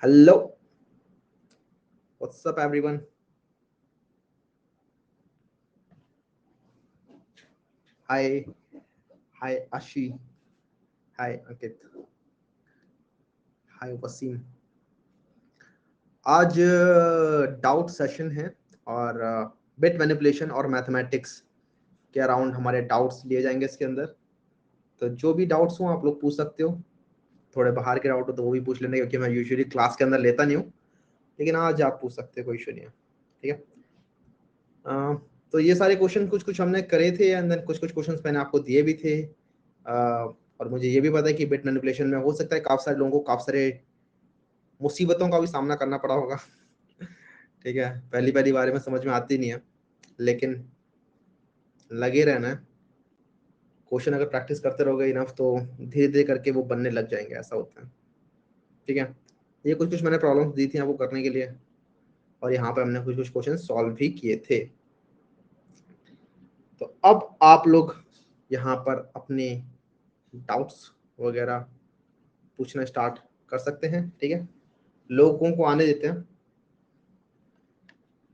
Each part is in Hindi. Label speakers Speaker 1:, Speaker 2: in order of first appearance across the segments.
Speaker 1: Hello, what's up, everyone? Hi, hi, Ashi. Hi, Ankit. Hi, Wasim. आज डाउट सेशन है और बिट मैनिपुलेशन और मैथमेटिक्स के अराउंड हमारे डाउट्स लिए जाएंगे इसके अंदर। तो जो भी डाउट्स हो आप लोग पूछ सकते हो। थोड़े बाहर के डाउट हो तो वो भी पूछ लेना, क्योंकि मैं यूजुअली क्लास के अंदर लेता नहीं हूँ, लेकिन आज आप पूछ सकते हो, कोई इशू नहीं है। ठीक है। अ, तो ये सारे क्वेश्चन कुछ कुछ हमने करे थे एंड देन कुछ कुछ क्वेश्चंस मैंने आपको दिए भी थे। और मुझे ये भी पता है कि बिट मैनिपुलेशन में हो सकता है काफी सारे लोगों को काफी सारे मुसीबतों का भी सामना करना पड़ा होगा। ठीक है, पहली पहली बार में समझ में आती नहीं है, लेकिन लगे रहना है। क्वेश्चन अगर प्रैक्टिस करते रहोगे इनफ तो धीरे धीरे करके वो बनने लग जाएंगे, ऐसा होता है। ठीक है, ये कुछ कुछ मैंने प्रॉब्लम्स दी थी आपको करने के लिए, और यहाँ पे हमने कुछ कुछ क्वेश्चन सॉल्व भी किए थे। तो अब आप लोग यहाँ पर अपने डाउट्स वगैरह पूछना स्टार्ट कर सकते हैं। ठीक है, लोगों को आने देते हैं।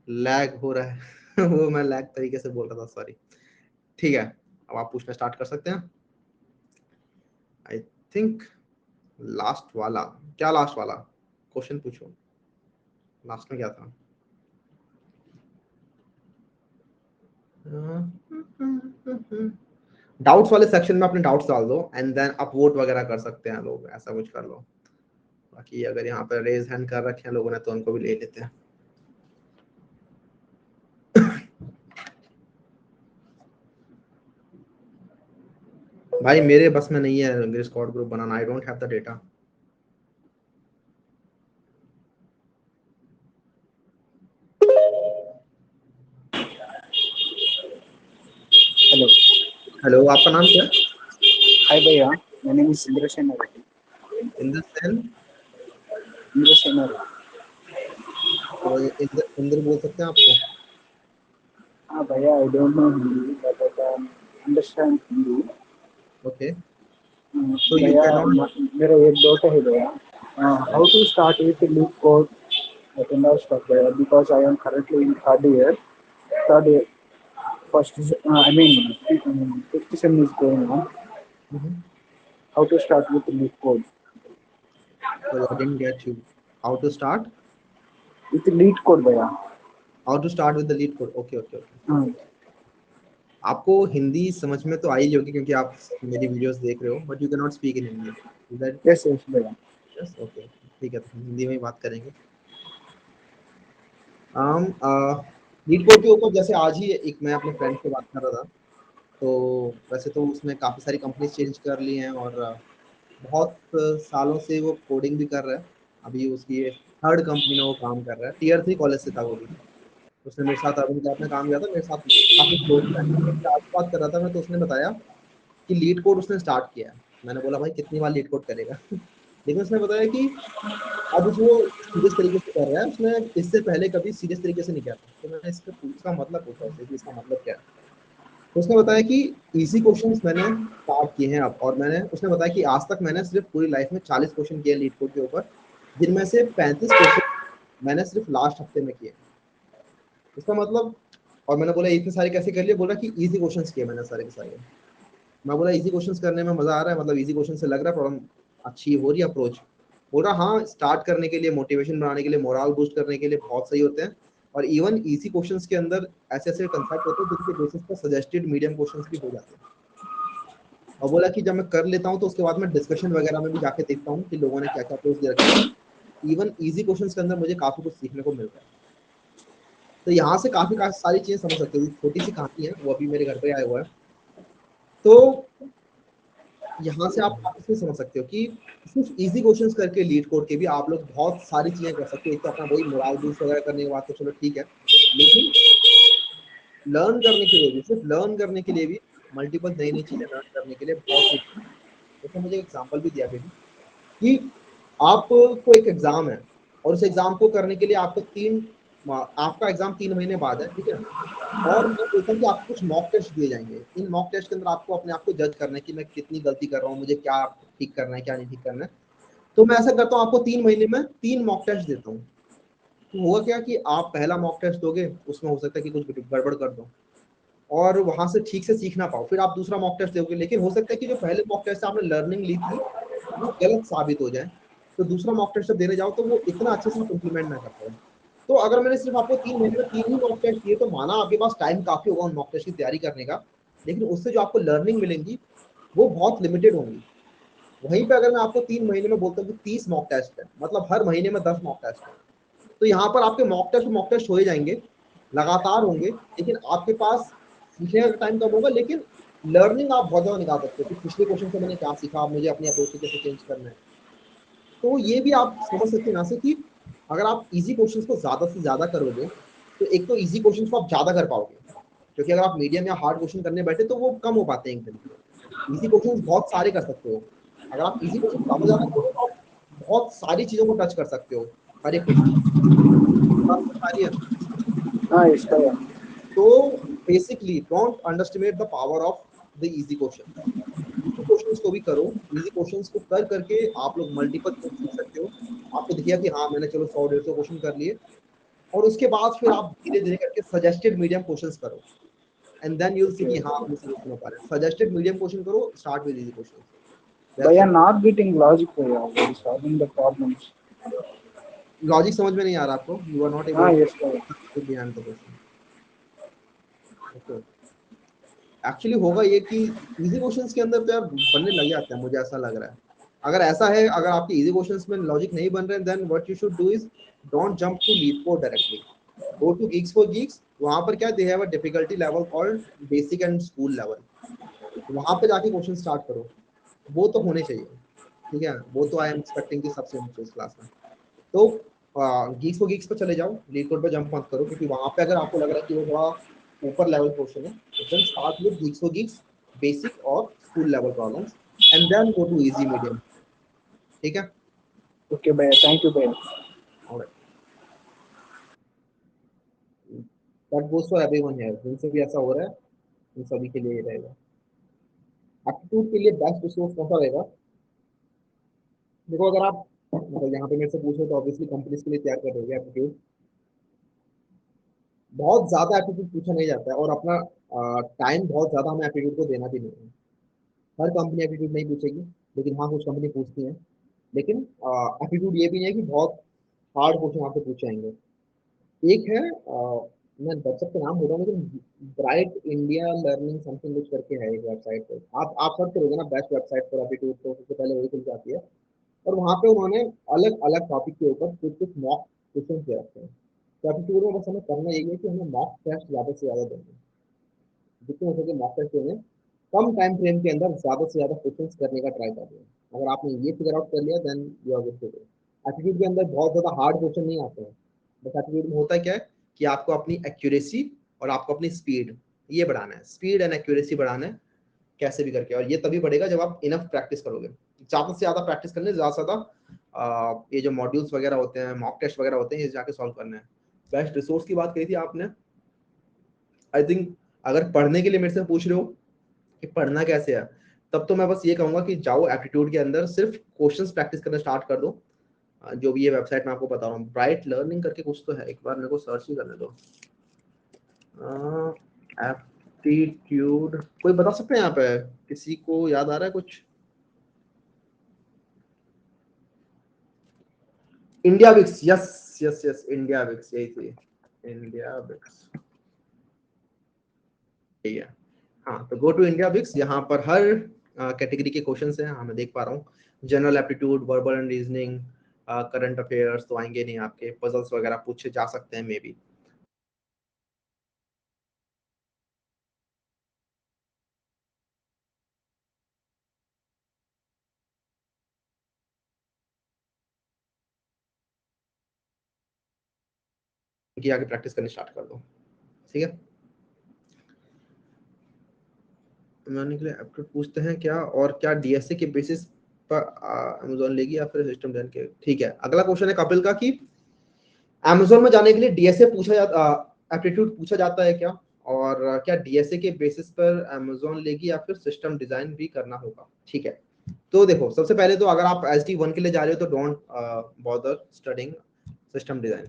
Speaker 1: लैग हो रहा है वो मैं लैग तरीके से बोल रहा था, सॉरी। ठीक है, अब आप पूछना स्टार्ट कर सकते हैं। आई थिंक लास्ट वाला, क्या लास्ट वाला क्वेश्चन पूछो, लास्ट में क्या था? डाउट्स वाले सेक्शन में अपने डाउट्स डाल दो एंड देन आप वोट वगैरह कर सकते हैं लोग, ऐसा कुछ कर लो। बाकी अगर यहाँ पर रेज हैंड कर रखे हैं लोगों ने तो उनको भी ले लेते हैं। भाई मेरे बस में नहीं है squad group banana, I don't have the data.
Speaker 2: Hello.
Speaker 1: Hello, आपका नाम क्या है?
Speaker 2: Hi, Bhaiya. My name is Indra Senari.
Speaker 1: Indra Sen.
Speaker 2: Indra Senari.
Speaker 1: तो इंद्र इंद्र बोल सकते हैं आपको?
Speaker 2: Bhaiya, I don't know Hindi, but I can understand Hindi.
Speaker 1: Okay, so you
Speaker 2: Bhaiya,
Speaker 1: cannot.
Speaker 2: मेरा एक doubt है भैया. How to start with the loop code? I cannot start Bhaiya because I am currently in third year. Third year. I mean, fifth sem is going on.
Speaker 1: Mhm.
Speaker 2: How to start with the loop code?
Speaker 1: Sorry, I didn't get you. How to start?
Speaker 2: With the lead code भैया.
Speaker 1: How to start with the lead code? Okay, okay, okay.
Speaker 2: हाँ.
Speaker 1: आपको हिंदी समझ में तो आई होगी क्योंकि आप मेरी वीडियोस देख रहे हो, but you can not speak in Hindi, is that?
Speaker 2: Yes, yes भैया.
Speaker 1: यस, ओके, ठीक है, तो हम हिंदी में ही बात करेंगे। हम लीड कोड के ऊपर जैसे आज ही एक मैं अपने फ्रेंड से बात कर रहा था, तो वैसे तो उसने काफ़ी सारी कंपनीज चेंज कर ली हैं और बहुत सालों से वो कोडिंग भी कर रहा है। अभी उसकी थर्ड कंपनी में वो काम कर रहा है, टीयर 3 कॉलेज से था वो भी। उसने मेरे साथ अभी लैब में काम किया था, मेरे साथ काफ़ी क्लोज फ्रेंड है। तो मैं आज बात कर रहा था मैं, तो उसने बताया कि लीड कोड उसने स्टार्ट किया है। मैंने बोला भाई कितनी बार लीड कोड करेगा लेकिन उसने बताया कि अब वो सीरियस तरीके से कर रहा है, उसने इससे पहले कभी सीरियस तरीके से नहीं किया था। तो मैंने इसका मतलब पूछा उससे कि इसका मतलब क्या है। तो उसने बताया कि इजी क्वेश्चंस मैंने स्टार्ट किए हैं अब, और मैंने उसने बताया कि आज तक मैंने सिर्फ पूरी लाइफ में 40 क्वेश्चन किए लीड कोड के ऊपर, जिनमें से 35 क्वेश्चन मैंने सिर्फ लास्ट हफ्ते में किए। इसका मतलब, और मैंने बोला इतने सारे कैसे कर लिए, बोला कि इजी क्वेश्चंस किए मैंने सारे के सारे। मैं बोला इजी क्वेश्चंस करने में मजा आ रहा है, मतलब इजी क्वेश्चन से लग रहा है प्रॉब्लम अच्छी हो रही है अप्रोच। बोल रहा हाँ, स्टार्ट करने के लिए, मोटिवेशन बनाने के लिए, मोरल बूस्ट करने के लिए बहुत सही होते हैं। और इवन इजी क्वेश्चंस के अंदर ऐसे ऐसे कंसेप्ट होते हैं जिनके बेसिस पर सजेस्टेड मीडियम क्वेश्चंस भी हो जाते हैं। और बोला कि जब मैं कर लेता हूँ तो उसके बाद मैं डिस्कशन वगैरह में भी जाके देखता हूँ कि लोगों ने क्या क्या अप्रोच दे रखे हैं। इवन इजी क्वेश्चंस के अंदर मुझे काफी कुछ सीखने को मिल रहा है। तो यहाँ से काफी काफी सारी चीजें समझ सकते हो। छोटी सी कहानी है, वो अभी मेरे घर पे आया हुआ है। तो यहाँ से आप काफी चीज़ समझ सकते हो कि सिर्फ इजी क्वेश्चंस करके लीड कोड के भी आप लोग बहुत सारी चीजें कर सकते हो। एक तो अपना वही मोरल बूस्ट वगैरह करने के बाद तो चलो ठीक है, लेकिन लर्न करने के लिए भी, सिर्फ लर्न करने के लिए भी, मल्टीपल नई नई चीजें लर्न करने के लिए बहुत कुछ। जैसे मुझे एग्जांपल भी दिया अभी कि आपको एक एग्जाम है और उस एग्जाम को करने के लिए आपका एग्जाम 3 महीने बाद है, ठीक है। और मैं बोलता हूँ कि आपको कुछ मॉक टेस्ट दिए जाएंगे। इन मॉक टेस्ट के अंदर आपको अपने आप को जज करना है कि मैं कितनी गलती कर रहा हूँ, मुझे क्या ठीक करना है क्या नहीं ठीक करना है। तो मैं ऐसा करता हूँ, आपको 3 महीने में 3 मॉक टेस्ट देता हूँ। तो होगा क्या कि आप पहला मॉक टेस्ट दोगे, उसमें हो सकता है कि कुछ गड़बड़ कर दो और वहां से ठीक से सीख ना पाओ, फिर आप दूसरा मॉक टेस्ट दोगे, लेकिन हो सकता है कि जो पहले मॉक टेस्ट से आपने लर्निंग ली थी वो गलत साबित हो जाए, तो दूसरा मॉक टेस्ट जब देने जाओ तो वो इतना अच्छे से इम्प्लीमेंट ना कर पाओ। तो अगर मैंने सिर्फ आपको 3 महीने में 3 ही मॉक टेस्ट दिए, तो माना आपके पास टाइम काफी होगा उन मॉक टेस्ट की तैयारी करने का, लेकिन उससे जो आपको लर्निंग मिलेंगी वो बहुत लिमिटेड होंगी। वहीं पे अगर मैं आपको 3 महीने में बोलता हूँ कि 30 मॉक टेस्ट है, मतलब हर महीने में 10 मॉक टेस्ट है, तो यहाँ पर आपके मॉक टेस्ट हो ही जाएंगे, लगातार होंगे, लेकिन आपके पास सीखने का टाइम कम होगा, लेकिन लर्निंग आप बहुत ज्यादा निकाल सकते हो कि पिछले क्वेश्चन से मैंने क्या सीखा, मुझे अपनी अप्रोच कैसे चेंज करना है। तो ये भी आप समझ सकते हैं ना से कि अगर आप इजी क्वेश्चंस को ज्यादा से ज्यादा करोगे, तो एक तो इजी क्वेश्चंस को आप ज्यादा कर पाओगे, क्योंकि अगर आप मीडियम या हार्ड क्वेश्चन करने बैठे तो वो कम हो पाते हैं एकदम। इजी क्वेश्चंस बहुत सारे कर सकते हो, अगर आप इजी क्वेश्चन ज्यादा ज्यादा करोगे तो आप बहुत सारी चीजों को टच कर सकते हो हर एक क्वेश्चन। बात समझ आ रही है?
Speaker 2: हाँ इसका है।
Speaker 1: तो basically don't underestimate the power of the easy question. Easy questions को भी करो, इजी क्वेश्चंस को कर करके आप लोग मल्टीपल चीज सीख सकते हो। आपको दिखेगा कि हाँ मैंने चलो 100-150 क्वेश्चन कर लिए, और उसके बाद फिर आप धीरे धीरे करके सजेस्टेड मीडियम क्वेश्चंस करो, and then you will see कि हाँ अपने सॉल्यूशन हो पा रहे हैं। सजेस्टेड मीडियम क्वेश्चन करो, start with easy questions,
Speaker 2: But
Speaker 1: that's
Speaker 2: you're
Speaker 1: all.
Speaker 2: not getting logic भैया, what is solving the problems.
Speaker 1: Logic समझ में नहीं आ रहा आपको, यू आर नॉट
Speaker 2: हाँ
Speaker 1: एबल
Speaker 2: यस भैया।
Speaker 1: To behind the question. Okay, actually होगा ये कि इजी क्वेश्चंस के अंदर तो यार बनने लग जाते हैं, मुझे ऐसा लग रहा है। अगर ऐसा है, अगर आपके इजी क्वेश्चंस में लॉजिक नहीं बन रहे, then what you should do is don't jump to LeetCode directly, go to GeeksforGeeks. वहां पर क्या they have a difficulty level called basic and school level, वहां पे जाके क्वेश्चन स्टार्ट करो, वो तो होने चाहिए। ठीक है, वो तो आई एम एक्सपेक्टिंग कि सबसे होने चाहिए इस क्लास में। तो गीक्स पे चले जाओ, लीड कोड पे जंप मत करो, क्योंकि वहां पे अगर आपको लग रहा है कि वो थोड़ा ऊपर लेवल क्वेश्चन है, तो then start with Geeks basic और school level problems, and then go to easy medium. ठीक है,
Speaker 2: ओके भैया, थैंक यू भैया।
Speaker 1: Alright, that goes for everyone here, जिनसे भी ऐसा हो रहा है उन सभी के लिए ये रहेगा। एप्टीट्यूड के लिए बेस्ट रिसोर्स कौन सा रहेगा? देखो, अगर आप मतलब यहाँ पे मेरे से पूछो तो ऑब्वियसली कंपनीज के लिए तैयार कर रहे हो एप्टीट्यूड, बहुत ज्यादा एप्टीट्यूड पूछा नहीं जाता है, और अपना टाइम बहुत ज्यादा हमें एप्टीट्यूड को देना भी नहीं है। हर कंपनी एप्टीट्यूड नहीं पूछेगी, लेकिन हाँ कुछ कंपनी पूछती है। लेकिन एप्टीट्यूड ये भी नहीं है कि बहुत हार्ड क्वेश्चन आपसे पूछे जाएंगे। एक है मैं वेबसाइट का नाम बोल रहा हूँ, लेकिन ब्राइट इंडिया लर्निंग समथिंग कुछ करके है एक वेबसाइट पे, आप सर्च करोगे ना बेस्ट वेबसाइट फॉर एप्टीट्यूड, तो सबसे पहले वही खुल जाती है। और वहाँ पे उन्होंने अलग अलग टॉपिक के ऊपर कुछ कुछ मॉक क्वेश्चन दे रखे हैं। तो एप्टीट्यूड में बस हमें करना यही है कि हमें मॉक टेस्ट ज़्यादा से ज़्यादा देंगे, जितने हो सके मॉक टेस्ट देंगे, कम टाइम फ्रेम के अंदर ज़्यादा से ज़्यादा क्वेश्चंस करने का ट्राई कर रहे हैं। अगर आपने ये फिगर आउट कर लिया, then you are good to go. Aptitude के अंदर बहुत ज़्यादा हार्ड क्वेश्चन नहीं आते हैं, बस एप्टीट्यूड में होता क्या है कि आपको अपनी एक्यूरेसी और आपको अपनी स्पीड ये बढ़ाना है, स्पीड एंड एक्यूरेसी बढ़ाना है कैसे भी करके, और ये तभी बढ़ेगा जब आप इनफ प्रैक्टिस करोगे। ज़्यादा से ज़्यादा प्रैक्टिस करने, ज़्यादा से ज़्यादा ये जो मॉड्यूल्स वगैरह होते हैं, मॉक टेस्ट वगैरह होते हैं, ये जाके सॉल्व करना है। बेस्ट रिसोर्स की बात करी थी आपने, आई थिंक अगर पढ़ने के लिए मेरे से पूछ रहे हो कि पढ़ना कैसे है, तब तो मैं बस ये कहूंगा कि जाओ एप्टीट्यूड के अंदर सिर्फ क्वेश्चंस प्रैक्टिस करना स्टार्ट कर दो। जो भी ये वेबसाइट मैं आपको बता रहा हूँ, ब्राइट लर्निंग करके कुछ तो है, एक बार मेरे को सर्च ही करने दो। एप्टीट्यूड कोई बता सकते हैं यहाँ पे, किसी को याद आ रहा है कुछ? India VIX, yes yes yes, India VIX यही थी, इंडिया विक्स यही है। हाँ, तो गो टू इंडिया विक्स, यहाँ पर हर कैटेगरी के क्वेश्चंस हैं। हाँ मैं देख पा रहा हूँ, general aptitude, verbal and reasoning, current affairs तो आएंगे नहीं, आपके पजल्स वगैरह पूछे जा सकते हैं मे बी। की आगे प्रैक्टिस करनी स्टार्ट कर दो। ठीक है, मैंने के लिए एप्टीट्यूड पूछते हैं क्या, और क्या डीएसए के बेसिस पर अमेजोन लेगी या फिर सिस्टम जान के? ठीक है, अगला क्वेश्चन है कपिल का कि अमेजोन में जाने के लिए डीएसए पूछा जाता, एप्टीट्यूड पूछा जाता है क्या, और क्या डीएसए के बेसिस पर अमेजोन लेगी या फिर सिस्टम डिजाइन भी करना होगा? ठीक है, तो देखो सबसे पहले तो अगर आप SD1 के लिए जा रहे हो तो don't bother studying system design.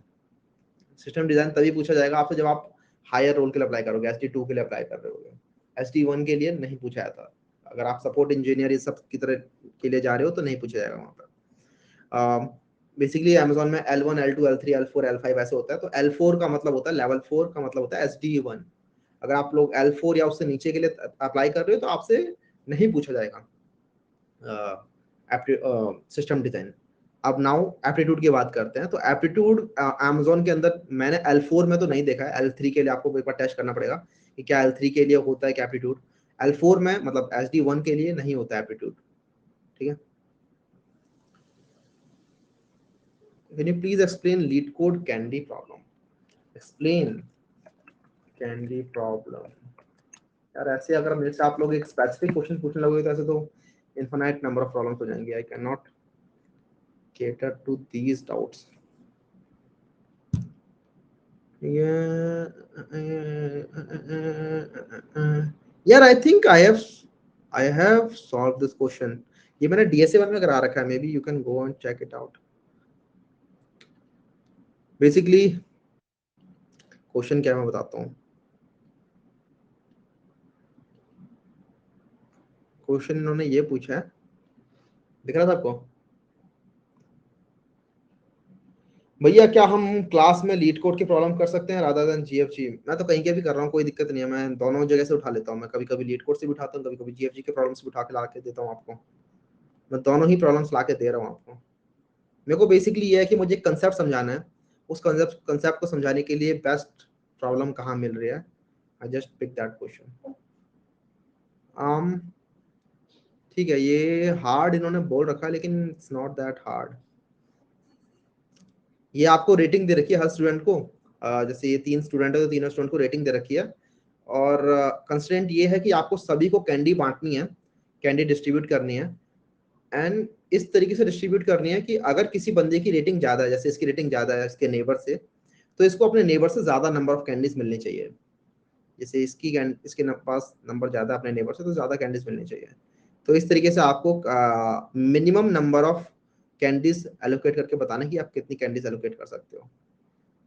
Speaker 1: System design तभी पूछा जाएगा आपसे जब आप हायर रोल के लिए अप्लाई करोगे, SD2 के लिए अप्लाई कर रहे होगे। SD1 के लिए नहीं पूछा जाता। अगर आप सपोर्ट इंजीनियर इस सब की तरह के लिए जा रहे हो तो नहीं पूछा जाएगा वहाँ पर। बेसिकली अमेजोन में L1 L2 L3 L4 L5 ऐसे होता है। तो L4 का मतलब होता है लेवल 4 का मतलब होता है SD1। अगर आप लोग L4 या उससे नीचे के लिए अप्लाई कर रहे हो तो आपसे नहीं पूछा जाएगा सिस्टम डिजाइन। अब नाउ एप्टीट्यूड की बात करते हैं। तो एप्टीट्यूड अमेजोन के अंदर मैंने L4 में तो नहीं देखा है, L3 के लिए आपको एक बार टेस्ट करना पड़ेगा कि क्या L3 के लिए होता है क्या एप्टीट्यूड। L4 में मतलब SD1 के लिए नहीं होता एप्टीट्यूड, ठीक है। Can you please explain leet code candy problem? Explain candy problem. यार ऐसे अगर मेरे से आप लोग एक स्पेसिफिक क्वेश्चन पूछने लगोगे तो ऐसे तो इनफाइनाइट नंबर ऑफ प्रॉब्लम्स हो जाएंगे। I can not cater to these doubts. Yeah, यार I think I have solve this question. ये मैंने DSA 1 में करा रखा है, may be you can go and check it out. Basically question क्या है मैं बताता हूँ। क्वेश्चन इन्होंने ये पूछा है, दिख रहा था आपको? भैया क्या हम क्लास में लीड कोड की प्रॉब्लम कर सकते हैं रादर देन GFG? मैं तो कहीं के भी कर रहा हूँ, कोई दिक्कत नहीं है, मैं दोनों जगह से उठा लेता हूँ। मैं कभी कभी लीड कोड से भी उठाता हूँ, कभी कभी GFG के प्रॉब्लम से भी उठा के ला के देता हूँ आपको। मैं दोनों ही प्रॉब्लम्स ला के दे रहा हूँ आपको। मेरे को बेसिकली ये है कि मुझे कंसेप्ट समझाना है, उस कंसेप्ट को समझाने के लिए बेस्ट प्रॉब्लम कहाँ मिल रही है। I just pick that question. ठीक है, ये हार्ड इन्होंने बोल रखा है लेकिन इट्स नॉट दैट हार्ड। ये आपको रेटिंग दे रखी है हर स्टूडेंट को। जैसे ये 3 स्टूडेंट है तो तीनों स्टूडेंट को रेटिंग दे रखी है। और कंस्ट्रेंट ये है कि आपको सभी को कैंडी बांटनी है, कैंडी डिस्ट्रीब्यूट करनी है। एंड इस तरीके से डिस्ट्रीब्यूट करनी है कि अगर किसी बंदे की रेटिंग ज्यादा है, जैसे इसकी रेटिंग ज्यादा है इसके नेबर से, तो इसको अपने नेबर से ज्यादा नंबर ऑफ कैंडीज मिलनी चाहिए। जैसे इसके पास नंबर ज्यादा अपने नेबर से, तो ज्यादा कैंडीज मिलनी चाहिए। तो इस तरीके से आपको minimum number of candies allocate करके बताना कि आप कितनी कैंडीज एलोकेट कर सकते हो।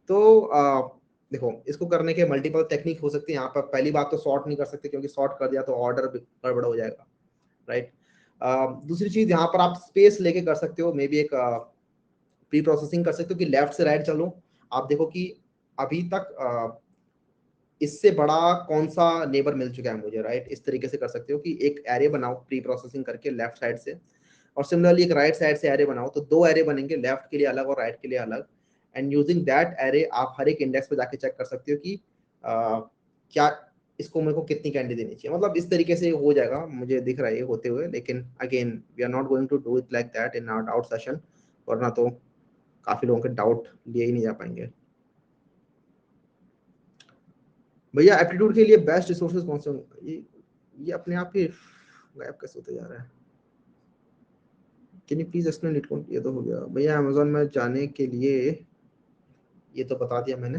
Speaker 1: तो देखो इसको करने के मल्टीपल टेक्निक हो सकती है। यहाँ पर पहली बात तो सॉर्ट नहीं कर सकते, क्योंकि सॉर्ट कर दिया तो ऑर्डर गड़बड़ हो जाएगा, राइट। दूसरी चीज यहाँ पर आप स्पेस लेके कर सकते हो, मे बी एक प्री प्रोसेसिंग कर सकते हो कि लेफ्ट से राइट चलो। आप देखो कि अभी तक इससे बड़ा कौन सा नेबर मिल चुका है मुझे, राइट। इस तरीके से कर सकते हो कि एक एरे बनाओ प्री प्रोसेसिंग करके लेफ्ट साइड से, और सिमिलरली एक राइट साइड से एरे बनाओ, तो 2 एरे बनेंगे, लेफ्ट के लिए अलग और राइट के लिए अलग। एंड यूजिंग दैट एरे आप हर एक इंडेक्स पे जाके चेक कर सकते हो कि क्या इसको मेरे को कितनी कैंडी देनी चाहिए। मतलब इस तरीके से हो जाएगा, मुझे दिख रहा है ये होते हुए। लेकिन again we are not going to do it like that in our doubt session, वरना तो काफी लोगों के डाउट लिए ही नहीं जा पाएंगे। भैया एप्टीट्यूड के लिए बेस्ट रिसोर्सेज कौन से होंगे? ये अपने आप ही गायब कैसे होते जा रहा है? Can you please explain it? ये तो हो गया भैया। अमेजोन में जाने के लिए ये तो बता दिया मैंने।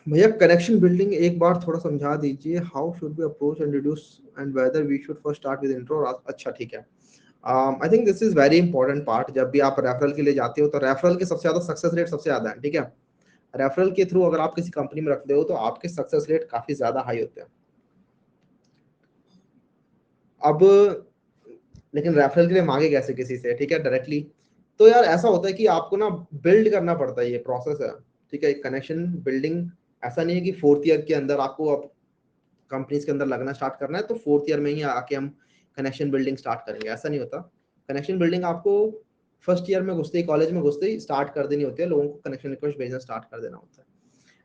Speaker 1: भैया कनेक्शन बिल्डिंग एक बार थोड़ा समझा दीजिए, how should be approach and reduce and whether we should first start with intro. अच्छा ठीक है। I think this is very important part. जब भी आप रेफरल के लिए जाते हो तो रेफरल के सबसे ज्यादा सक्सेस रेट सबसे ज्यादा है, ठीक है। रेफरल के थ्रू अगर आप किसी कंपनी में रखते हो तो आपके सक्सेस रेट काफी ज्यादा हाई होते हैं। अब लेकिन रेफरल के लिए मांगे कैसे किसी से, ठीक है, डायरेक्टली? तो यार ऐसा होता है कि आपको ना बिल्ड करना पड़ता है, ये प्रोसेस है, ठीक है। कनेक्शन बिल्डिंग ऐसा नहीं है कि 4th ईयर के अंदर आपको अब कंपनीज के अंदर लगना स्टार्ट करना है तो 4th ईयर में ही आके हम कनेक्शन बिल्डिंग स्टार्ट करेंगे, ऐसा नहीं होता। कनेक्शन बिल्डिंग आपको फर्स्ट ईयर में घुसते ही, कॉलेज में घुसते ही स्टार्ट कर देनी होती है। लोगों को कनेक्शन रिक्वेस्ट भेजना स्टार्ट कर देना होता है।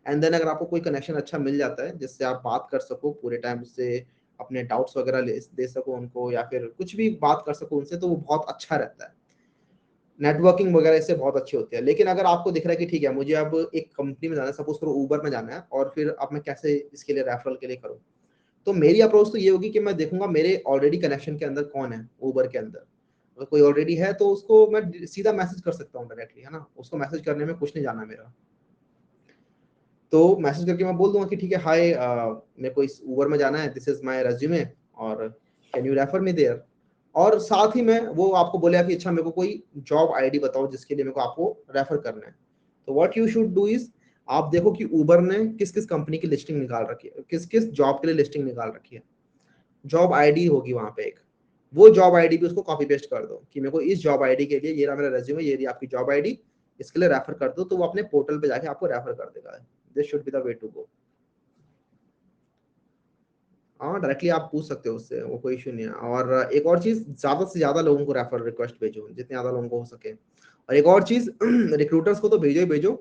Speaker 1: एंड देन अगर आपको कोई कनेक्शन अच्छा मिल जाता है जिससे आप बात कर सको पूरे टाइम, उससे अपने डाउट्स वगैरह दे सको उनको, या फिर कुछ भी बात कर सको उनसे, तो वो बहुत अच्छा रहता है। नेटवर्किंग वगैरह इससे बहुत अच्छी होती है। लेकिन अगर आपको दिख रहा है कि ठीक है मुझे अब एक कंपनी में जाना है, सपोज करो ऊबर में जाना है, और फिर अब मैं कैसे इसके लिए रेफरल के लिए करूँ, तो मेरी अप्रोच तो ये होगी कि मैं देखूंगा मेरे ऑलरेडी कनेक्शन के अंदर कौन है ऊबर के अंदर। अगर कोई ऑलरेडी है तो उसको मैं सीधा मैसेज कर सकता हूँ डायरेक्टली, है ना। उसको मैसेज करने में कुछ नहीं जाना मेरा। तो मैसेज करके मैं बोल दूंगा कि ठीक है हाय, मेरे को इस ऊबर में जाना है, दिस इज माय रेज्यूमे, और can you refer me there. और साथ ही में वो आपको बोलेगा कि अच्छा मेरे को कोई जॉब आईडी बताओ जिसके लिए मेरे को आपको रेफर करना है। तो what you should do is, आप देखो कि उबर ने किस किस कंपनी की लिस्टिंग निकाल रखी है, किस किस जॉब के लिए लिस्टिंग निकाल रखी है, जॉब आईडी होगी वहां पे एक, वो जॉब आईडी भी उसको कॉपी पेस्ट कर दो कि मेरे को इस जॉब आईडी के लिए, ये रहा मेरा रेज्यूमे, ये रही आपकी जॉब आईडी, इसके लिए रेफर कर दो, तो वो अपने पोर्टल पे जाके आपको रेफर कर देगा। This should be the way to go. हाँ डायरेक्टली आप पूछ सकते हो उससे, वो कोई इशू नहीं है। और एक और चीज, ज्यादा से ज्यादा लोगों को रेफर रिक्वेस्ट भेजो, जितने ज्यादा लोगों को हो सके। और एक और चीज रिक्रूटर्स को तो भेजो ही भेजो,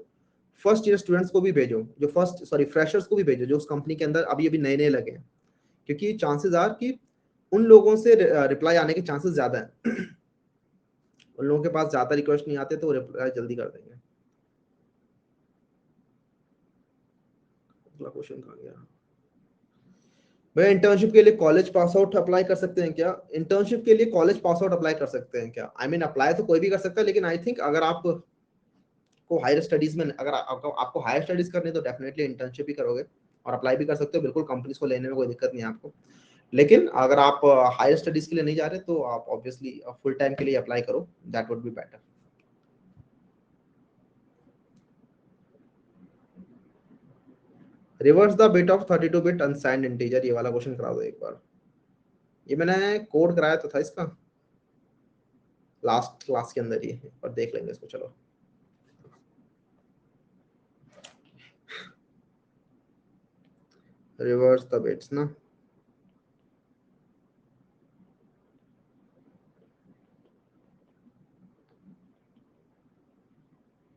Speaker 1: फर्स्ट ईयर स्टूडेंट्स को भी भेजो, जो फर्स्ट सॉरी फ्रेशर्स को भी भेजो जो उस कंपनी के अंदर अभी अभी नए नए लगे हैं, क्योंकि चांसेस आर कि उन लोगों से रिप्लाई आने के चांसेस ज्यादा है। उन लोगों के पास ज्यादा रिक्वेस्ट नहीं आते तो वो रिप्लाई जल्दी कर देंगे। अगला क्वेश्चन कहाँ गया भैया, इंटर्नशिप के लिए कॉलेज पास आउट अप्लाई कर सकते हैं क्या? इंटर्नशिप के लिए कॉलेज पास आउट अप्लाई कर सकते हैं क्या? आई मीन अप्लाई तो कोई भी कर सकता है, लेकिन आई थिंक अगर आप को हायर स्टडीज में, अगर आपको हायर स्टडीज करनी है तो डेफिनेटली इंटर्नशिप ही करोगे और अप्लाई भी कर सकते हो, बिल्कुल कंपनीज को लेने में कोई दिक्कत नहीं है आपको। लेकिन अगर आप हायर स्टडीज के लिए नहीं जा रहे तो आप ऑब्वियसली फुल टाइम के लिए अप्लाई करो, that would be better. Reverse the bit of 32 bit unsigned integer, ये वाला क्वेश्चन करा दो एक बार। ये मैंने कोड कराया तो था इसका लास्ट क्लास के अंदर ही, और देख लेंगे इसको। चलो रिवर्स द बिट्स ना,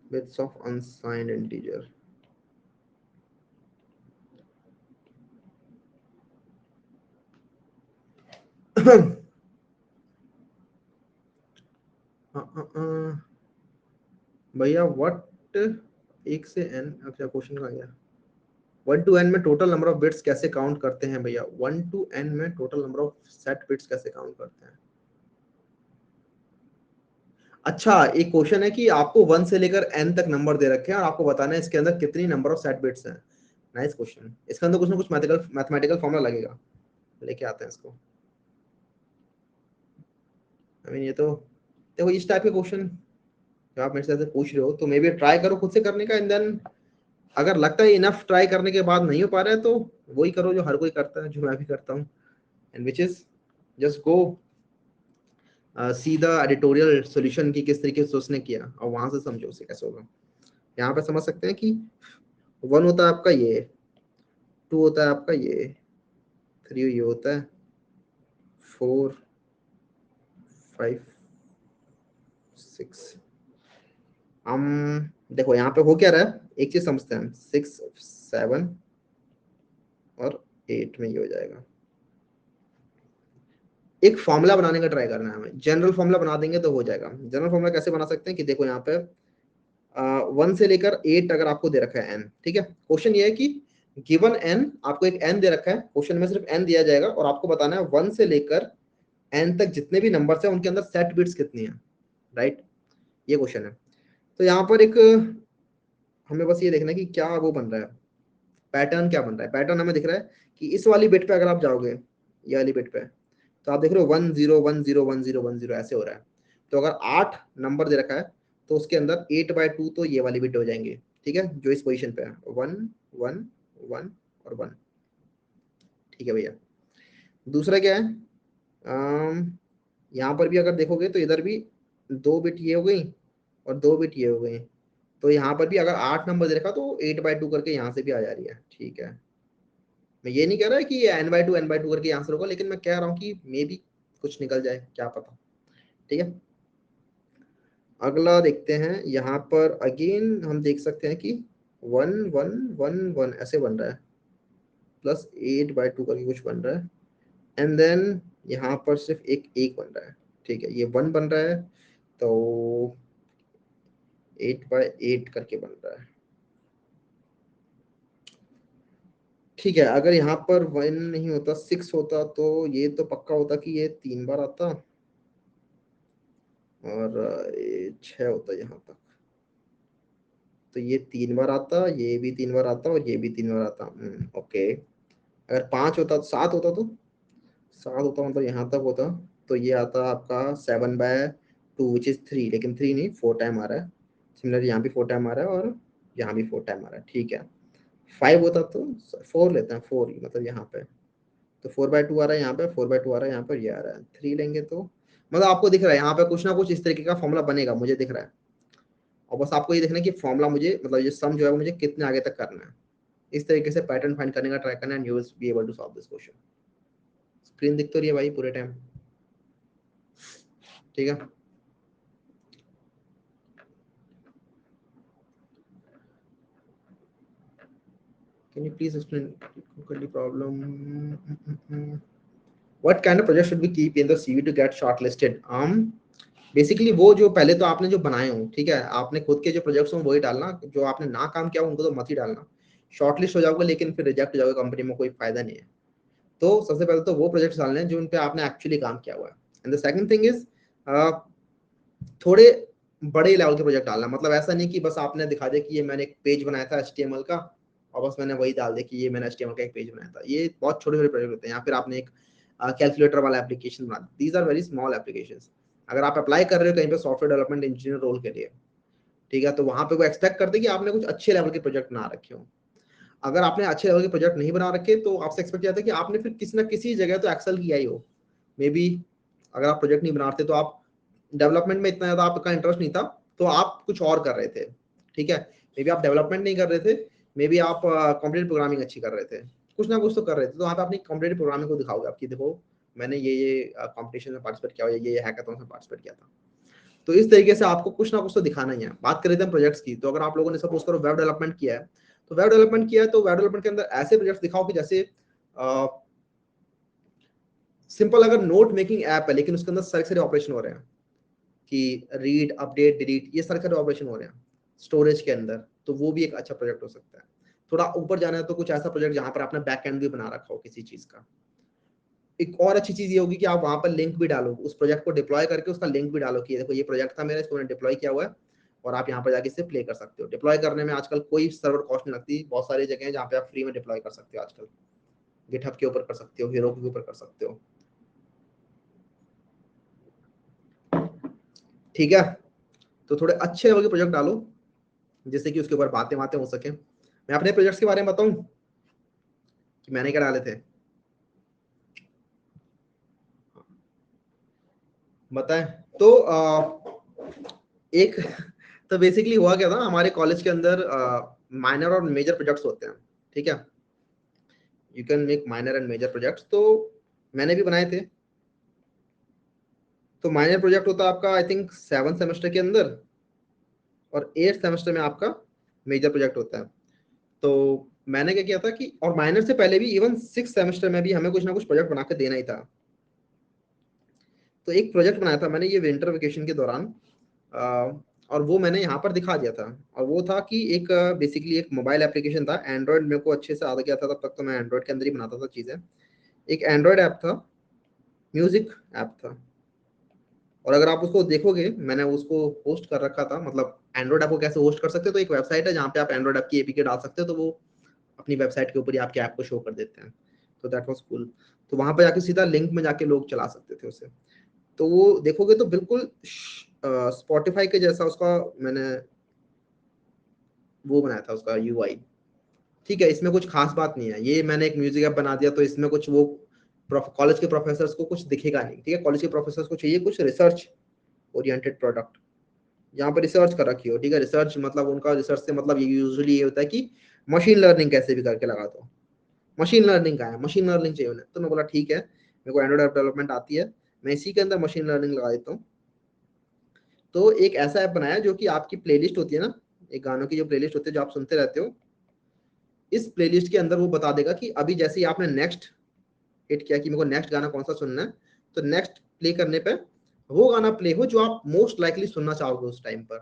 Speaker 1: बिट्स ऑफ अनसाइंड इंटीजर। भैया व्हाट, एक से एन, अच्छा क्वेश्चन का गया, 1 to n में टोटल नंबर ऑफ बिट्स कैसे काउंट करते हैं भैया? 1 to n में total number of set bits कैसे काउंट करते हैं? अच्छा एक क्वेश्चन है कि आपको 1 से लेकर n तक नंबर दे रखे हैं और आपको बताना है इसके अंदर कितनी नंबर ऑफ सेट बिट्स हैं। नाइस क्वेश्चन, इसके अंदर कुछ ना कुछ मैथमेटिकल फॉर्मूला लगेगा, लेके आते हैं इसको। आई मीन ये तो देखो इस टाइप के क्वेश्चन जब आप मेरे से ऐसे पूछ रहे हो तो मे बी ट्राई करो खुद से करने का, एंड देन अगर लगता है इनफ ट्राई करने के बाद नहीं हो पा रहा है तो वही करो जो हर कोई करता है, जो मैं भी करता हूँ, and which is just go see the editorial solution की किस तरीके से उसने किया और वहां से समझो उसे कैसे होगा। यहाँ पे समझ सकते हैं कि 1 होता है आपका ये, 2 होता है आपका ये, 3 ये होता है, 4 5 6। हम देखो यहाँ पे हो क्या रहा है, एक चीज समझते हैं, 6 7 और 8 में ये हो जाएगा। एक फॉर्मूला बनाने का ट्राई करना है हमें, जनरल फॉर्मूला बना देंगे तो हो जाएगा। जनरल फॉर्मूला कैसे बना सकते हैं कि देखो यहाँ पे 1 से लेकर 8 अगर आपको दे रखा है एन, ठीक है, क्वेश्चन ये है कि गिवन एन, आपको एक एन दे रखा है, क्वेश्चन में सिर्फ एन दिया जाएगा और आपको बताना है 1 से लेकर एन तक जितने भी नंबर्स हैं उनके अंदर सेट बिट्स कितनी है, राइट? ये क्वेश्चन है। तो यहाँ पर एक हमें बस ये देखना है कि क्या वो बन रहा है, पैटर्न क्या बन रहा है। पैटर्न हमें दिख रहा है कि इस वाली बिट पे अगर आप जाओगे, ये वाली बिट पे, तो आप देख रहे हो 1 0 1 0 1 0 1 0 ऐसे हो रहा है। तो अगर 8 नंबर दे रखा है तो उसके अंदर 8/2 तो ये वाली बिट हो जाएंगे, ठीक है, जो इस पोजीशन पे है 1 1 1 और 1। ठीक है भैया, दूसरा क्या है, यहाँ पर भी अगर देखोगे तो इधर भी 2 बिट ये हो गई और 2 बिट ये हो गई। तो यहाँ पर भी अगर 8 नंबर दे रखा तो 8/2 करके यहाँ से भी आ जा रही है, ठीक है। मैं ये नहीं कह रहा है कि n/2 करके आंसर होगा, लेकिन मैं कह रहा हूँ कि मे बी कुछ निकल जाए, क्या पता। ठीक है, अगला देखते हैं। यहाँ पर अगेन हम देख सकते हैं कि 1 1 1 1 ऐसे बन रहा है, +8/2 करके कुछ बन रहा है, एंड देन यहाँ पर सिर्फ एक एक बन रहा है। ठीक है, ये 1 बन रहा है तो 8/8 करके बन रहा है। ठीक है, अगर यहाँ पर 1 नहीं होता 6 होता तो ये तो पक्का होता कि ये 3 बार आता और 6 होता यहाँ तक, तो ये 3 बार आता, ये भी 3 बार आता और ये भी 3 बार आता। ओके, अगर 5 होता तो 7 होता, तो 7 होता मतलब यहाँ तक होता, तो ये आता है आपका 7/2 विच इज 3, लेकिन 3 नहीं 4 टाइम आ रहा है। सिमिलरली यहाँ भी 4 टाइम आ रहा है और यहाँ भी 4 टाइम आ रहा है, ठीक है। 5 होता तो 4 लेते हैं, 4 मतलब यहाँ पे तो 4/2 आ रहा है, यहाँ पे 4/2 आ रहा है, यहाँ पर ये आ रहा है 3 लेंगे तो मतलब आपको दिख रहा है यहाँ पे कुछ ना कुछ इस तरीके का फॉर्मूला बनेगा, मुझे दिख रहा है। और बस आपको ये देखना है कि फॉर्मूला मुझे मतलब ये सम जो है मुझे कितने आगे तक करना है। इस तरीके से पैटर्न फाइंड करने का ट्राई करना है and you will be able to solve this question. Screen दिख तो रही है भाई पूरे टाइम, ठीक है। Can you please explain the problem? What kind of project should we keep in the CV to get shortlisted? Basically वो जो पहले तो आपने जो बनाए हो, ठीक है, आपने खुद के जो प्रोजेक्ट्स हो वही डालना, जो आपने ना काम किया उनको तो मत ही डालना। शॉर्टलिस्ट हो जाओगे लेकिन फिर रिजेक्ट हो जाओगे, कंपनी में कोई फायदा नहीं है। तो सबसे पहले तो वो प्रोजेक्ट्स डालने हैं जो उन पे आपने एक्चुअली काम किया हुआ है। And the second thing is थोड़े बड़े लेवल के प्रोजेक्ट डालना, मतलब ऐसा नहीं कि बस आपने दिखा दिया कि ये मैंने एक पेज बनाया था HTML का और बस मैंने वही डाल दिया कि ये मैंने HTML का एक पेज बनाया था। ये बहुत छोटे छोटे प्रोजेक्ट होते हैं, या फिर आपने एक कैलकुलेटर वाला एप्लीकेशन बना, these are very small applications. अगर आप अप्लाई कर रहे हो कहीं पे सॉफ्टवेयर डेवलपमेंट इंजीनियर रोल के लिए, ठीक है, तो वहां पे वो एक्सपेक्ट करते हैं कि आपने कुछ अच्छे लेवल के प्रोजेक्ट बना रखे हो। अगर आपने अच्छे लेवल के प्रोजेक्ट नहीं बना रखे तो आपसे एक्सपेक्ट किया था कि आपने फिर किसी ना किसी जगह तो एक्सेल किया ही हो। मे बी अगर आप प्रोजेक्ट नहीं बनाते तो आप डेवलपमेंट में इतना ज्यादा आपका इंटरेस्ट नहीं था, तो आप कुछ और कर रहे थे, ठीक है। मे बी आप डेवलपमेंट नहीं कर रहे थे, मे बी आप कंप्यूटर प्रोग्रामिंग अच्छी कर रहे थे, कुछ ना कुछ तो कर रहे थे। तो वहाँ पे अपनी कंप्यूटर प्रोग्रामिंग को दिखाओगे आपकी, देखो मैंने ये कंपटीशन में पार्टिसिपेट किया, ये हैकाथॉन में पार्टिसिपेट किया था। तो इस तरीके से आपको कुछ ना कुछ तो दिखाना ही है। बात कर रहे थे हम प्रोजेक्ट्स की, तो अगर आप लोगों ने सपोज करो वेब डेवलपमेंट किया है, तो वेब डेवलपमेंट किया है तो वेब डेवलपमेंट के अंदर ऐसे प्रोजेक्ट्स दिखाओ कि जैसे सिंपल अगर नोट मेकिंग ऐप है लेकिन उसके अंदर सारे सारे ऑपरेशन हो रहे हैं कि रीड अपडेट डिलीट, ये सारे सारे ऑपरेशन हो रहे हैं स्टोरेज के अंदर, तो वो भी एक अच्छा प्रोजेक्ट हो सकता है। थोड़ा ऊपर जाना है तो कुछ ऐसा प्रोजेक्ट जहां पर आपने बैक एंड भी बना रखा हो किसी चीज का। एक और अच्छी चीज ये होगी कि आप वहां पर लिंक भी डालो, उस प्रोजेक्ट को डिप्लॉय करके उसका लिंक भी डालो कि देखो ये प्रोजेक्ट था मेरा, इसको मैंने डिप्लॉय किया हुआ है और आप यहाँ पर जाके इसे प्ले कर सकते हो। डिप्लॉय करने में आजकल कोई सर्वर कॉस्ट नहीं लगती, बहुत सारी जगह है जहाँ पे आप फ्री में डिप्लॉय कर सकते हो आजकल। गिटहब के ऊपर कर सकते हो, हीरो के ऊपर कर सकते हो, ठीक है। तो थोड़े अच्छे लेवल के प्रोजेक्ट डालो जिससे कि उसके ऊपर बातें बातें हो सके। मैं अपने प्रोजेक्ट्स के बारे में बताऊं कि मैंने क्या डाले थे, बताएं। तो एक तो बेसिकली हुआ क्या था, हमारे कॉलेज के अंदर माइनर और मेजर प्रोजेक्ट्स होते हैं, ठीक है। You can make minor and major projects, तो मैंने भी बनाए थे। तो माइनर प्रोजेक्ट होता है आपका आई थिंक 7th सेमेस्टर के अंदर, और 8th सेमेस्टर में आपका मेजर प्रोजेक्ट होता है। तो मैंने क्या किया था कि, और माइनर से पहले भी इवन 6th सेमेस्टर में भी हमें कुछ ना कुछ प्रोजेक्ट बना के देना ही था। तो एक प्रोजेक्ट बनाया था मैंने ये विंटर वेकेशन के दौरान, और वो मैंने यहाँ पर दिखा दिया था। और वो था कि एक बेसिकली एक मोबाइल एप्लीकेशन था, एंड्रॉयड मेरे को अच्छे से आ गया था तब तक, तो मैं एंड्रॉयड के अंदर ही बनाता था चीज़ें। एक एंड्रॉयड ऐप था, म्यूजिक ऐप था। और अगर आप उसको देखोगे मैंने उसको होस्ट कर रखा था, मतलब एंड्रॉयड ऐप को कैसे होस्ट कर सकते हो, तो एक वेबसाइट है जहाँ पे आप एंड्रॉयड ऐप की एपीके डाल सकते हो, तो वो अपनी वेबसाइट के ऊपर ही आपके ऐप को शो कर देते हैं। तो दैट वाज कूल। तो वहां पे जाके सीधा लिंक में जाके लोग चला सकते थे उसे। तो वो देखोगे तो बिल्कुल स्पॉटिफाई के जैसा उसका मैंने वो बनाया था उसका यूआई, ठीक है। इसमें कुछ खास बात नहीं है, ये मैंने एक म्यूजिक ऐप बना दिया तो इसमें कुछ वो कॉलेज के प्रोफेसर्स को कुछ दिखेगा नहीं, ठीक है। कॉलेज के प्रोफेसर्स को चाहिए कुछ रिसर्च ओरिएंटेड प्रोडक्ट, यहाँ पर रिसर्च कर रखी हो, ठीक है। रिसर्च मतलब उनका रिसर्च से मतलब ये यूजुअली ये होता है कि मशीन लर्निंग कैसे भी करके लगा दो। मशीन लर्निंग का है, मशीन लर्निंग चाहिए उन्हें, तो मैं बोला ठीक है, मेरे को एंड्रॉइड डेवलपमेंट आती है, मैं इसी के अंदर मशीन लर्निंग लगा देता हूँ। तो एक ऐसा ऐप बनाया जो कि आपकी प्लेलिस्ट होती है ना, एक गानों की जो प्लेलिस्ट होती है जो आप सुनते रहते हो, इस प्लेलिस्ट के अंदर वो बता देगा कि अभी जैसे ही आपने नेक्स्ट हिट किया कि मेरे को नेक्स्ट गाना कौन सा सुनना है, तो नेक्स्ट प्ले करने पे वो गाना प्ले हो जो आप मोस्ट लाइकली सुनना चाहोगे उस टाइम पर,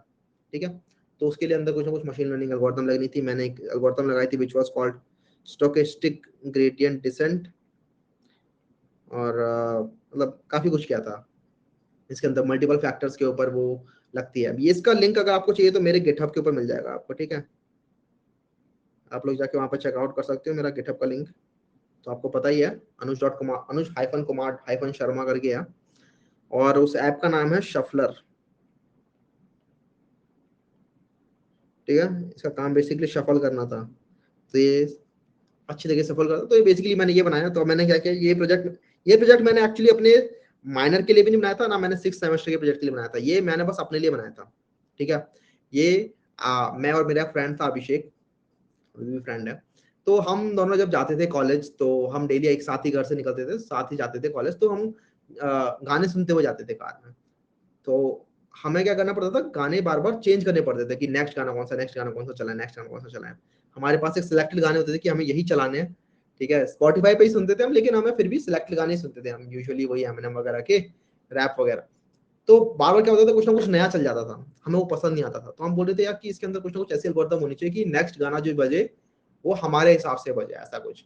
Speaker 1: ठीक है। तो उसके लिए अंदर कुछ ना कुछ मशीन लर्निंग एल्गोरिथम लगनी थी, मैंने एक एल्गोरिथम लगाई थी which was called stochastic gradient descent, और मतलब काफी कुछ किया था। इसके अंदर मल्टीपल फैक्टर्स के ऊपर वो लगती है। ये इसका लिंक अगर आपको चाहिए तो मेरे गिटहब के ऊपर मिल जाएगा आपको, ठीक है। आप लोग जाके वहां पर चेकआउट कर सकते हो मेरा गिटहब का लिंक, तो आपको पता ही है, अनुज.कुमार, अनुज-कुमार-शर्मा करके है। और उस ऐप का नाम है शफलर। ठीक है, इसका काम बेसिकली शफल करना था, तो ये अच्छी तरीके से सफल करता। तो ये बेसिकली मैंने ये बनाया। तो मैंने क्या किया, ये प्रोजेक्ट मैंने एक्चुअली अपने माइनर के लिए भी नहीं बनाया था ना, मैंने 6th सेमेस्टर के प्रोजेक्ट के लिए बनाया था, ये मैंने बस अपने लिए बनाया था। ठीक है, ये मैं और मेरा फ्रेंड था अभिषेक, अभी भी फ्रेंड है। तो हम दोनों जब जाते थे कॉलेज, तो हम डेली एक साथ ही घर से निकलते थे, साथ ही जाते थे कॉलेज। तो हम गाने सुनते हुए जाते थे कार में। तो हमें क्या करना पड़ता था, गाने बार बार चेंज करने पड़ते थे कि नेक्स्ट गाना कौन सा, नेक्स्ट गाना कौन सा चला है, नेक्स्ट गाना कौन सा चला है। हमारे पास एक सिलेक्टेड गाने होते थे कि हमें यही चलाने हैं। ठीक है, स्पॉटिफाई पे ही सुनते थे हम, लेकिन हमें फिर भी सिलेक्टेड गाने ही सुनते थे हम, यूजुअली वही एमिनेम वगैरह के, रैप वगैरह। तो बार बार क्या होता था, कुछ ना कुछ नया चल जाता था, हमें वो पसंद नहीं आता था। तो हम बोल रहे थे यार कि इसके अंदर कुछ ना कुछ ऐसी एल्गोरिथम होनी चाहिए कि नेक्स्ट गाना जो बजे वो हमारे हिसाब से बजे, ऐसा कुछ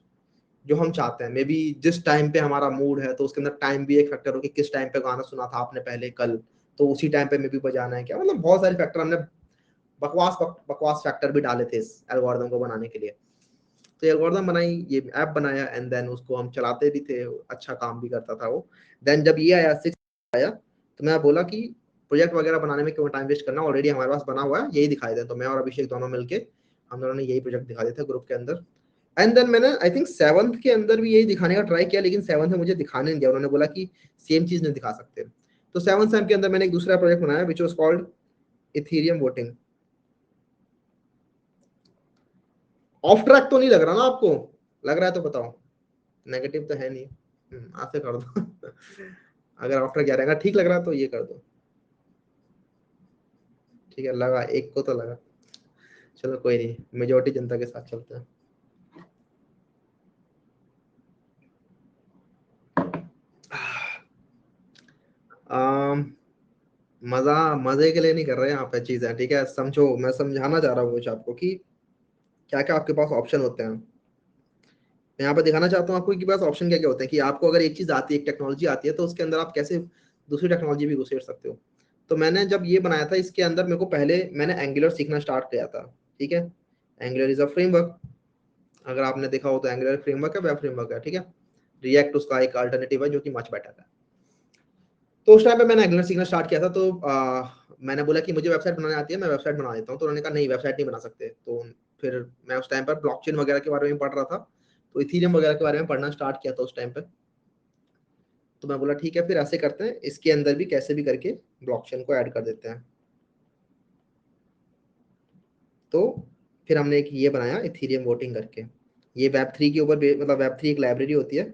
Speaker 1: जो हम चाहते हैं। मे बी जिस टाइम पे हमारा मूड है, तो उसके अंदर टाइम भी एक फैक्टर हो कि किस टाइम पे गाना सुना था आपने पहले कल, तो उसी टाइम पे मे बी बजाना है क्या। मतलब बहुत सारे फैक्टर हमने बकवास फैक्टर भी डाले थे इस एल्गोरिथम को बनाने के लिए। तो ये एल्गोरिथम बनाई, ये ऐप बनाया, एंड देन उसको हम चलाते भी थे, अच्छा काम भी करता था वो। देन जब ये आया 6 आया, तो मैं बोला कि प्रोजेक्ट वगैरह बनाने में क्यों टाइम वेस्ट करना, ऑलरेडी हमारे पास बना हुआ है, यही दिखाई दे। तो मैं और अभिषेक दोनों मिलके हम दोनों ने यही प्रोजेक्ट दिखा दिया था ग्रुप के अंदर। एंड देन मैंने आई थिंक 7th के अंदर भी यही दिखाने का ट्राई किया, लेकिन 7th में मुझे दिखाने नहीं दिया, उन्होंने बोला कि सेम चीज नहीं दिखा सकते। तो 7th सेम के अंदर मैंने एक दूसरा प्रोजेक्ट बनाया which was called Ethereum voting. Of track तो नहीं लग रहा ना आपको? लग रहा है तो बताओ, नेगेटिव तो है नहीं। ऐसे कर दो अगर ऑफ ट्रैक क्या रहेगा, ठीक लग रहा है तो ये कर दो। ठीक है, लगा, एक को तो लगा, चलो कोई नहीं, मेजोरिटी जनता के साथ चलते हैं। आम, मजे के लिए नहीं कर रहे हैं यहाँ पे चीजें, ठीक है, समझो, मैं समझाना चाह रहा हूँ कुछ आपको कि क्या क्या आपके पास ऑप्शन होते हैं। मैं यहाँ पे दिखाना चाहता हूँ आपको कि बस ऑप्शन क्या क्या होते हैं, कि आपको अगर एक चीज आती है, एक टेक्नोलॉजी आती है, तो उसके अंदर आप कैसे दूसरी टेक्नोलॉजी भी घुसेड़ सकते हो। तो मैंने जब ये बनाया था, इसके अंदर मेरे को पहले मैंने एंगुलर सीखना स्टार्ट किया था। ठीक है, एंगुलर इज अ फ्रेमवर्क, अगर आपने देखा हो तो एंगुलर फ्रेमवर्क है, वेब फ्रेमवर्क है। ठीक है, रिएक्ट उसका एक अल्टरनेटिव है जो कि मच बेटर है। तो उस टाइम पे मैंने एंगुलर सीखना स्टार्ट किया था। तो मैंने बोला कि मुझे वेबसाइट बनाने आती है, मैं वेबसाइट बना देता हूँ। तो उन्होंने कहा नहीं, वेबसाइट नहीं बना सकते। तो फिर मैं उस टाइम पर ब्लॉकचेन वगैरह के बारे में पढ़ रहा था, तो इथीरियम वगैरह के बारे में पढ़ना स्टार्ट किया था उस टाइम पे। तो मैं बोला ठीक है, फिर ऐसे करते हैं, इसके अंदर भी कैसे भी करके ब्लॉकचेन को ऐड कर देते हैं। तो फिर हमने एक ये बनाया इथीरियम वोटिंग करके। ये वेब थ्री के ऊपर मतलब वेब थ्री एक लाइब्रेरी होती है,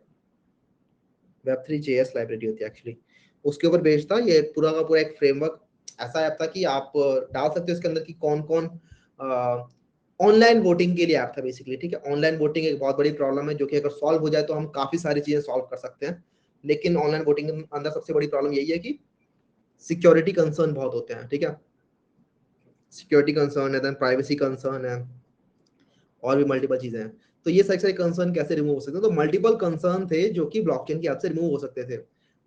Speaker 1: वेब थ्री जेएस लाइब्रेरी होती है एक्चुअली, उसके ऊपर बेस्ड था ये पूरा का पूरा एक फ्रेमवर्क। ऐसा ऐप था कि आप डाल सकते हो इसके अंदर कि कौन कौन ऑनलाइन वोटिंग के लिए ऐप था बेसिकली। ठीक है, ऑनलाइन वोटिंग एक बहुत बड़ी प्रॉब्लम है, जो कि अगर सॉल्व हो जाए तो हम काफी सारी चीजें सॉल्व कर सकते हैं। लेकिन ऑनलाइन वोटिंग के अंदर सबसे बड़ी प्रॉब्लम यही है कि सिक्योरिटी कंसर्न बहुत होते हैं। ठीक है, सिक्योरिटी कंसर्न है, देन प्राइवेसी कंसर्न है, और भी मल्टीपल चीजें हैं। तो ये सारे कंसर्न कैसे रिमूव हो सकते हैं, तो मल्टीपल कंसर्न थे जो कि ब्लॉकचेन की ऐप से रिमूव हो सकते थे।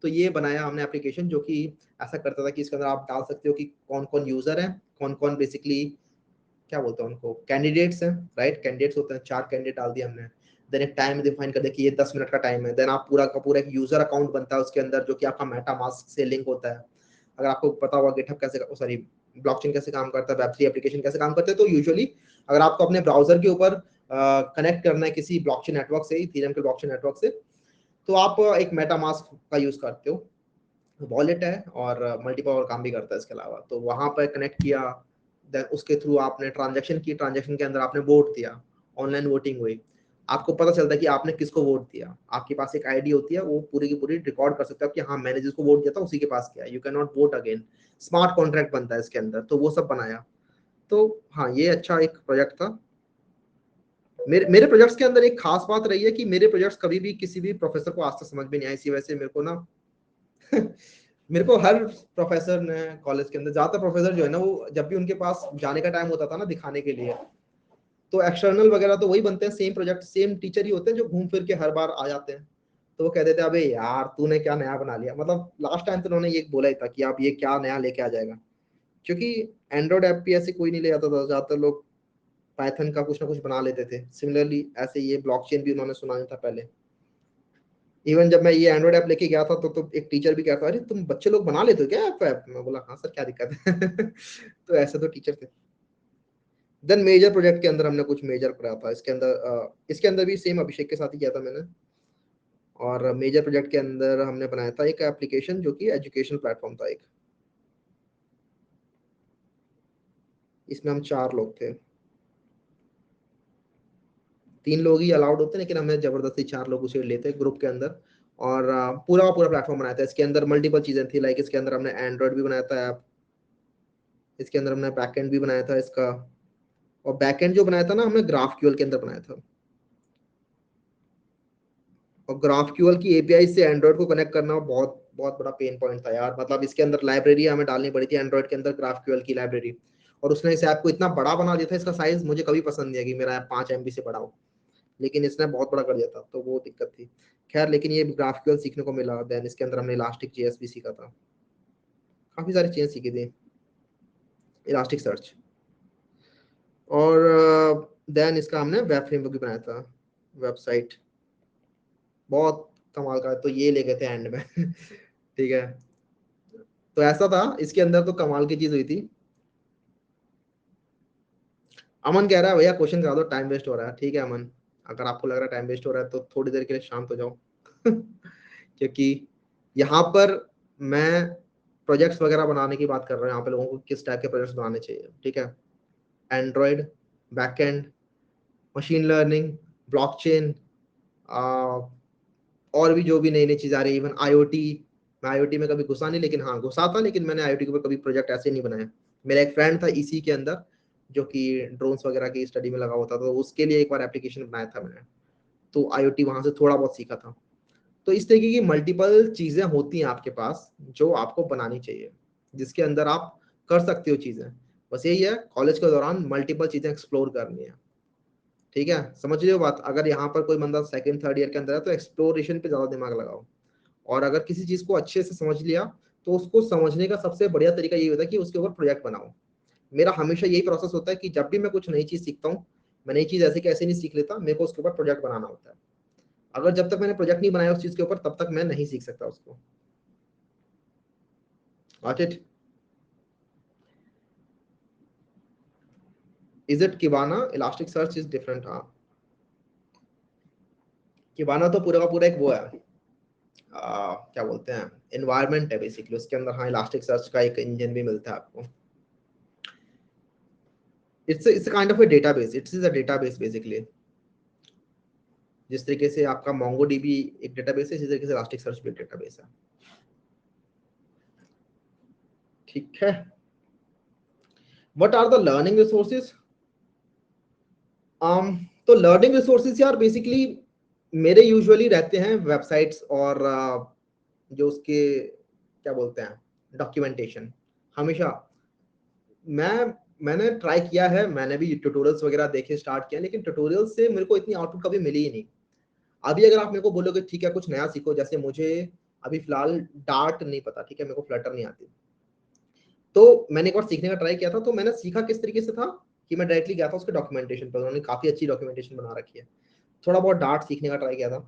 Speaker 1: तो ये बनाया हमने एप्लीकेशन, जो कि ऐसा करता था कि इसके अंदर आप डाल सकते हो कि कौन कौन यूजर है, कौन कौन बेसिकली क्या बोलते हैं उनको, कैंडिडेट्स हैं, राइट, कैंडिडेट्स होते हैं, 4 कैंडिडेट डाल दिए हमने। देन एक टाइम डिफाइन कर दिया कि ये 10 मिनट का टाइम है। देन आप पूरा का पूरा एक यूजर अकाउंट बनता है उसके अंदर, जो कि आपका मेटामास्क से लिंक होता है। अगर आपको पता होगा गिटहब कैसे, सॉरी, ब्लॉकचेन कैसे काम करता है, वेब3 एप्लीकेशन कैसे काम करते हैं, तो यूजुअली अगर आपको अपने ब्राउजर के ऊपर कनेक्ट करना है किसी ब्लॉकचेन नेटवर्क से, इथेरियम के ब्लॉकचेन नेटवर्क से, तो आप एक मेटामास्क का यूज करते हो, वॉलेट है, और मल्टीपल और काम भी करता है इसके अलावा। तो वहां पर कनेक्ट किया, देन उसके थ्रू आपने ट्रांजेक्शन की, ट्रांजेक्शन के अंदर आपने वोट दिया, ऑनलाइन वोटिंग हुई। आपको पता चलता है कि आपने किसको वोट दिया, आपके पास एक आईडी होती है, वो पूरी की पूरी रिकॉर्ड कर सकते हो कि हाँ, मैंने जिसको वोट दिया था उसी के पास किया, you can not vote again. Smart contract बनता है इसके अंदर, तो वो सब बनाया। तो हाँ, ये अच्छा एक प्रोजेक्ट था। मेरे प्रोजेक्ट्स के अंदर एक खास बात रही है कि मेरे प्रोजेक्ट्स कभी भी किसी भी प्रोफेसर को आज तक समझ में नहीं आए, इसी वजह से मेरे को ना मेरे को हर प्रोफेसर ने कॉलेज के अंदर, ज्यादातर प्रोफेसर जो है ना, वो जब भी उनके पास जाने का टाइम होता था ना दिखाने के लिए, तो एक्सटर्नल वगैरह तो वही बनते हैं, सेम प्रोजेक्ट सेम टीचर ही होते हैं जो घूम फिर के हर बार आ जाते हैं। तो वो कहते थे अबे यार तूने क्या नया बना लिया, मतलब लास्ट टाइम तो उन्होंने ये बोला ही था कि आप ये क्या नया लेके आ जाएगा। क्योंकि एंड्रॉइड ऐप भी ऐसे कोई नहीं ले आता था, ज्यादातर लोग पाइथन का कुछ ना कुछ बना लेते थे। सिमिलरली ऐसे ये ब्लॉकचेन भी उन्होंने सुना नहीं था पहले। इवन जब मैं ये एंड्रॉइड ऐप लेके गया था तो एक टीचर भी कहता, अरे तुम बच्चे लोग बना लेते हो क्या ऐप? मैं बोला हाँ सर, क्या दिक्कत है? तो ऐसे तो टीचर थे। देन मेजर प्रोजेक्ट के अंदर हमने कुछ मेजर करा था, इसके अंदर भी सेम अभिषेक के साथ ही किया था मैंने। और मेजर प्रोजेक्ट के अंदर हमने बनाया था एक एप्लीकेशन जो कि एजुकेशन प्लेटफॉर्म था एक। इसमें हम 4 लोग थे, 3 लोग ही अलाउड होते, लेकिन हमें जबरदस्ती 4 लोग उसे लेते ग्रुप के अंदर। और पूरा पूरा प्लेटफॉर्म बनाया था। इसके अंदर मल्टीपल चीजें थी, लाइक इसके अंदर हमने एंड्रॉइड भी बनाया था ऐप, इसके अंदर हमने बैकएंड भी बनाया था इसका। और बैकएंड जो बनाया था ना, हमने ग्राफक्यूएल के अंदर बनाया था। और ग्राफक्यूएल की एपीआई से एंड्रॉइड को कनेक्ट करना बहुत बहुत बड़ा पेन पॉइंट था यार। मतलब इसके अंदर लाइब्रेरी हमें डालनी पड़ी थी एंड्रॉइड के अंदर, ग्राफक्यूएल की लाइब्रेरी। और उसने इस ऐप को इतना बड़ा बना दिया था, इसका साइज मुझे कभी पसंद नहीं है कि मेरा ऐप 5 MB से बड़ा हो, लेकिन इसने बहुत बड़ा कर दिया था, तो वो दिक्कत थी। खैर, लेकिन ये ग्राफक्यूएल सीखने को मिला। देन इसके अंदर हमने इलास्टिक जेएस भी सीखा था, काफी सारी चीजें सीखी थी, इलास्टिक सर्च। और देन इसका हमने वेब फ्रेमवर्क भी बनाया था, वेबसाइट बहुत कमाल का। तो ये ले गए थे एंड में। ठीक है, तो ऐसा था इसके अंदर, तो कमाल की चीज हुई थी। अमन कह रहा है भैया क्वेश्चन करा दो, टाइम वेस्ट हो रहा है। ठीक है अमन, अगर आपको लग रहा है टाइम वेस्ट हो रहा है तो थोड़ी देर के लिए शांत हो जाओ। क्योंकि यहाँ पर मैं प्रोजेक्ट्स वगैरह बनाने की बात कर रहा हूँ, यहाँ पे लोगों को किस टाइप के प्रोजेक्ट्स बनाने चाहिए। ठीक है, Android, backend, machine learning, blockchain, और भी जो भी नई नई चीज़ आ रही है, इवन आईओटी। मैं आईओटी में कभी घुसा नहीं, लेकिन हाँ घुसा था, लेकिन मैंने आईओटी के ऊपर कभी प्रोजेक्ट ऐसे नहीं बनाया। मेरा एक फ्रेंड था इसी के अंदर जो कि ड्रोन्स वगैरह की स्टडी में लगा होता था, तो उसके लिए एक बार एप्लीकेशन बनाया था मैंने। तो आईओटी वहां से थोड़ा बहुत सीखा था। तो इस तरीके की मल्टीपल चीजें होती हैं आपके पास जो आपको बनानी चाहिए, जिसके अंदर आप कर सकते हो चीजें। बस यही है, कॉलेज के दौरान मल्टीपल चीजें एक्सप्लोर करनी है। ठीक है, समझ रहे हो बात? अगर यहाँ पर कोई बंदा सेकंड थर्ड ईयर के अंदर है तो एक्सप्लोरेशन पे ज्यादा दिमाग लगाओ। और अगर किसी चीज को अच्छे से समझ लिया तो उसको समझने का सबसे बढ़िया तरीका ये होता है कि उसके ऊपर प्रोजेक्ट बनाओ। मेरा हमेशा यही प्रोसेस होता है कि जब भी मैं कुछ नई चीज सीखता हूँ, मैं नई चीज ऐसे कैसे नहीं सीख लेता, मेरे को उसके ऊपर प्रोजेक्ट बनाना होता है। अगर जब तक मैंने प्रोजेक्ट नहीं बनाया उस चीज के ऊपर, तब तक मैं नहीं सीख सकता उसको। Got it? Is it Kibana? Elastic search is different. हाँ, किबाना तो पूरा का पूरा एक वो है, क्या बोलते हैं, एनवायरनमेंट है बेसिकली उसके अंदर। हाँ, इलास्टिक सर्च का एक इंजन भी मिलता है आपको। It's kind of a database, it's is a database basically. जिस तरीके से आपका मोंगोडीबी एक डेटाबेस है, इसी तरीके से इलास्टिक सर्च भी एक डेटाबेस है। ठीक है, what are the learning resources? तो लर्निंग रिसोर्सेज यार बेसिकली मेरे यूजुअली रहते हैं वेबसाइट्स और जो उसके क्या बोलते हैं, डॉक्यूमेंटेशन। हमेशा मैंने ट्राई किया है, मैंने भी ट्यूटोरियल्स वगैरह देखे स्टार्ट किया, लेकिन ट्यूटोरियल से मेरे को इतनी आउटपुट कभी मिली ही नहीं। अभी अगर आप मेरे को बोलोगे ठीक है कुछ नया सीखो, जैसे मुझे अभी फिलहाल डार्ट नहीं पता, ठीक है, मेरे को फ्लटर नहीं आती, तो मैंने एक बार सीखने का ट्राई किया था। तो मैंने सीखा किस तरीके से था कि मैं डायरेक्टली गया था उसके डॉक्यूमेंटेशन पर, उन्होंने काफी अच्छी डॉक्यूमेंटेशन बना रखी है। थोड़ा बहुत डार्ट सीखने का ट्राई किया था।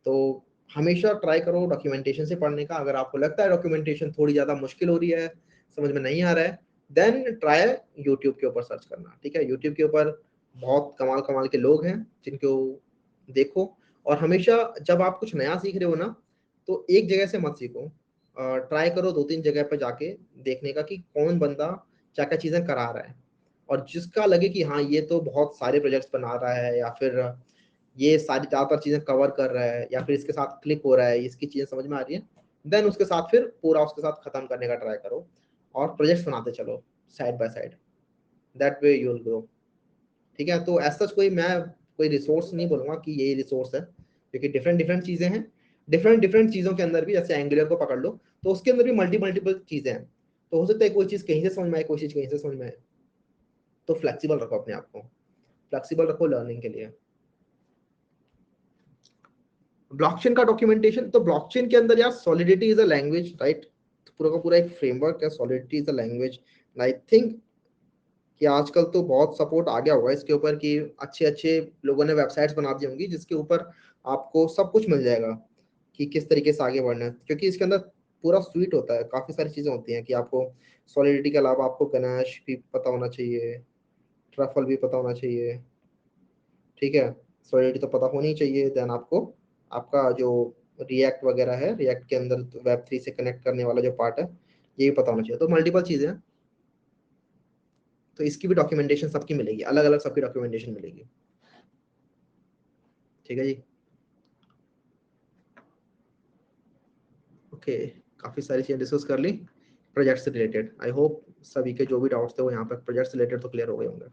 Speaker 1: तो हमेशा ट्राई करो डॉक्यूमेंटेशन से पढ़ने का। अगर आपको लगता है डॉक्यूमेंटेशन थोड़ी ज्यादा मुश्किल हो रही है, समझ में नहीं आ रहा है, देन ट्राई यूट्यूब के ऊपर सर्च करना। ठीक है, यूट्यूब के ऊपर बहुत कमाल कमाल के लोग हैं जिनको देखो। और हमेशा जब आप कुछ नया सीख रहे हो ना, तो एक जगह से मत सीखो, ट्राई करो 2-3 जगह पे जाके देखने का कि कौन बंदा क्या क्या चीजें करा रहा है। और जिसका लगे कि हाँ ये तो बहुत सारे प्रोजेक्ट्स बना रहा है, या फिर ये सारी ज़्यादातर चीज़ें कवर कर रहा है, या फिर इसके साथ क्लिक हो रहा है, इसकी चीज़ें समझ में आ रही है, देन उसके साथ फिर पूरा उसके साथ खत्म करने का ट्राई करो और प्रोजेक्ट्स बनाते चलो side by side. That way you will grow. ठीक है, तो ऐसा कोई मैं कोई रिसोर्स नहीं बोलूंगा कि यही रिसोर्स है, क्योंकि डिफरेंट डिफरेंट चीज़ें हैं। डिफरेंट डिफरेंट चीज़ों के अंदर भी, जैसे एंगुलर को पकड़ लो, तो उसके अंदर भी मल्टीपल चीज़ें हैं। तो हो सकता है कोई चीज़ कहीं से समझ में आए, कोई चीज़ कहीं से समझ में आए। तो फ्लेक्सिबल रखो अपने आप को, फ्लेक्सिबल रखो लर्निंग के लिए। ब्लॉकचेन का डॉक्यूमेंटेशन, तो ब्लॉकचेन के अंदर यार solidity is a language, right? पूरा का पूरा एक फ्रेमवर्क है, solidity is a language. I think कि आजकल तो बहुत सपोर्ट आ गया होगा इसके ऊपर, कि अच्छे अच्छे लोगों ने वेबसाइट्स बना दी होंगी जिसके ऊपर आपको सब कुछ मिल जाएगा कि किस तरीके से आगे बढ़ना है, क्योंकि इसके अंदर पूरा स्वीट होता है, काफी सारी चीजें होती हैं कि आपको सॉलिडिटी के अलावा आपको गनाश भी पता होना चाहिए, ट्रफल भी पता होना चाहिए, ठीक है। सॉलिडिटी तो पता होनी चाहिए, देन आपको आपका जो रिएक्ट वगैरह है, रिएक्ट के अंदर वेब 3 से कनेक्ट करने वाला जो पार्ट है ये भी पता होना चाहिए। तो मल्टीपल चीजें हैं, तो इसकी भी डॉक्यूमेंटेशन सबकी मिलेगी, अलग अलग सबकी डॉक्यूमेंटेशन मिलेगी, ठीक है जी। ओके, काफी सारी चीजें डिस्कस कर ली प्रोजेक्ट से रिलेटेड। आई होप सभी के जो भी डाउट्स थे वो यहाँ पर प्रोजेक्ट से रिलेटेड तो क्लियर हो गए होंगे।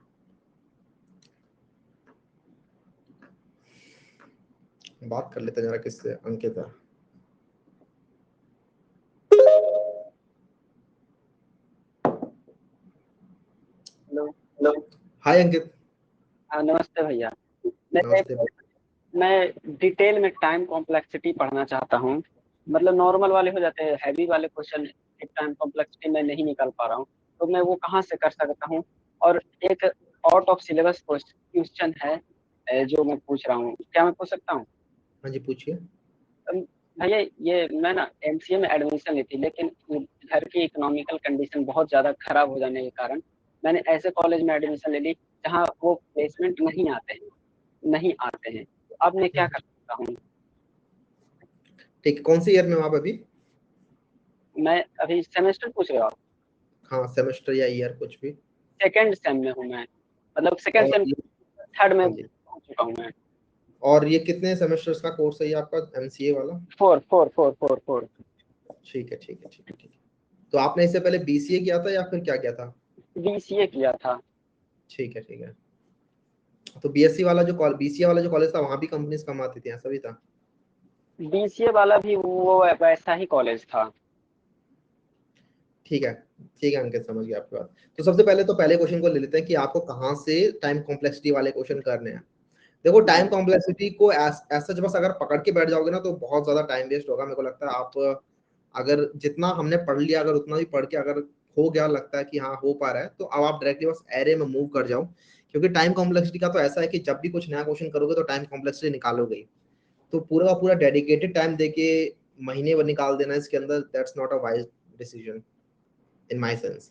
Speaker 1: बात कर लेते हैं जरा किससे, अंकित है।
Speaker 2: हेलो।
Speaker 1: हाय अंकित।
Speaker 2: हाँ, नमस्ते भैया। मैं
Speaker 1: नमस्ते।
Speaker 2: मैं डिटेल में टाइम कॉम्प्लेक्सिटी पढ़ना चाहता हूँ। मतलब नॉर्मल वाले हो जाते हैं, हैवी वाले क्वेश्चन एक टाइम कॉम्प्लेक्सिटी मैं नहीं निकाल पा रहा हूँ, तो मैं वो कहाँ से कर सकता हूँ? और एक आउट ऑफ सिलेबस क्वेश्चन है जो मैं पूछ रहा हूँ, क्या मैं पूछ सकता हूँ?
Speaker 1: हाँ जी पूछिए।
Speaker 2: अम, भैया, ये मैं ना एमसीए में एडमिशन ली थी, लेकिन घर की इकोनॉमिकल कंडीशन बहुत ज़्यादा खराब हो जाने के कारण मैंने ऐसे कॉलेज में एडमिशन ले ली जहाँ वो प्लेसमेंट नहीं आते हैं। तो अब मैं क्या कर सकता हूँ?
Speaker 1: ठीक, कौन सी ईयर में हो आप अभी?
Speaker 2: मैं अभी सेमेस्टर पूछ रहे हो आप?
Speaker 1: हाँ, सेमेस्टर या ईयर कुछ भी।
Speaker 2: सेकेंड सेम में हूँ मैं, मतलब सेकेंड
Speaker 1: और
Speaker 2: सेम,
Speaker 1: ये,
Speaker 2: थर्ड में
Speaker 1: हाँ जी,
Speaker 2: पहुंच चुका हूँ मैं।
Speaker 1: और ये कितने सेमेस्टर्स का कोर्स है ये आपका एमसीए वाला?
Speaker 2: Four four four four four.
Speaker 1: ठीक है ठीक है ठीक है ठीक है। तो आपने इससे पहले बीसीए किया था या फिर क्या किया था?
Speaker 2: बीसीए किया था।
Speaker 1: ठीक है ठीक है। तो बीएससी वाला जो बीसीए वाला जो कॉलेज था वहाँ भी कंपनीज कम आती थी, ऐसा भी था?
Speaker 2: बीसीए वाला भी वो वैसा ही कॉलेज था।
Speaker 1: ठीक है ठीक है अंकित, समझ गया आपकी बात। तो सबसे पहले तो पहले क्वेश्चन को ले लेते हैं कि आपको कहाँ से टाइम कॉम्प्लेक्सिटी वाले क्वेश्चन करने हैं। देखो, टाइम
Speaker 2: जी।
Speaker 1: कॉम्प्लेक्सिटी को ऐसा बस अगर पकड़ के बैठ जाओगे ना तो बहुत ज्यादा टाइम वेस्ट होगा। मेरे को लगता है आप अगर जितना हमने पढ़ लिया, अगर उतना भी पढ़ के अगर हो गया, लगता है कि हाँ हो पा रहा है, तो अब आप डायरेक्टली बस एरे में मूव कर जाओ। क्योंकि टाइम कॉम्प्लेक्सिटी का तो ऐसा है कि जब भी कुछ नया क्वेश्चन करोगे तो टाइम कॉम्प्लेक्सिटी निकालोगे ही। तो पूरा का पूरा डेडिकेटेड टाइम देके महीने भर निकाल देना इसके अंदर, that's not a wise decision in my sense.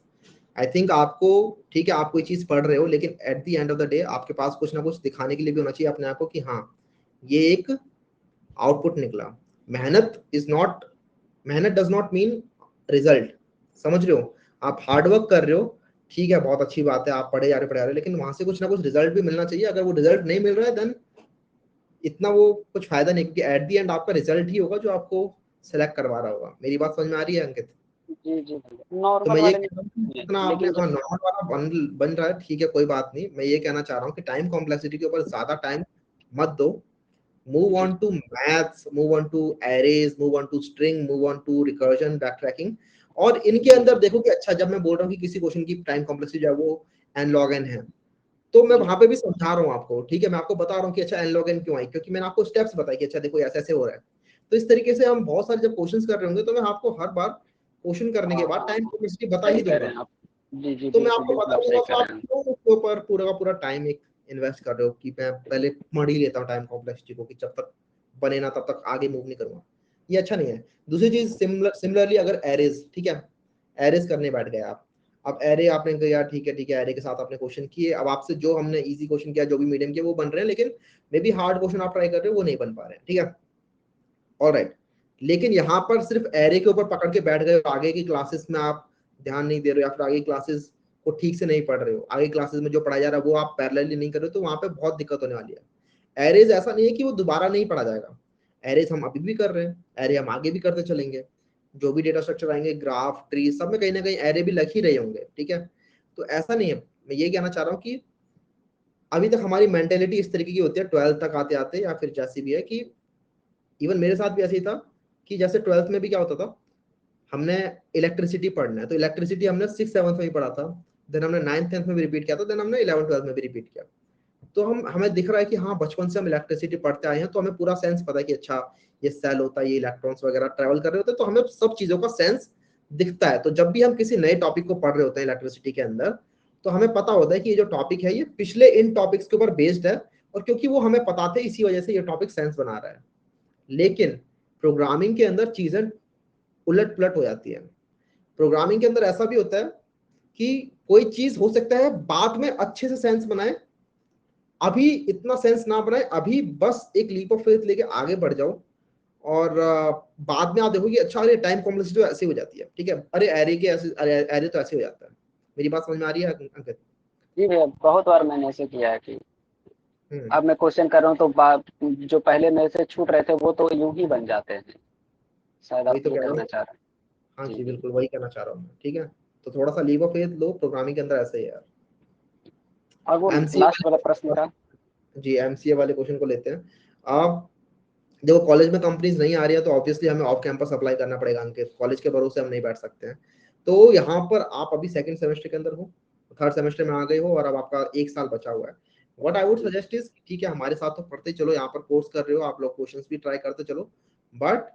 Speaker 1: I think आपको, ठीक है आप कोई चीज पढ़ रहे हो, लेकिन at the end of the day आपके पास कुछ ना कुछ दिखाने के लिए भी होना चाहिए अपने आप को कि हाँ ये एक आउटपुट निकला। मेहनत इज नॉट, मेहनत डज नॉट मीन रिजल्ट। समझ रहे हो? आप हार्ड वर्क कर रहे हो, ठीक है बहुत अच्छी बात है, आप पढ़े जा रहे हो, लेकिन वहां से कुछ ना कुछ रिजल्ट भी मिलना चाहिए। अगर वो रिजल्ट नहीं मिल रहा है देन इतना वो कुछ फायदा नहीं, क्योंकि एट द एंड आपका रिजल्ट ही होगा जो आपको सेलेक्ट करवा रहा होगा। मेरी बात समझ में आ रही है अंकित?
Speaker 2: जी जी भैया,
Speaker 1: तो
Speaker 2: नॉर्मल
Speaker 1: मैं ये
Speaker 2: वाले में
Speaker 1: कह रहा हूँ कि
Speaker 2: है,
Speaker 1: जितना आपने,
Speaker 2: लेकिन
Speaker 1: हाँ
Speaker 2: जब
Speaker 1: नॉर्मल वाला बन रहा है ठीक है, कोई बात नहीं। मैं ये कहना चाह रहा हूँ कि टाइम कॉम्प्लेक्सिटी के ऊपर ज्यादा टाइम मत दो। मूव
Speaker 2: जी
Speaker 1: on to maths, move on to arrays, move on to string, move on to recursion, backtracking. और इनके
Speaker 2: जी
Speaker 1: अंदर देखो कि अच्छा, जब मैं बोल रहा हूँ कि किसी क्वेश्चन की टाइम कॉम्प्लेक्सिटी जो है वो एन लॉग एन है, तो मैं
Speaker 2: जी
Speaker 1: वहां पे भी समझा रहा हूँ आपको, ठीक है। मैं आपको बता रहा हूँ कि अच्छा एन लॉग एन क्यों आई, क्योंकि मैंने आपको स्टेप्स बताई कि अच्छा देखो ऐसे ऐसे हो रहा है। तो इस तरीके से हम बहुत सारे जब क्वेश्चंस कर रहे होंगे तो मैं आपको हर बार क्वेश्चन करने के
Speaker 2: हाँ
Speaker 1: बाद
Speaker 2: हाँ
Speaker 1: टाइम
Speaker 2: हाँ,
Speaker 1: कॉम्प्लेक्सिटी बता
Speaker 2: सही
Speaker 1: ही
Speaker 2: कह रहे
Speaker 1: दूंगा।
Speaker 2: हैं आप। जी जी,
Speaker 1: तो मैं
Speaker 2: बिल्कुल
Speaker 1: आपको
Speaker 2: बिल्कुल
Speaker 1: बता
Speaker 2: आप
Speaker 1: दूंगा,
Speaker 2: सही
Speaker 1: तो
Speaker 2: कह
Speaker 1: आप
Speaker 2: रहे हैं।
Speaker 1: क्यों उसके ऊपर पूरा का पूरा टाइम एक इन्वेस्ट कर रहे हो कि मैं पहले पढ़ ही लेता हूँ टाइम कॉम्प्लेक्सिटी को, कि जब तक बने ना तब तक आगे मूव नहीं करूंगा। ये अच्छा नहीं है। दूसरी चीज, सिमिलरली अगर एरेज, ठीक है, एरेज करने बैठ गए आप। अब एरे आपने कहा यार ठीक है, एरे के साथ आपने क्वेश्चन किए, अब आपसे जो हमने इजी क्वेश्चन किया, जो भी मीडियम किया वो बन रहे हैं, लेकिन मे बी हार्ड क्वेश्चन आप ट्राई कर रहे हो वो नहीं बन पा रहे हैं, ठीक है, ऑलराइट। लेकिन यहाँ पर सिर्फ एरे के ऊपर पकड़ के बैठ गए, आगे की क्लासेस में आप ध्यान नहीं दे रहे हो, या फिर आगे क्लासेस को ठीक से नहीं पढ़ रहे हो, आगे क्लासेस में जो पढ़ाया जा रहा है वो आप पैरेलली नहीं कर रहे हो, तो वहां पे बहुत दिक्कत होने वाली है। एरेज ऐसा नहीं है कि वो दोबारा नहीं पढ़ा जाएगा। एरेज हम अभी भी कर रहे हैं, एरे हम आगे भी करते चलेंगे। जो भी डेटा स्ट्रक्चर आएंगे, ग्राफ, ट्री, सब में कहीं ना कहीं एरे भी लग ही रहे होंगे, ठीक है। तो ऐसा नहीं है। मैं ये कहना चाह रहा हूँ कि अभी तक हमारी मेंटेलिटी इस तरीके की होती है 12th तक आते आते, या फिर जैसी भी है, कि इवन मेरे साथ भी ऐसे ही था कि जैसे 12th में भी क्या होता था, हमने इलेक्ट्रिसिटी पढ़ना है तो इलेक्ट्रिसिटी हमने 6th 7th में भी पढ़ा था, देन हमने 9th 10th में भी रिपीट किया था, देन हमने 11th 12th में भी रिपीट किया। तो हम हमें दिख रहा है कि हाँ बचपन से हम इलेक्ट्रिसिटी पढ़ते आए हैं, तो हमें पूरा सेंस पता है कि अच्छा ये सेल होता है, ये इलेक्ट्रॉन्स वगैरह ट्रेवल कर रहे होते हैं, तो हमें सब चीजों का सेंस दिखता है। तो जब भी हम किसी नए टॉपिक को पढ़ रहे होते हैं इलेक्ट्रिसिटी के अंदर, तो हमें पता होता है कि ये जो टॉपिक है ये पिछले इन टॉपिक्स के ऊपर बेस्ड है, और क्योंकि वो हमें पता थे इसी वजह से ये टॉपिक सेंस बना रहा है। लेकिन प्रोग्रामिंग के अंदर चीजें उलट पुलट हो जाती है। प्रोग्रामिंग के अंदर ऐसा भी होता है कि कोई चीज हो सकता है बाद में अच्छे से सेंस बनाए, अभी इतना सेंस ना बनाए, अभी बस एक लीप ऑफ फेथ लेके आगे बढ़ जाओ, और बाद में आप देखोगे अच्छा अरे टाइम कॉम्प्लेक्सिटी तो ऐसे हो जाती है, ठीक है, अरे एरे के ऐसे, एरे तो ऐसे हो जाता है। मेरी बात समझ में आ रही है अंकित?
Speaker 3: जी भैया, बहुत बार मैंने ऐसे किया है कि
Speaker 1: हम्म,
Speaker 3: अब मैं क्वेश्चन कर रहा हूँ तो बात जो पहले मेरे से छूट रहे थे वो तो यूं ही बन जाते हैं। शायद
Speaker 1: वही
Speaker 3: आप
Speaker 1: तो
Speaker 3: ये
Speaker 1: कह रहा
Speaker 3: कहना
Speaker 1: हूँ।
Speaker 3: चाह रहे
Speaker 1: हाँ
Speaker 3: हैं। जी
Speaker 1: जी
Speaker 3: जी।
Speaker 1: बिल्कुल वही कहना चाह रहा हूँ मैं, ठीक है। तो थोड़ा सा लीप ऑफ फेथ लो, प्रोग्रामिंग के अंदर ऐसे ही है यार।
Speaker 3: और वो
Speaker 1: एमसीए
Speaker 3: लास्ट वाला प्रश्न
Speaker 1: वाले,
Speaker 3: मेरा।
Speaker 1: जी एमसीए वाले क्वेश्चन को लेते हैं। आप देखो कॉलेज में कंपनीज नहीं आ रही है तो ऑब्वियसली हमें ऑफ कैंपस अप्लाई करना पड़ेगा, अंकित, कॉलेज के भरोसे हम नहीं बैठ सकते हैं। तो यहाँ पर आप अभी सेकंड सेमेस्टर के अंदर हो, थर्ड सेमेस्टर में आ गए हो, और अब आपका एक साल बचा हुआ है। What I would suggest is, ठीक है हमारे साथ तो पढ़ते चलो, यहाँ पर कोर्स कर रहे हो आप लोग, क्वेश्चंस भी ट्राई करते चलो, बट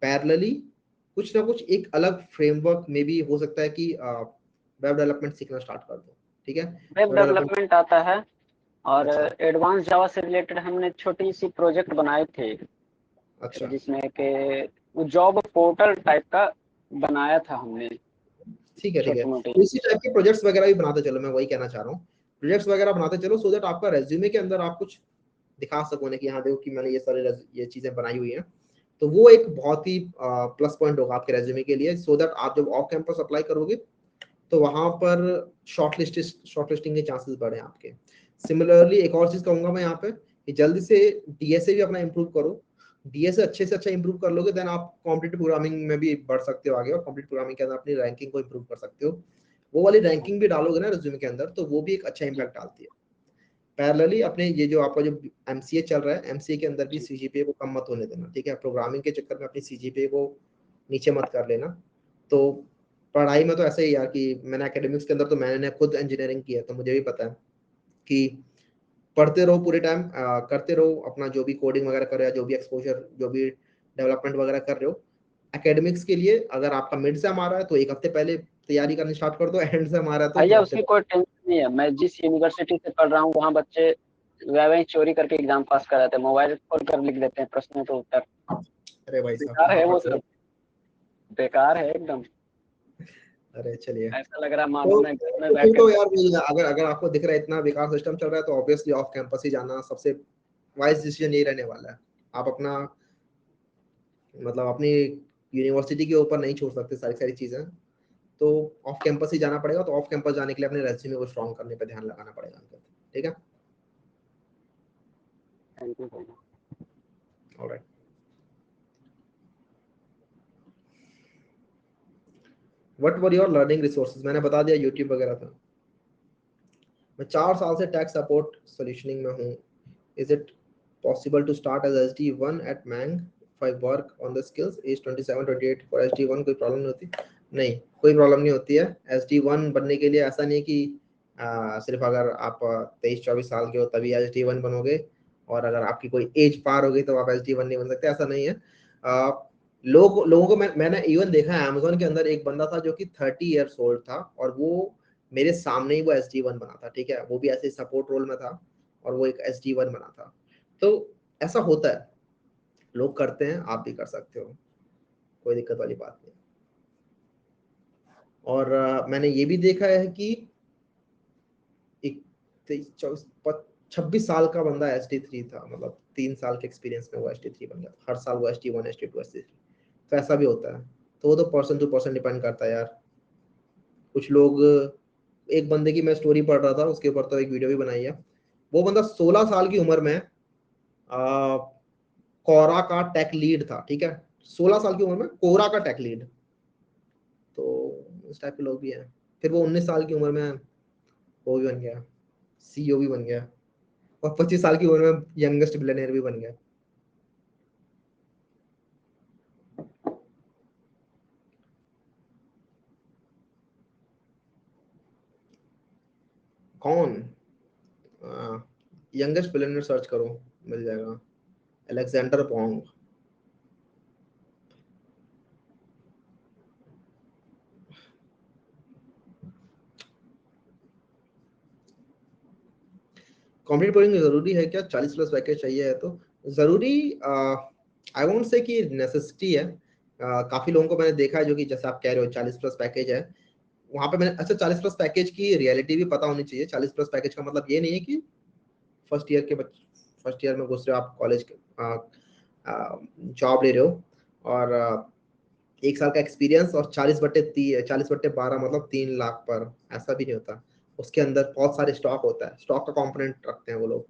Speaker 1: पैरेलली कुछ ना कुछ एक अलग फ्रेमवर्क में भी हो सकता है कि वेब डेवलपमेंट सीखना स्टार्ट कर दो, ठीक है।
Speaker 3: वेब
Speaker 1: वेब डेवलपमेंट,
Speaker 3: डेवलपमेंट आता है, और
Speaker 1: अच्छा
Speaker 3: एडवांस जावा से रिलेटेड हमने छोटी सी प्रोजेक्ट बनाए थे,
Speaker 1: अच्छा,
Speaker 3: जिसमें कि वो जॉब पोर्टल टाइप का बनाया था हमने,
Speaker 1: ठीक है ठीक है।
Speaker 3: छोटी मोटी।
Speaker 1: तो इसी टाइप के प्रोजेक्ट्स वगैरह भी बनाते चलो, मैं वही कहना चाह रहा हूँ, प्रोजेक्ट्स वगैरह बनाते चलो, सो दैट आपका रेज्यूमे के अंदर आप कुछ दिखा सको ना कि हाँ देखो कि मैंने ये सारे ये चीजें बनाई हुई हैं। तो वो एक बहुत ही प्लस पॉइंट होगा आपके रेज्यूमे के लिए, सो दैट आप जब ऑफ कैंपस अप्लाई करोगे तो वहां पर शॉर्टलिस्टिंग के चांसेस बढ़े आपके। सिमिलरली एक और चीज कहूंगा मैं यहाँ पे कि जल्दी से डीएसए भी अपना इंप्रूव करो। डीएसए अच्छे से अच्छा इंप्रूव कर लोगे देन आप कॉम्पिटिटिव प्रोग्रामिंग में भी बढ़ सकते हो आगे, और कॉम्पिटिटिव प्रोग्रामिंग के अंदर अपनी रैंकिंग को इंप्रूव कर सकते हो। वो वाली रैंकिंग भी डालोगे ना रिज्यूमे के अंदर, तो वो भी एक अच्छा
Speaker 3: जी
Speaker 1: इंपैक्ट डालती है। पैरेलली अपने ये जो आपका जो एमसीए चल रहा है, एमसीए के अंदर भी
Speaker 3: जी।
Speaker 1: सीजीपीए को कम मत होने देना, ठीक है। प्रोग्रामिंग के चक्कर में अपनी सीजीपीए को नीचे मत कर लेना। तो पढ़ाई में तो ऐसे ही यार कि मैंने एकेडमिक्स के अंदर तो मैंने खुद इंजीनियरिंग की है, तो मुझे भी पता है कि पढ़ते रहो पूरे टाइम, करते रहो अपना जो भी कोडिंग वगैरह कर रहे हो, जो भी एक्सपोजर, जो भी डेवलपमेंट वगैरह कर रहे हो। एकेडमिक्स के लिए अगर आपका मिड सेम आ रहा है तो एक हफ्ते पहले तैयारी करनी स्टार्ट कर दो, एंड सेम आ रहा है तो
Speaker 3: भैया
Speaker 1: दो हफ्ते
Speaker 3: उसकी कोई टेंशन नहीं है, मैं जिस यूनिवर्सिटी से पढ़ रहा हूँ वहाँ बच्चे वही चोरी करके एग्जाम पास कर जाते हैं, मोबाइल खोल कर लिख देते हैं प्रश्नों के उत्तर।
Speaker 1: अरे भाई साहब
Speaker 3: बेकार है
Speaker 1: आप
Speaker 3: वो
Speaker 1: तो,
Speaker 3: सब, बेकार है एकदम।
Speaker 1: अरे चलिए।
Speaker 3: ऐसा लग रहा है मानो
Speaker 1: तो
Speaker 3: मैं घर में
Speaker 1: तो
Speaker 3: बैठ
Speaker 1: फिर तो
Speaker 3: कर।
Speaker 1: यार वही है, अगर अगर आपको दिख रहा है इतना बेकार सिस्टम चल रहा है तो ऑब्वियसली ऑफ कैंपस ही जाना सबसे वाइज डिसीजन यही रहने वाला है। आप अपना मतलब अपनी यूनिवर्सिटी के ऊपर नहीं छोड़ सकते सारी सारी चीजें, तो ऑफ कैंपस ही जाना पड़ेगा। तो ऑफ कैंपस जाने के लिए अपने रेज्यूमे को स्ट्रॉन्ग करने पर ध्यान लगाना पड़ेगा, ठीक है।
Speaker 3: थैंक यू भैया।
Speaker 1: Alright, what were your learning resources, मैंने बता दिया यूट्यूब वगैरह था। मैं 4 साल से टैक्स सपोर्ट सॉल्यूशनिंग में हूँ। Is it possible to start as SD1 at MAANG if I work on the skills, as 27-28 for SD1, कोई प्रॉब्लम नहीं होती? नहीं, कोई प्रॉब्लम नहीं होती है। SD1 बनने के लिए ऐसा नहीं कि सिर्फ अगर आप 23-24 साल के हो तभी SD1 बनोगे, और अगर आपकी कोई एज पार हो गई तो आप SD1 नहीं बन सकते, ऐसा नहीं है। लोगों को मैंने इवन देखा है अमेजोन के अंदर, एक बंदा था जो कि 30 ईयर्स ओल्ड था, और वो मेरे सामने ही वो SD1 बना था, ठीक है, वो भी ऐसे सपोर्ट रोल में था, और वो एक SD1 बना था। तो ऐसा होता है, लोग करते हैं, आप भी कर सकते हो, कोई दिक्कत वाली बात नहीं। और मैंने ये भी देखा है कि एक 26 साल का बंदा SD3 था, मतलब 3 साल के एक्सपीरियंस में वो SD3 बन गया, हर साल वो SD1 SD2 SD3, तो ऐसा भी होता है। तो वो तो पर्सन टू पर्सन डिपेंड करता है यार। कुछ लोग, एक बंदे की मैं स्टोरी पढ़ रहा था, उसके ऊपर तो एक वीडियो भी बनाई है। वो बंदा 16 साल की उम्र में कोरा का टेक लीड था, ठीक है, 16 साल की उम्र में कोरा का टेक लीड। तो उस टाइप के लोग भी हैं। फिर वो 19 साल की उम्र में वो भी बन गया, CEO भी बन गया, और 25 साल की उम्र में यंगेस्ट बिलियनियर भी बन गया। कौन? यंगेस्ट बिलियनियर सर्च करो, मिल जाएगा, अलेक्जेंडर पोंग। कॉम्प्लीट कोडिंग जरूरी है क्या? 40 प्लस पैकेज चाहिए है तो जरूरी आई वोंट से कि नेसेसिटी है। काफी लोगों को मैंने देखा है जो कि जैसे आप कह रहे हो 40+ पैकेज है, वहां पे मैंने, अच्छा 40+ पैकेज की रियलिटी भी पता होनी चाहिए। 40+ पैकेज का मतलब ये नहीं है कि फर्स्ट ईयर में घुस रहे हो आप कॉलेज, जॉब ले रहे हो और 1 साल का एक्सपीरियंस और 40/12 मतलब 3 लाख पर, ऐसा भी नहीं होता। उसके अंदर बहुत सारे स्टॉक होता है, स्टॉक का कंपोनेंट रखते हैं वो लोग।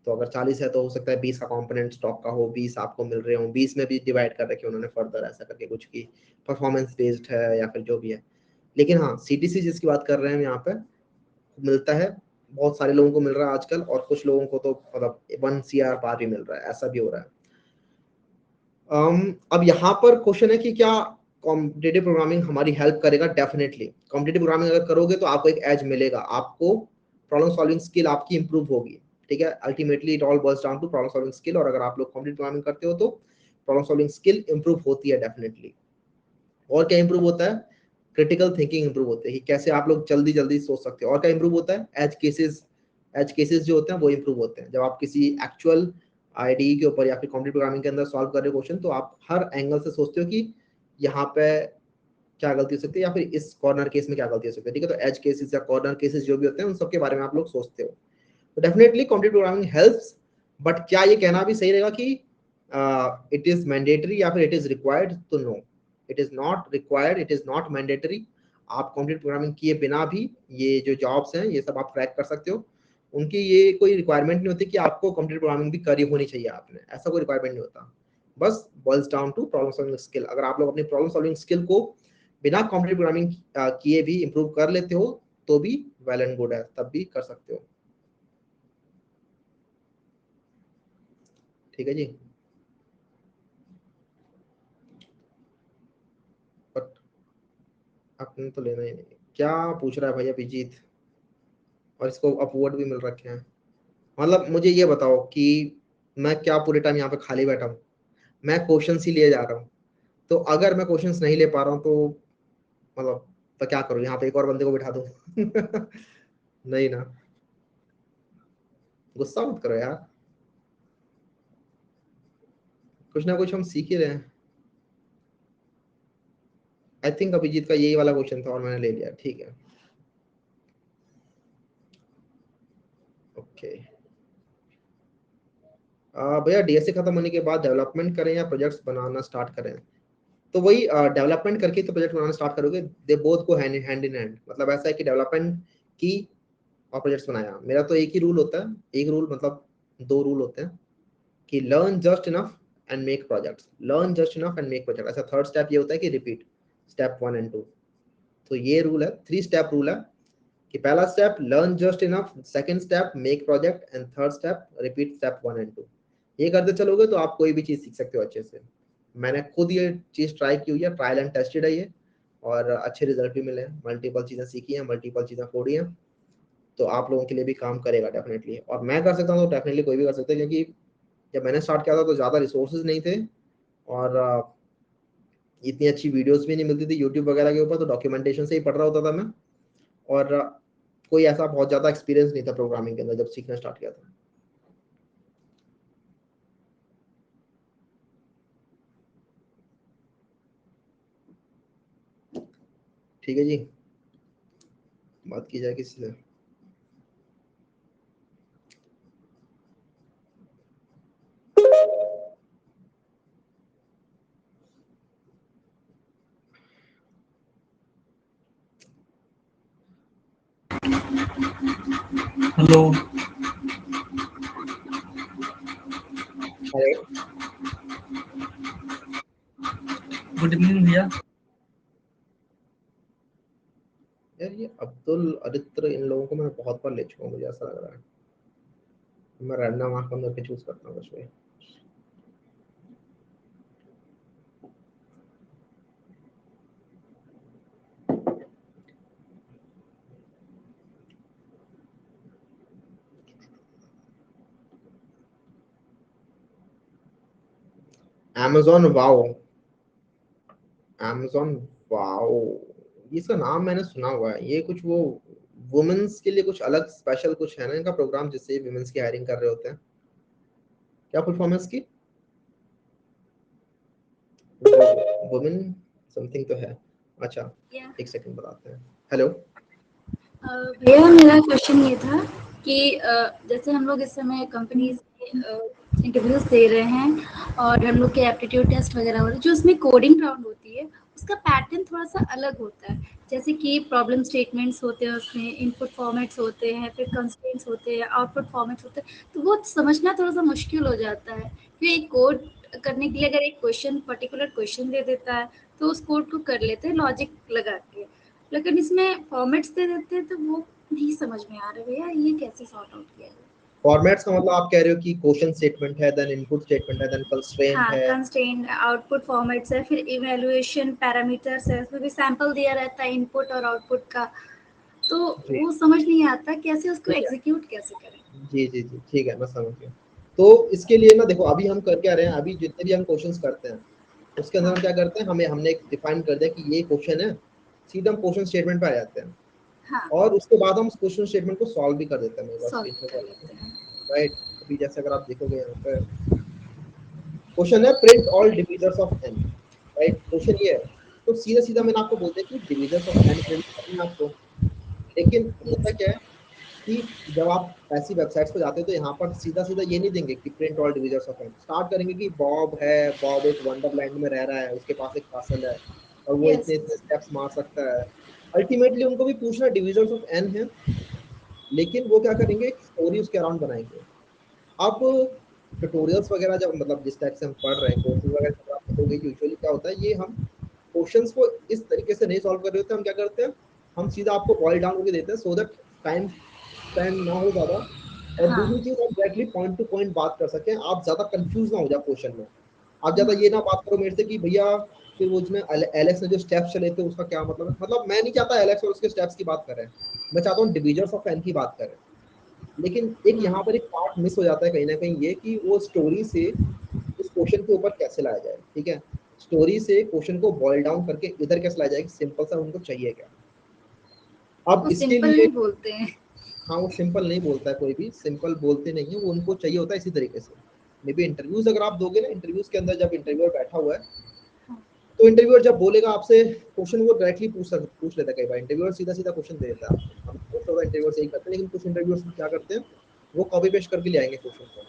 Speaker 1: तो अगर 40 है तो हो सकता है 20 का कंपोनेंट स्टॉक का हो, 20 आपको मिल रहे हो, 20 में भी डिवाइड कर रखे उन्होंने फर्दर ऐसा करके कुछ की परफॉर्मेंस बेस्ड है या फिर जो भी है। लेकिन हाँ, सीटीसी जिसकी बात कर रहे हैं यहाँ पे मिलता है, बहुत सारे लोगों को मिल रहा है आजकल, और कुछ लोगों को तो मतलब 1 CR पार भी मिल रहा है, ऐसा भी हो रहा है। अब यहाँ पर क्वेश्चन है कि क्या कॉम्पिटिटिव प्रोग्रामिंग हमारी हेल्प करेगा? डेफिनेटली कॉम्पिटिटिव प्रोग्रामिंग अगर करोगे तो आपको एक एज मिलेगा, आपको प्रॉब्लम सॉल्विंग स्किल आपकी इंप्रूव होगी। ठीक है, ultimately it all boils down to problem solving skill, और अगर आप लोग कॉम्पिटिटिव प्रोग्रामिंग करते हो तो प्रॉब्लम सॉल्विंग स्किल इंप्रूव होती है डेफिनेटली। और क्या इंप्रूव होता है? क्रिटिकल थिंकिंग इंप्रूव होती है कि कैसे आप लोग जल्दी जल्दी सोच सकते हो। और क्या इंप्रूव होता है? एज केसेस जो होते हैं वो इंप्रूव होते हैं। जब आप किसी एक्चुअल आईडी के ऊपर या फिर कॉम्पिटिटिव प्रोग्रामिंग के अंदर सॉल्व कर रहे हो क्वेश्चन, तो आप हर एंगल से सोचते हो कि यहाँ पे क्या गलती हो सकती है या फिर इस कॉर्नर केस में क्या गलती हो सकती है। ठीक है, तो एज केसेस या कॉर्नर केसेस जो भी होते हैं उन सबके बारे में आप लोग सोचते हो। तो definitely competitive programming helps, but क्या ये कहना भी सही रहेगा कि इट इज मैंडेटरी या फिर इट इज रिक्वायर्ड? तो no, it is not required, it is not mandatory. आप कॉम्पिटिटिव प्रोग्रामिंग किए बिना भी ये जो जॉब्स हैं ये सब आप क्रैक कर सकते हो। उनकी ये कोई रिक्वायरमेंट नहीं होती कि आपको कॉम्पिटिटिव प्रोग्रामिंग भी करी होनी चाहिए आपने, ऐसा कोई रिक्वायरमेंट नहीं होता। बस boils down to problem solving skill. अगर आप लोग अपनी प्रॉब्लम सॉल्विंग स्किल को बिना कॉम्पिटिटिव प्रोग्रामिंग किए भी इंप्रूव कर लेते हो तो भी वेल एंड गुड है, तब भी कर सकते हो। ठीक है जी, बट आपने तो लेना ही नहीं। क्या पूछ रहा है भैया अभिजीत, और इसको अपवर्ड भी मिल रखे हैं। मतलब मुझे ये बताओ कि मैं क्या पूरे टाइम यहाँ पे खाली बैठा हूँ? मैं क्वेश्चन ही लिए जा रहा हूँ। तो अगर मैं क्वेश्चंस नहीं ले पा रहा हूँ तो मतलब तो क्या करूँ, यहाँ पे एक और बंदे को बिठा दूँ? नहीं ना, गुस्सा मत करो यार, कुछ ना कुछ हम सीख ही रहे हैं। आई थिंक अभिजीत का यही वाला क्वेश्चन था और मैंने ले लिया। ठीक है, ओके। भैया डीएसए खत्म होने के बाद डेवलपमेंट करें या प्रोजेक्ट्स बनाना स्टार्ट करें? तो वही डेवलपमेंट करके तो प्रोजेक्ट बनाना स्टार्ट करोगे, दे बोथ को हैंड इन हैंड। मतलब ऐसा है कि डेवलपमेंट की और प्रोजेक्ट्स बनाया, मेरा तो एक ही रूल होता है। एक रूल मतलब 2 रूल होते हैं कि learn just enough and make projects, learn just enough and make project. ऐसा थर्ड स्टेप ये होता है कि रिपीट स्टेप 1 एंड 2। तो ये रूल है, 3 स्टेप रूल है कि पहला step learn just enough, second step make project, and third step repeat step 1 and 2। ये करते चलोगे तो आप कोई भी चीज सीख सकते हो अच्छे से। मैंने खुद ये चीज ट्राई की हुई है, ट्रायल एंड टेस्टेड है ये, और अच्छे रिजल्ट भी मिले हैं। मल्टीपल चीजें सीखी हैं, मल्टीपल चीजें फोड़ी हैं। तो आप लोगों के लिए भी काम करेगा डेफिनेटली, और मैं कर सकता हूँ तो डेफिनेटली कोई भी कर सकता है। क्योंकि जब मैंने स्टार्ट किया था तो ज़्यादा रिसोर्सेज नहीं थे, और इतनी अच्छी वीडियोस भी नहीं मिलती थी यूट्यूब वगैरह के ऊपर, तो डॉक्यूमेंटेशन से ही पढ़ रहा होता था मैं। और कोई ऐसा बहुत ज़्यादा एक्सपीरियंस नहीं था प्रोग्रामिंग के अंदर जब सीखना स्टार्ट किया था। ठीक है जी, बात की जाए किसी से।
Speaker 4: हेलो।
Speaker 1: अरे
Speaker 4: गुड इवनिंग भैया।
Speaker 1: यार, ये अब्दुल अरित्र इन लोगों को मैं बहुत बार ले चुका हूँ, मुझे ऐसा लग रहा है। मैं रैंडम आंख बंद करके चूज करता हूँ उसमें। Amazon वाओ, Amazon वाओ, इसका नाम मैंने सुना हुआ है। ये कुछ वो वुमेन्स के लिए कुछ अलग स्पेशल कुछ है ना इनका प्रोग्राम, जिससे वुमेन्स की हायरिंग कर रहे होते हैं? क्या परफॉर्मेंस की? वुमेन समथिंग तो है। अच्छा
Speaker 5: Yeah.
Speaker 1: एक सेकंड बताते हैं। हेलो
Speaker 5: भैया मेरा क्वेश्चन ये था कि जैसे हम लोग इस समय कंपनीज में इंटरव्यूज दे रहे हैं और हम लोग के एप्टीट्यूड टेस्ट वगैरह हो रहे हैं, जो उसमें कोडिंग राउंड होती है उसका पैटर्न थोड़ा सा अलग होता है। जैसे कि प्रॉब्लम स्टेटमेंट्स होते हैं, उसमें इनपुट फॉर्मेट्स होते हैं, फिर कंस्ट्रेंट्स होते हैं, आउटपुट फॉर्मेट्स होते हैं, तो वो समझना थोड़ा सा मुश्किल हो जाता है। फिर एक कोड करने के लिए अगर एक क्वेश्चन पर्टिकुलर क्वेश्चन दे देता है तो उस कोड को कर लेते हैं लॉजिक लगा के, लेकिन इसमें फॉर्मेट्स दे देते हैं तो वो नहीं समझ में आ रहा भैया, ये कैसे सॉर्ट आउट किया जाए?
Speaker 1: फॉर्मेट्स का मतलब आप कह रहे हो कि क्वेश्चन स्टेटमेंट है, देन इनपुट स्टेटमेंट है, देन कंस्ट्रेंट
Speaker 5: हाँ,
Speaker 1: है।
Speaker 5: कंस्ट्रेंट आउटपुट फॉर्मेट्स है, फिर इवैल्यूएशन पैरामीटर्स है, उसमें भी सैंपल दिया रहता है इनपुट और आउटपुट का, तो
Speaker 1: जी
Speaker 5: वो समझ नहीं आता कैसे उसको
Speaker 1: ठीक है,
Speaker 5: एग्जीक्यूट कैसे करें।
Speaker 1: जी जी जी ठीक है, मैं समझ गया। तो इसके लिए ना देखो, अभी हम कर क्या रहे हैं, अभी जितने भी हम क्वेश्चंस करते हैं उसके अंदर
Speaker 5: हाँ
Speaker 1: हम क्या करते हैं, हमने एक डिफाइन कर दिया कि ये क्वेश्चन है, सीधा हम क्वेश्चन स्टेटमेंट पे आ जाते हैं
Speaker 5: हाँ,
Speaker 1: और उसके बाद हम उस क्वेश्चन स्टेटमेंट को सॉल्व भी कर देते हैं। मेरे पास
Speaker 5: सॉल्व
Speaker 1: स्क्रीनशॉट
Speaker 5: कर
Speaker 1: है,
Speaker 5: लेते हैं।
Speaker 1: राइट। अभी जैसे अगर आप देखोगे यहाँ पे क्वेश्चन है print all divisors of n, right, question ये है। तो सीधा सीधा मैंने आपको बोल दिया कि डिविजर्स ऑफ n प्रिंट करना है आपको। लेकिन होता क्या है कि जब आप ऐसी वेबसाइट्स पे जाते हो तो यहाँ पर सीधा सीधा ये नहीं देंगे कि print all divisors of n, start करेंगे कि बॉब है, बॉब एक वंडरलैंड में रह रहा है, उसके पास एक कासल है और वो
Speaker 5: यस
Speaker 1: इतने इतने
Speaker 5: यस।
Speaker 1: स्टेप्स मार सकता है। अल्टीमेटली उनको भी पूछना डिविजर्स ऑफ n है, लेकिन वो क्या करेंगे, एक स्टोरी उसके अराउंड बनाएंगे। अब ट्यूटोरियल्स वगैरह जब मतलब जिस टाइप से हम पढ़ रहे हैं, कोर्सेज वगैरह जब आप पढ़ोगे, यूजुअली क्या होता है, ये हम क्वेश्चंस को इस तरीके से नहीं सॉल्व कर रहे होते। हम क्या करते हैं, हम सीधा आपको बॉइल डाउन करके देते हैं सो दैट टाइम स्पेंड ना हो ज़्यादा, और
Speaker 5: हाँ
Speaker 1: दूसरी चीज़ आप डायरेक्टली पॉइंट टू पॉइंट बात कर सकें, आप ज़्यादा कंफ्यूज ना हो जाए क्वेश्चन में। आप ज़्यादा ये ना बात करो मेरे से कि भैया फिर वो उसमें एलेक्स ने जो स्टेप्स चले थे उसका क्या मतलब है। मतलब मैं नहीं चाहता एलेक्स और उसके स्टेप्स की बात करें, मैं चाहता हूँ डिविजर्स ऑफ एन की बात करें। लेकिन एक यहाँ पर एक पार्ट मिस हो जाता है कहीं ना कहीं, ये कि वो स्टोरी से उस क्वेश्चन के ऊपर कैसे लाया जाए। ठीक है, स्टोरी से क्वेश्चन को बॉइल डाउन करके इधर कैसे लाया जाए, सिंपल सा उनको चाहिए क्या। अब
Speaker 5: वो
Speaker 1: इसके
Speaker 5: सिंपल
Speaker 1: लिए
Speaker 5: नहीं बोलते हैं।
Speaker 1: हाँ, वो सिंपल नहीं बोलता है, कोई भी सिंपल बोलते नहीं है, वो उनको चाहिए होता है इसी तरीके से। मे बी इंटरव्यूज अगर आप दोगे ना, इंटरव्यूज के अंदर जब इंटरव्यूअर बैठा हुआ है तो इंटरव्यूअर जब बोलेगा आपसे क्वेश्चन, वो डायरेक्टली पूछ लेता है। कई बार इंटरव्यूअर सीधा सीधा क्वेश्चन दे देता है आपको, मोस्ट ऑफ द इंटरव्यूअर्स यही करते हैं। लेकिन कुछ इंटरव्यूअर्स क्या करते हैं, वो कॉपी पेस्ट करके ले आएंगे क्वेश्चन को,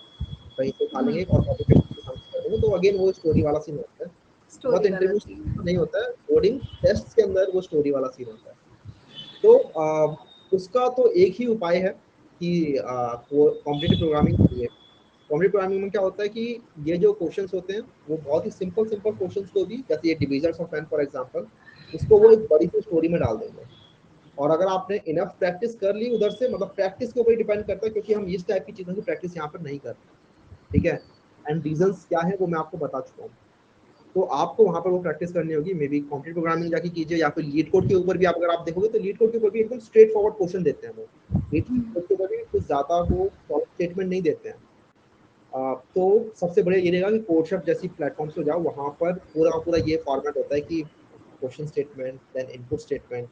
Speaker 1: कहीं से उठा लेंगे और कॉपी पेस्ट करके आंसर कर देंगे। तो अगेन वो स्टोरी वाला सीन होता है। बहुत
Speaker 5: स्टोरी वाला
Speaker 1: इंटरव्यूज
Speaker 5: सीन।
Speaker 1: नहीं होता है, कोडिंग टेस्ट के अंदर वो स्टोरी वाला सीन होता है। तो उसका तो एक ही उपाय है कि कॉम्पिटिटिव प्रोग्रामिंग के लिए, कॉम्पिटिटिव प्रोग्रामिंग में क्या होता है कि ये जो क्वेश्चंस होते हैं वो बहुत ही सिंपल सिंपल क्वेश्चंस को भी, जैसे ये divisors of n for example, उसको वो
Speaker 5: हाँ
Speaker 1: एक बड़ी सी स्टोरी में डाल देंगे। और अगर आपने इनफ प्रैक्टिस कर ली उधर से, मतलब प्रैक्टिस के ऊपर डिपेंड करता है, क्योंकि हम इस टाइप की चीज़ों की प्रैक्टिस यहाँ पर नहीं करते। ठीक है, एंड रीजंस क्या है वो मैं आपको बता चुका हूँ। तो आपको वहाँ पर वो प्रैक्टिस करनी होगी, मे बी कॉम्पिटिटिव प्रोग्रामिंग जाके कीजिए, या फिर लीड कोड के ऊपर भी आप अगर आप देखोगे तो लीड कोड के ऊपर भी एकदम स्ट्रेट फॉरवर्ड क्वेश्चन देते हैं वो। लीड कोड के ऊपर भी कुछ ज़्यादा वो स्टेटमेंट नहीं देते हैं। तो सबसे बढ़िया ये रहेगा कि कोडशॉप जैसी प्लेटफॉर्म पे जाओ, वहाँ पर पूरा का पूरा ये फॉर्मेट होता है कि question statement, then input statement,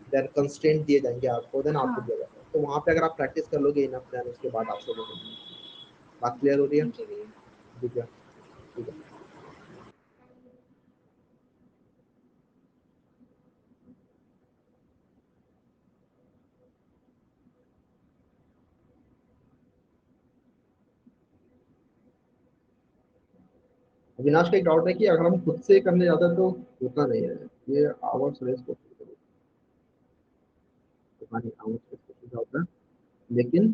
Speaker 1: then constraint दिए जाएंगे आपको, देन आउटपुट
Speaker 5: हाँ।
Speaker 1: दिया जाएगा। तो वहाँ पे अगर आप प्रैक्टिस कर लोगे इनफ, देन उसके बाद आपसे वो बात क्लियर हो रही है।
Speaker 5: थैंक यू भैया।
Speaker 1: ठीक है, ठीक है। अविनाश का एक डाउट है कि अगर हम खुद से करने जाते हैं तो होता नहीं है ये आवर्स रेस को, आवर्स रेस को होता है। लेकिन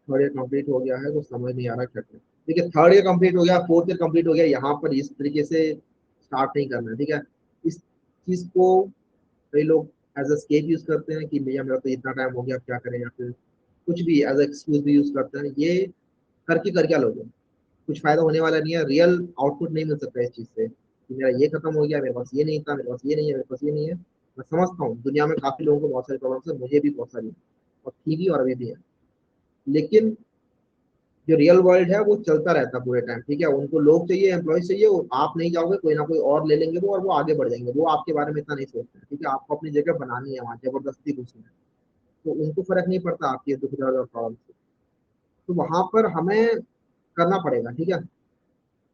Speaker 1: थर्ड ईयर कंप्लीट हो गया है तो समझ नहीं आ रहा क्या करें। ठीक है, थर्ड ईयर कंप्लीट हो गया, फोर्थ ईयर कंप्लीट हो गया, यहाँ पर इस तरीके से स्टार्ट नहीं करना है। ठीक है, इस चीज को कई लोग एज अ स्केप यूज करते हैं कि भैया मेरा तो इतना टाइम हो गया, अब क्या करें, या फिर कुछ भी एज एक्सक्यूज भी यूज करते हैं। ये करके कर क्या लोगे, कुछ फायदा होने वाला नहीं है, रियल आउटपुट नहीं मिल सकता इस चीज से कि मेरा ये खत्म हो गया, मेरे पास ये नहीं था, मेरे पास ये नहीं है, मेरे पास ये नहीं है। मैं समझता हूँ दुनिया में काफी लोगों को बहुत सारी प्रॉब्लम्स है, मुझे भी बहुत सारी है, और थी भी और अभी भी है। लेकिन जो रियल वर्ल्ड है वो चलता रहता है पूरे टाइम। ठीक है, उनको लोग चाहिए, एम्प्लॉय चाहिए, आप नहीं जाओगे कोई ना कोई और ले लेंगे वो, और वो आगे बढ़ जाएंगे। वो आपके बारे में इतना नहीं सोचते। ठीक है, आपको अपनी जगह बनानी है वहाँ, जबरदस्ती घुसना है। तो उनको फर्क नहीं पड़ता आपके दुख दर्द और प्रॉब्लम से। तो वहां पर हमें करना पड़ेगा। ठीक है,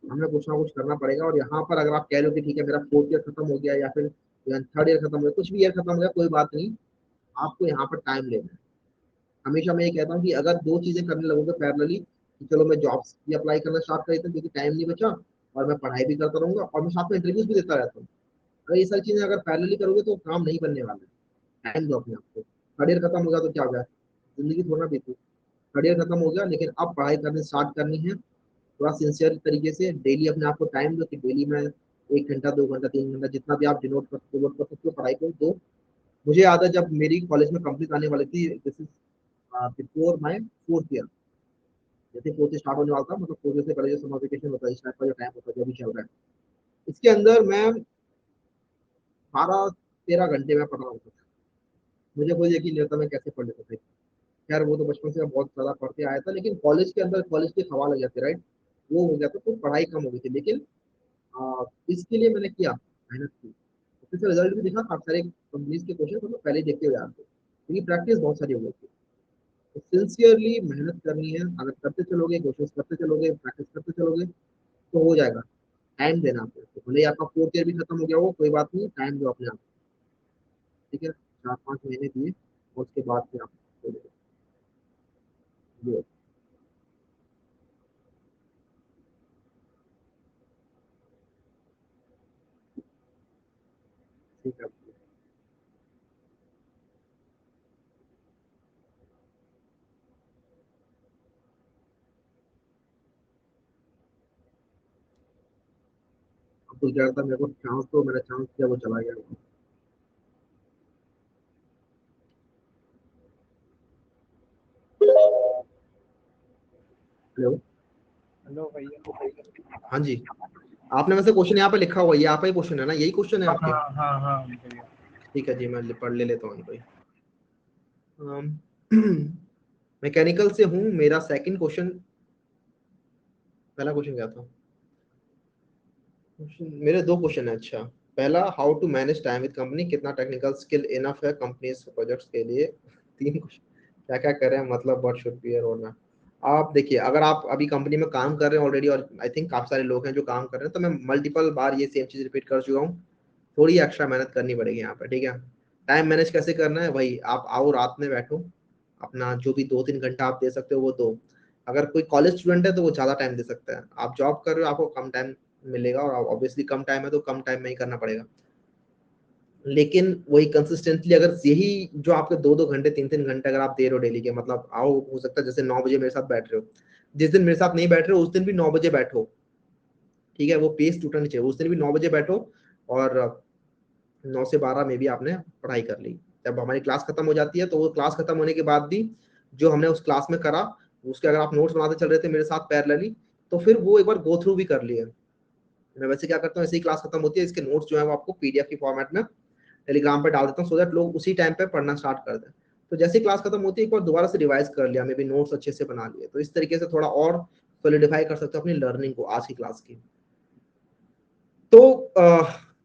Speaker 1: हमें कुछ ना कुछ करना पड़ेगा। और यहाँ पर अगर आप कह रहे हो कि ठीक है मेरा 4th ईयर खत्म हो गया या फिर 3rd ईयर खत्म हो गया, कुछ भी ईयर खत्म हो गया, कोई बात नहीं, आपको यहाँ पर टाइम लेना है। हमेशा मैं ये कहता हूँ कि अगर 2 चीजें करने लगोगे पैरेलली, कि चलो मैं जॉब्स भी अप्लाई करना स्टार्ट कर देता हूँ क्योंकि टाइम नहीं बचा, और मैं पढ़ाई भी करता रहूंगा और मैं साथ में इंटरव्यूज भी देता रहता हूँ, अगर ये सारी चीजें अगर पैरेलली करोगे तो काम नहीं बनने वाला है। टाइम दो अपने आप को। 3rd ईयर खत्म हो गया तो क्या हो गया, जिंदगी थोड़ा बीती। 3rd ईयर खत्म हो गया, लेकिन अब पढ़ाई करने स्टार्ट करनी है, थोड़ा सिंसियर तरीके से डेली अपने आप को टाइम दो कि डेली मैं 1 घंटा 2 घंटा 3 घंटा जितना भी आप डिनोट कर सकते हो पढ़ाई को दो। मुझे याद है जब मेरी कॉलेज में कंप्लीट आने वाली थी, this is before my 4th year, जैसे 4th स्टार्ट होने वाला था, मतलब 4th से पहले जो समर वेकेशन होता है, इस टाइप का जो टाइम होता है जो भी चल रहा है, इसके अंदर मैं 12-13 घंटे में पढ़ रहा होता था। मुझे कोई यकीन नहीं होता मैं कैसे पढ़ लेता था। खैर वो तो बचपन से बहुत ज्यादा पढ़ते आया था, लेकिन कॉलेज के अंदर कॉलेज के हवा लग जाते, राइट, वो हो गया था तो पढ़ाई कम हो गई थी। लेकिन इसके लिए मैंने किया, मेहनत की, उससे रिजल्ट भी दिखा। काफी सारे कंपनीज के क्वेश्चन मतलब पहले देखते हुए आते, क्योंकि प्रैक्टिस बहुत सारी हो गई थी। तो सिंसियरली मेहनत करनी है, अगर करते चलोगे, कोशिश करते चलोगे, प्रैक्टिस करते चलोगे तो हो जाएगा। टाइम देना आपको, तो भले ही आपका 4th ईयर भी खत्म हो गया हो, कोई बात नहीं, टाइम दो अपने आप, ठीक है, 4-5 महीने दिए और उसके बाद फिर आप ये ठीक है। अब कुछ डर था मेरे को, चांस तो मेरा चांस किया वो चला गया। हेलो।
Speaker 2: हेलो भैया।
Speaker 1: हाँ जी, आपने वैसे क्वेश्चन यहाँ पे लिखा हुआ है, ये आपका ही क्वेश्चन है ना, यही क्वेश्चन है आपके?
Speaker 2: हाँ हाँ हाँ भैया।
Speaker 1: ठीक है जी, मैं पढ़ ले लेता हूँ भाई। मैकेनिकल से हूँ, मेरा सेकंड क्वेश्चन, पहला क्वेश्चन क्या था? मेरे 2 क्वेश्चन है। अच्छा, पहला, how to manage time with company, कितना टेक्निकल स्किल इनफ है कंपनीज प्रोजेक्ट्स के लिए। 3 क्वेश्चन, क्या क्या करें, मतलब व्हाट शुड बी और ना। आप देखिए, अगर आप अभी कंपनी में काम कर रहे हैं ऑलरेडी, और आई थिंक काफी सारे लोग हैं जो काम कर रहे हैं, तो मैं मल्टीपल बार ये सेम चीज रिपीट कर चुका हूँ। थोड़ी एक्स्ट्रा मेहनत करनी पड़ेगी यहाँ पे, ठीक है। टाइम मैनेज कैसे करना है, वही आप आओ रात में बैठो, अपना जो भी 2-3 घंटा आप दे सकते हो वो दो। अगर कोई कॉलेज स्टूडेंट है तो वो ज्यादा टाइम दे सकता है, आप जॉब कर रहे हो आपको कम टाइम मिलेगा, और ऑब्वियसली कम टाइम है तो कम टाइम में ही करना पड़ेगा। लेकिन वही कंसिस्टेंटली, अगर यही जो आपके 2-2 घंटे 3-3 घंटे अगर आप दे रहे हो डेली के, मतलब आओ, हो सकता है जैसे 9 बजे मेरे साथ बैठ रहे हो, जिस दिन मेरे साथ नहीं बैठ रहे हो उस दिन भी 9 बजे बैठो, ठीक है, वो पेस टूटना नहीं चाहिए, उस दिन भी 9 बजे बैठो, और 9 से 12 में भी आपने पढ़ाई कर ली। जब हमारी क्लास खत्म हो जाती है तो वो क्लास खत्म होने के बाद भी जो हमने उस क्लास में करा, उसके अगर आप नोट्स बनाते चल रहे थे मेरे साथ पैरेलली, तो फिर वो एक बार गो थ्रू भी कर लिए। मैं वैसे क्या करता हूँ, ऐसे ही क्लास खत्म होती है, इसके नोट्स जो है वो आपको पीडीएफ की फॉर्मेट में टेलीग्राम पे डाल देता हूँ, सो दैट लोग उसी टाइम पे पढ़ना स्टार्ट कर दें। तो जैसे क्लास खत्म होती है एक बार दोबारा से रिवाइज कर लिया, मे बी नोट्स अच्छे से बना लिए, तो इस तरीके से थोड़ा और सॉलिडिफाई कर सकते हो अपनी लर्निंग को आज की क्लास की। तो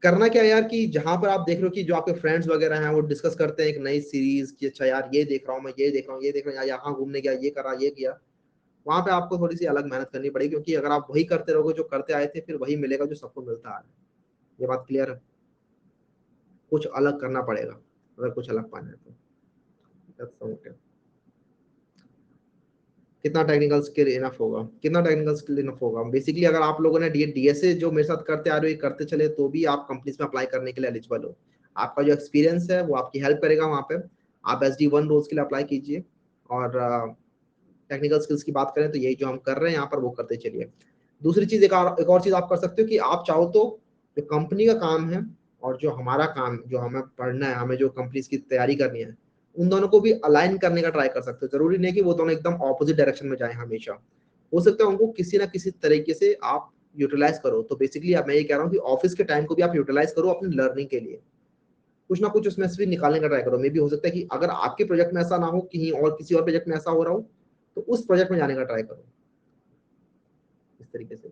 Speaker 1: करना क्या है यार, कि जहां पर आप देख रहे हो कि जो आपके फ्रेंड्स वगैरह हैं वो डिस्कस करते हैं एक नई सीरीज की, अच्छा यार ये देख रहा हूँ, मैं ये देख रहा हूँ, ये देख रहा हूँ, यार यहाँ घूमने गया, ये करा, ये किया, वहां पे आपको थोड़ी सी अलग मेहनत करनी पड़ेगी, क्योंकि अगर आप वही करते रहोगे जो करते आए थे, फिर वही मिलेगा जो सबको मिलता आ रहा है। ये बात क्लियर है? कुछ अलग करना पड़ेगा अगर कुछ अलग पाना है तो। That's okay. कितना टेक्निकल स्किल इनफ होगा, कितना टेक्निकल स्किल इनफ होगा, बेसिकली अगर आप लोगों ने डीएसए जो मेरे साथ करते आ रहे हो करते चले, तो भी आप कंपनीज में अप्लाई करने के लिए एलिजिबल हो। आपका जो एक्सपीरियंस है वो आपकी हेल्प करेगा वहाँ पे। आप SD1 रोल्स के लिए अप्लाई कीजिए, और टेक्निकल स्किल्स की बात करें तो यही जो हम कर रहे हैं यहाँ पर वो करते चलिए। दूसरी चीज, एक और चीज आप कर सकते हो कि आप चाहो तो जो कंपनी का काम है और जो हमारा काम, जो हमें पढ़ना है, हमें जो कंपनीज की तैयारी करनी है, उन दोनों को भी अलाइन करने का ट्राई कर सकते हो। जरूरी नहीं कि वो दोनों एकदम ऑपोजिट डायरेक्शन में जाए हमेशा, हो सकता है उनको किसी ना किसी तरीके से आप यूटिलाइज करो। तो बेसिकली मैं ये कह रहा हूँ कि ऑफिस के टाइम को भी आप यूटिलाइज करो अपनी लर्निंग के लिए, कुछ ना कुछ उसमें से भी निकालने का ट्राई करो। मे भी हो सकता है कि अगर आपके प्रोजेक्ट में ऐसा ना हो, कहीं और किसी और प्रोजेक्ट में ऐसा हो रहा हो, तो उस प्रोजेक्ट में जाने का ट्राई करो, इस तरीके से।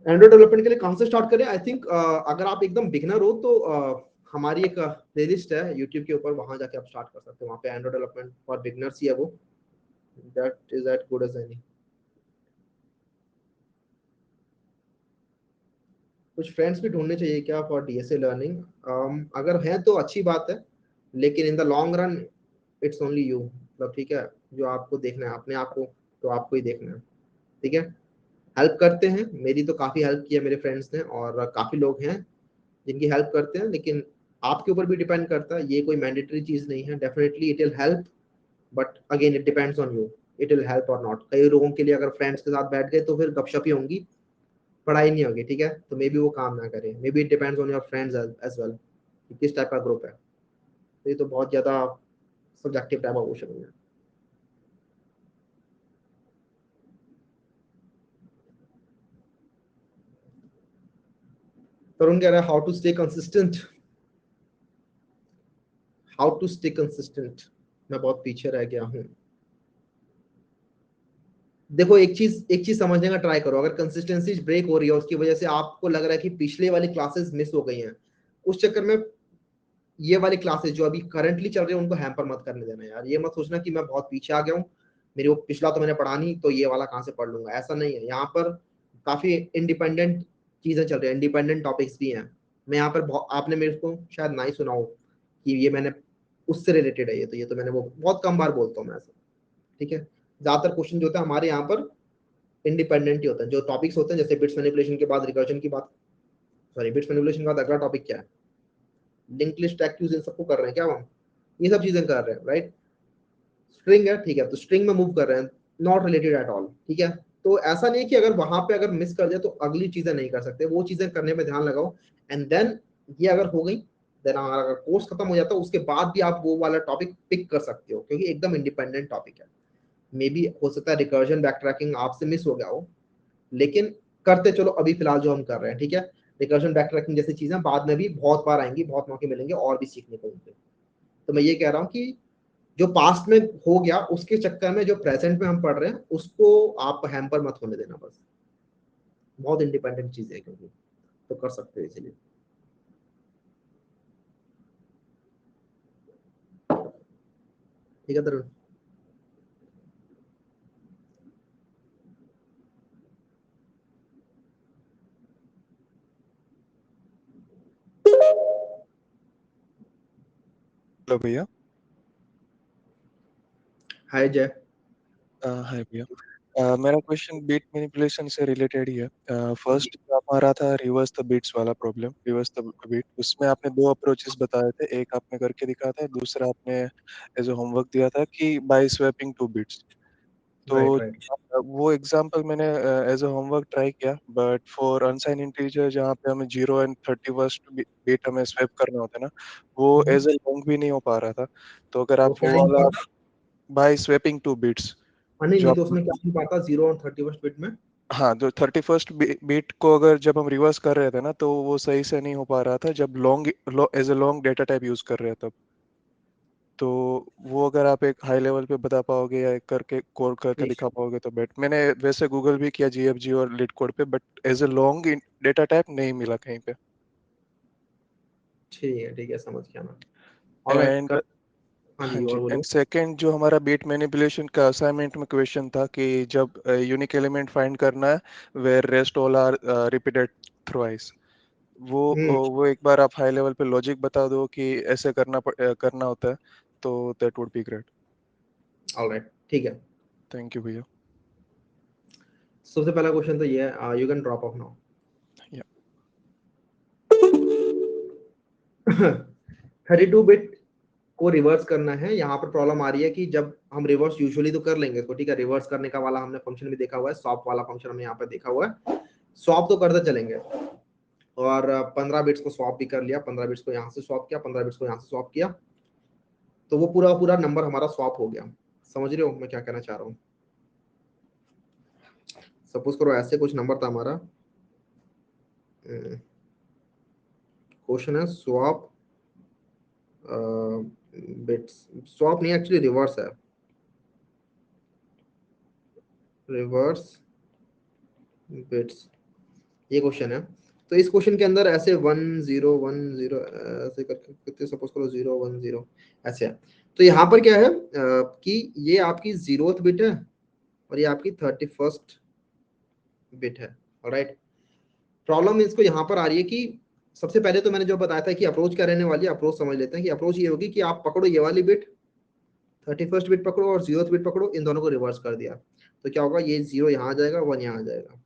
Speaker 1: एंड्रॉइड डेवलपमेंट के लिए कहाँ से स्टार्ट करें? आई थिंक अगर आप एकदम बिगनर हो तो हमारी एक प्लेलिस्ट है यूट्यूब के ऊपर, वहां जाके आप स्टार्ट कर सकते हो। वहाँ पे एंड्रॉइड डेवलपमेंट फॉर बिगनर्स ही है वो, that is at good age any. कुछ फ्रेंड्स भी ढूंढने चाहिए क्या फॉर डीएसए लर्निंग? अगर हैं तो अच्छी बात है, लेकिन in the long run it's only you, मतलब ठीक है, जो आपको देखना है अपने आप को, तो आपको ही देखना है, ठीक है। हेल्प करते हैं, मेरी तो काफ़ी हेल्प की है मेरे फ्रेंड्स ने, और काफ़ी लोग हैं जिनकी हेल्प करते हैं, लेकिन आपके ऊपर भी डिपेंड करता है, ये कोई मैंडेटरी चीज़ नहीं है। Definitely it will help, but again it depends on you, it will help और नॉट। कई लोगों के लिए अगर फ्रेंड्स के साथ बैठ गए तो फिर गपशप ही होंगी, पढ़ाई नहीं होगी, ठीक है, तो मे बी वो काम ना करे। May be it depends on your friends as well, किस टाइप का ग्रुप है। तो ये तो बहुत ज़्यादा सब्जेक्टिव टाइप ऑफ क्वेश्चन है। तरुण कह रहा है how to stay consistent, how to stay consistent, मैं बहुत पीछे रह गया हूँ। देखो एक चीज समझने का ट्राई करो, अगर कंसिस्टेंसी ब्रेक हो रही है, उसकी वजह से आपको लग रहा है कि पिछले वाली क्लासेस मिस हो गई हैं, उस चक्कर में ये वाली क्लासेस जो अभी करंटली चल रही है उनको हैम्पर मत करने देना यार। ये मत सोचना कि मैं बहुत पीछे आ गया हूँ, मेरी वो पिछला तो मैंने पढ़ा नहीं, तो ये वाला कहाँ से पढ़ लूंगा, ऐसा नहीं है। यहाँ पर काफी इंडिपेंडेंट चीजें चल रही है, इंडिपेंडेंट टॉपिक्स भी हैं। मैं यहाँ पर आपने मेरे को शायद ना ही सुना हो कि ये मैंने उससे रिलेटेड है, ये तो मैंने वो बहुत कम बार बोलता हूँ मैं ऐसा, ठीक है। ज्यादातर क्वेश्चन जो होता है हमारे यहाँ पर इंडिपेंडेंट ही होता है। जो टॉपिक्स होते हैं, जैसे बिट्स मैनिपुलेशन के बाद रिकर्जन की बात, सॉरी बिट्स मैनिपुलेशन के बाद अगला टॉपिक क्या है, लिंक लिस्ट एक्यूज, इन सबको कर रहे हैं क्या हम, ये सब चीजें कर रहे हैं, राइट। स्ट्रिंग है, ठीक है, तो स्ट्रिंग में मूव कर रहे हैं, नॉट रिलेटेड एट ऑल, ठीक है। तो ऐसा नहीं कि अगर वहां पे अगर मिस कर जाए तो अगली चीजें नहीं कर सकते, वो चीजें करने में ध्यान लगाओ। एंड देन ये अगर हो गई, देन अगर कोर्स खत्म हो जाता है उसके बाद भी आप वो वाला टॉपिक पिक कर सकते हो, क्योंकि एकदम इंडिपेंडेंट टॉपिक है। मे बी हो सकता है रिकर्जन बैक ट्रैकिंग आपसे मिस हो गया हो, लेकिन करते चलो अभी फिलहाल जो हम कर रहे हैं, ठीक है। रिकर्जन बैक ट्रैकिंग जैसी चीजें बाद में भी बहुत बार आएंगी, बहुत मौके मिलेंगे और भी सीखने को उनसे। तो मैं ये कह रहा हूँ कि जो पास्ट में हो गया उसके चक्कर में जो प्रेजेंट में हम पढ़ रहे हैं उसको आप हैम्पर मत होने देना, बस। बहुत इंडिपेंडेंट चीज है क्योंकि, तो कर सकते हो इसीलिए। ठीक है तरुण।
Speaker 6: हेलो भैया।
Speaker 1: हाय जय।
Speaker 6: हाय भैया। मेरा क्वेश्चन बीट मैनिपुलेशन से रिलेटेड ही है। फर्स्ट हमारा था रिवर्स द बीट्स वाला प्रॉब्लम, रिवर्स द बीट। उसमें आपने दो अप्रोचेस बताए थे, एक आपने करके दिखा था, दूसरा आपने एज अ होमवर्क दिया था कि बाय स्वैपिंग टू बीट्स। तो
Speaker 1: राइट राइट।
Speaker 6: वो एग्जांपल मैंने एज अ होमवर्क ट्राई किया, बट फॉर अनसाइन इंटीजर जहाँ पे हमें 0 एंड 31st बीट हमें स्वैप करना होता है ना, वो एज अ लॉन्ग भी नहीं हो पा रहा था। तो अगर
Speaker 1: वो
Speaker 6: आप
Speaker 1: क्या
Speaker 6: वो
Speaker 1: नहीं
Speaker 6: वाला
Speaker 1: पाता?
Speaker 6: बाय स्वैपिंग टू बीट्स
Speaker 1: नहीं
Speaker 6: जो
Speaker 1: नहीं, तो
Speaker 6: आप,
Speaker 1: उसमें क्या नहीं पाता 0 और 31st बिट में?
Speaker 6: हाँ, जो 31st बीट को अगर जब हम रिवर्स कर रहे थे ना, तो वो सही से नहीं हो पा रहा था जब long as a long data type use कर रहे थे तब। तो वो अगर आप एक हाई लेवल पे बता पाओगे या एक करके कोड करके
Speaker 1: ठीक
Speaker 6: दिखा पाओगे तो बेट। मैंने वैसे गूगल भी किया जीएफजी और लिट कोड पे, but as a long data type नहीं मिला कहीं पे।
Speaker 1: ठीक है, समझ गया मैं। ऑलराइट
Speaker 6: एंड
Speaker 1: कर। हाँ
Speaker 6: हाँ
Speaker 1: जी, और
Speaker 6: जी, एंड
Speaker 1: बोलिए।
Speaker 6: सेकंड जो हमारा बीट मैनिपुलेशन का असाइनमेंट में क्वेश्चन था कि जब यूनिक एलिमेंट फाइंड करना है where rest all are repeated thrice, वो एक बार आप हाई लेवल पे लॉजिक बता दो कि ऐसे करना होता है, तो that would be great.
Speaker 1: Alright, ठीक है।
Speaker 6: थैंक यू भैया।
Speaker 1: सबसे पहला क्वेश्चन तो ये है, you can drop of now.
Speaker 6: या
Speaker 1: 32 बिट को रिवर्स करना है। यहाँ पर प्रॉब्लम आ रही है कि जब हम रिवर्स यूजुअली तो कर लेंगे इसको, ठीक है, रिवर्स करने का वाला हमने फंक्शन भी देखा हुआ है, स्वैप वाला फंक्शन हमने यहाँ पर देखा हुआ है। स्वैप तो करते चलेंगे, और 15 बिट्स को स्वैप भी कर लिया, 15 बिट्स को यहाँ से स्वैप किया, 15 बिट्स को यहाँ से स्वैप किया, तो वो पूरा पूरा नंबर हमारा स्वैप हो गया। समझ रहे हो मैं क्या कहना चाह रहा हूँ? सपोज करो ऐसे कुछ नंबर था हमारा, क्वेश्चन है स्वैप बिट्स, स्वैप नहीं एक्चुअली रिवर्स है, रिवर्स बिट्स, ये क्वेश्चन है। तो इस क्वेश्चन के अंदर ऐसे 1 0 1 0 ऐसे करके कितने, सपोज करो 0 1 0 ऐसे है। तो यहाँ पर क्या है कि ये आपकी 0th बिट है और ये आपकी 31st बिट है, राइट। प्रॉब्लम इसको यहाँ पर आ रही है कि सबसे पहले तो मैंने जो बताया था कि अप्रोच क्या रहने वाली है, अप्रोच समझ लेते हैं कि अप्रोच ये होगी कि आप पकड़ो ये वाली बिट, 31st बिट पकड़ो और 0th बिट पकड़ो, इन दोनों को रिवर्स कर दिया तो क्या होगा, ये 0 यहाँ आ जाएगा, 1 यहाँ आ जाएगा,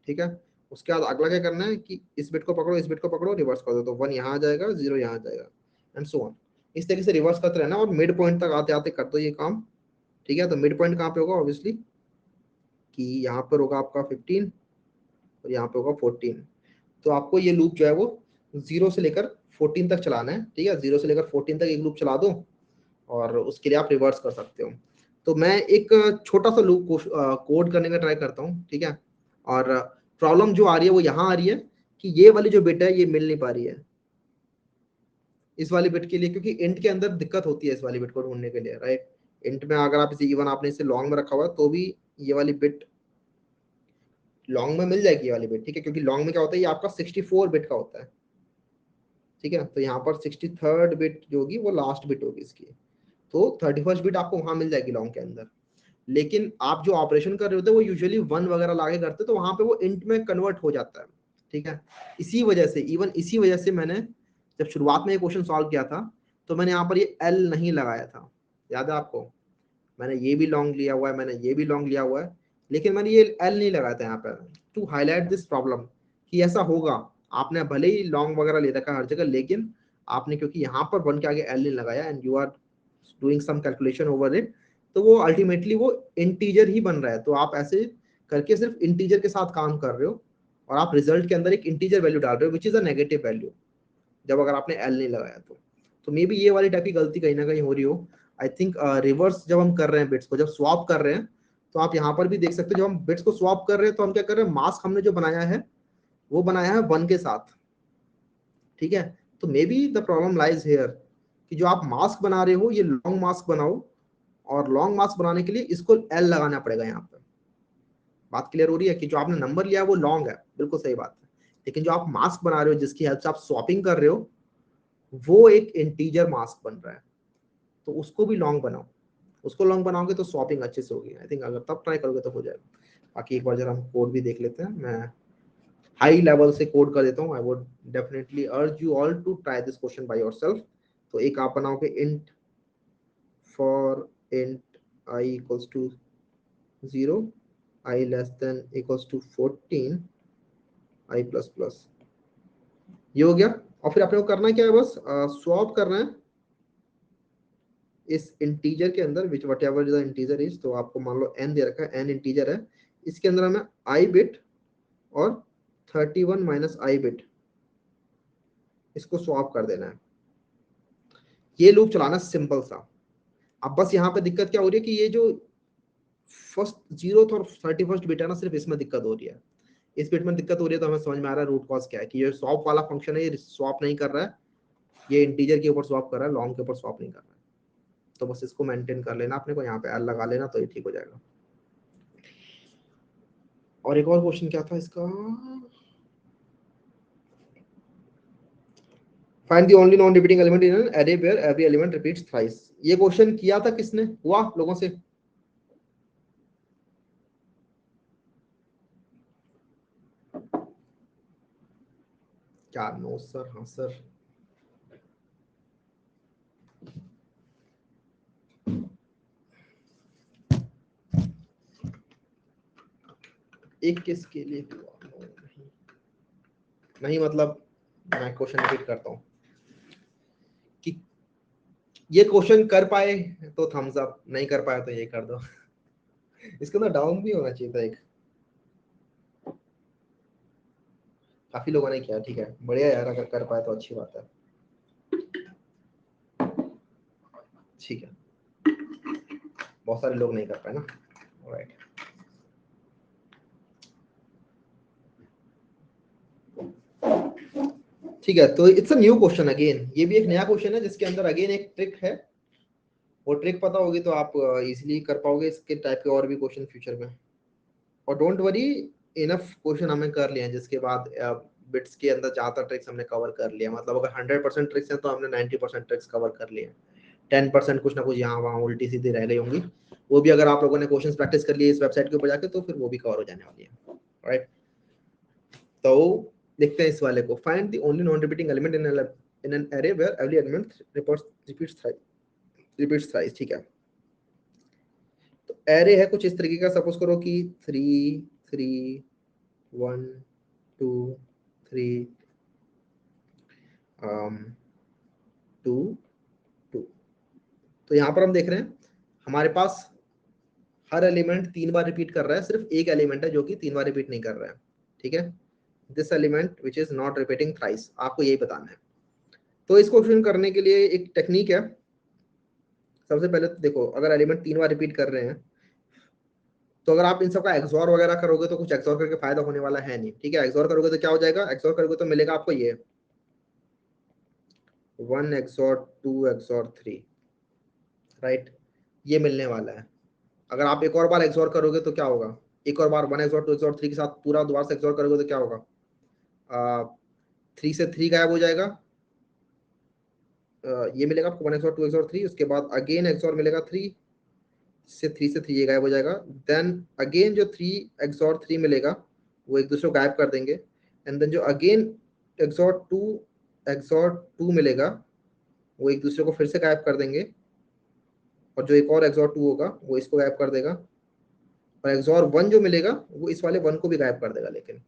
Speaker 1: ठीक है। उसके बाद अगला क्या करना है कि इस बिट को पकड़ो, इस बिट को पकड़ो, रिवर्स कर दो, तो 1 यहाँ आ जाएगा, 0 यहाँ आ जाएगा, एंड सो ऑन। इस तरीके से रिवर्स करते रहना और मिड पॉइंट तक आते आते कर दो ये काम, ठीक है। तो मिड पॉइंट कहाँ पे होगा, ऑब्वियसली कि यहाँ पर होगा आपका 15 और यहाँ पे होगा 14। तो आपको ये लूप जो है वो 0 से लेकर 14 तक चलाना है, ठीक है। 0 से लेकर 14 तक एक लूप चला दो और उसके लिए आप रिवर्स कर सकते हो। तो मैं एक छोटा सा लूप कोड करने का ट्राई करता हूँ, ठीक है। और प्रॉब्लम जो आ रही है वो यहाँ आ रही है कि ये वाली जो बिट है ये मिल नहीं पा रही है इस वाली बिट के लिए, क्योंकि इंट के अंदर दिक्कत होती है इस वाली बिट को ढूंढने के लिए, राइट। इंट में अगर आप इसे इवन आपने इसे लॉन्ग में रखा हुआ है तो भी ये वाली बिट लॉन्ग में मिल जाएगी, ये वाली बिट, ठीक है। क्योंकि लॉन्ग में क्या होता है, ये आपका 64 बिट का होता है, ठीक है। तो यहाँ पर 63rd बिट जो होगी वो लास्ट बिट होगी इसकी, तो 31st बिट आपको वहां मिल जाएगी लॉन्ग के अंदर। लेकिन आप जो ऑपरेशन कर रहे होते हैं वो यूजुअली 1 वगैरह लाके करते हैं, तो वहां पे वो इंट में कन्वर्ट हो जाता है, ठीक है। इसी वजह से, इवन इसी वजह से मैंने जब शुरुआत में ये क्वेश्चन सॉल्व किया था तो मैंने यहाँ पर ये एल नहीं लगाया था, याद है आपको। मैंने ये भी लॉन्ग लिया हुआ है, मैंने ये भी लॉन्ग लिया हुआ है, लेकिन मैंने ये एल नहीं लगाया था यहाँ पर, टू हाईलाइट दिस प्रॉब्लम कि ऐसा होगा। आपने भले ही लॉन्ग वगैरह ले रखा है हर जगह, लेकिन आपने क्योंकि यहाँ पर 1 के आगे एल नहीं लगाया and you are doing some calculation over it, तो वो अल्टीमेटली वो इंटीजर ही बन रहा है। तो आप ऐसे करके सिर्फ इंटीजर के साथ काम कर रहे हो और आप रिजल्ट के अंदर एक इंटीजर वैल्यू डाल रहे हो which is a negative value, जब अगर आपने एल नहीं लगाया तो मे बी ये वाली टाइप की गलती कहीं ना कहीं हो रही हो। आई थिंक रिवर्स जब हम कर रहे हैं बिट्स को, जब स्वैप कर रहे हैं, तो आप यहाँ पर भी देख सकते हो जब हम बिट्स को स्वैप कर रहे हैं तो हम क्या कर रहे हैं, मास्क हमने जो बनाया है वो बनाया है 1 के साथ, ठीक है। तो may be the problem lies here कि जो आप मास्क बना रहे हो ये लॉन्ग मास्क बनाओ, और लॉन्ग मास्क बनाने के लिए इसको एल लगाना पड़ेगा यहाँ पे। बात क्लियर हो रही है कि जो आपने नंबर लिया वो लॉन्ग है, बिल्कुल सही बात है, लेकिन जो आप मास्क बना रहे हो जिसकी हेल्प से आप स्वैपिंग कर रहे हो वो एक इंटीजर मास्क बन रहा है, तो उसको भी लॉन्ग बनाओ। उसको लॉन्ग बनाओगे तो स्वैपिंग अच्छे से होगी, आई थिंक अगर तब ट्राई करोगे तो हो जाएगा। बाकी एक बार जरा हम कोड भी देख लेते हैं, मैं हाई लेवल से कोड कर देता हूँ। I would definitely urge you all to try this question by yourself. तो एक आप बनाओगे int for int I equals to 0, i less than equals to 14, i plus plus, ये हो गया। और फिर आपने को करना क्या है, बस स्वैप करना है इस इंटीजर के अंदर which what ever the integer is. तो आपको मान लो n दे रखा है, n इंटीजर है, इसके अंदर हमें i बिट और 31 माइनस i बिट इसको स्वैप कर देना है। ये लूप चलाना सिंपल सा। अब बस यहाँ पे दिक्कत क्या हो रही है कि ये जो फर्स्ट 0th और 31st बिट है ना, सिर्फ इसमें दिक्कत हो रही है। इस बिट में दिक्कत हो रही है तो हमें समझ में आ रहा है रूट कॉज क्या है, कि ये स्वैप वाला फंक्शन है ये स्वैप नहीं कर रहा है, ये इंटीजर के ऊपर स्वैप कर रहा है, लॉन्ग के ऊपर स्वैप नहीं कर रहा है। तो बस इसको मेंटेन कर लेना अपने को, यहाँ पे एल लगा लेना तो ये ठीक हो जाएगा। और एक और क्वेश्चन क्या था इसका, find the only non repeating element in an array where every element repeats thrice. ये क्वेश्चन किया था किसने, हुआ लोगों से? क्या नो सर, हाँ सर। एक किसके लिए हुआ? नहीं, नहीं मतलब मैं क्वेश्चन रिपीट करता हूँ कि ये क्वेश्चन कर पाए तो थम्स अप, नहीं कर पाए तो ये कर दो। इसके अंदर डाउन भी होना चाहिए था एक, काफी लोगों ने किया, ठीक है बढ़िया यार, अगर कर पाए तो अच्छी बात है, ठीक है। बहुत सारे लोग नहीं कर पाए ना, राइट। ठीक है, तो it's a new question again, ये भी एक नया क्वेश्चन है जिसके अंदर अगेन एक ट्रिक है। वो ट्रिक पता होगी तो आप इजीली कर पाओगे इसके टाइप के और भी क्वेश्चन फ्यूचर में। और डोंट वरी, इनफ क्वेश्चन हमें कर लिए हैं जिसके बाद बिट्स के अंदर ज्यादातर ट्रिक्स हमने कवर कर लिया। मतलब अगर 100% ट्रिक्स हैं तो हमने 90% ट्रिक्स कवर कर लिए हैं, 10% कुछ ना कुछ यहाँ वहाँ उल्टी सीधी रह गई होंगी, वो भी अगर आप लोगों ने क्वेश्चन प्रैक्टिस कर लिए इस वेबसाइट के ऊपर जाके तो फिर वो भी कवर हो जाने वाली है, राइट। तो देखते हैं इस वाले को, find the only non repeating element in an array where every element repeats thrice. ठीक है, तो एरे है कुछ इस तरीके का, सपोज करो कि 3 3 1 2 3 2 2। तो यहाँ पर हम देख रहे हैं हमारे पास हर एलिमेंट 3 बार रिपीट कर रहा है, सिर्फ एक एलिमेंट है जो कि 3 बार रिपीट नहीं कर रहा है। ठीक है, this element which is not repeating thrice, आपको यही बताना है। तो इसको क्वेश्चन करने के लिए एक टेक्निक है। सबसे पहले तो देखो, अगर एलिमेंट 3 बार रिपीट कर रहे हैं तो अगर आप इन सबका एक्सॉर वगैरह करोगे तो कुछ एक्सॉर करके फायदा होने वाला है नहीं। ठीक है, एक्सॉर करोगे तो क्या हो जाएगा, एक्सॉर करोगे तो मिलेगा आपको ये 1 एक्सॉर 2 एक्सॉर 3, राइट, ये मिलने वाला है। अगर आप एक और बार एक्सॉर करोगे तो क्या होगा, एक और बार 1 एक्सॉर 2 एक्सॉर 3 के साथ पूरा दोबारा से एक्सॉर करोगे तो क्या होगा, 3 से 3 गायब हो जाएगा, ये मिलेगा आपको 1 एक्सॉर 2 एक्सॉर 3, उसके बाद अगेन एक्सॉर मिलेगा 3 से 3 ये गायब हो जाएगा, देन अगेन जो 3 एक्सॉर 3 मिलेगा वो एक दूसरे को गायब कर देंगे, एंड देन जो अगेन एक्सॉर 2 मिलेगा वो एक दूसरे को फिर से गायब कर देंगे, और जो एक और एक्सॉर 2 होगा वो इसको गायब कर देगा, और एक्सॉर 1 जो मिलेगा वो इस वाले 1 को भी गायब कर देगा। लेकिन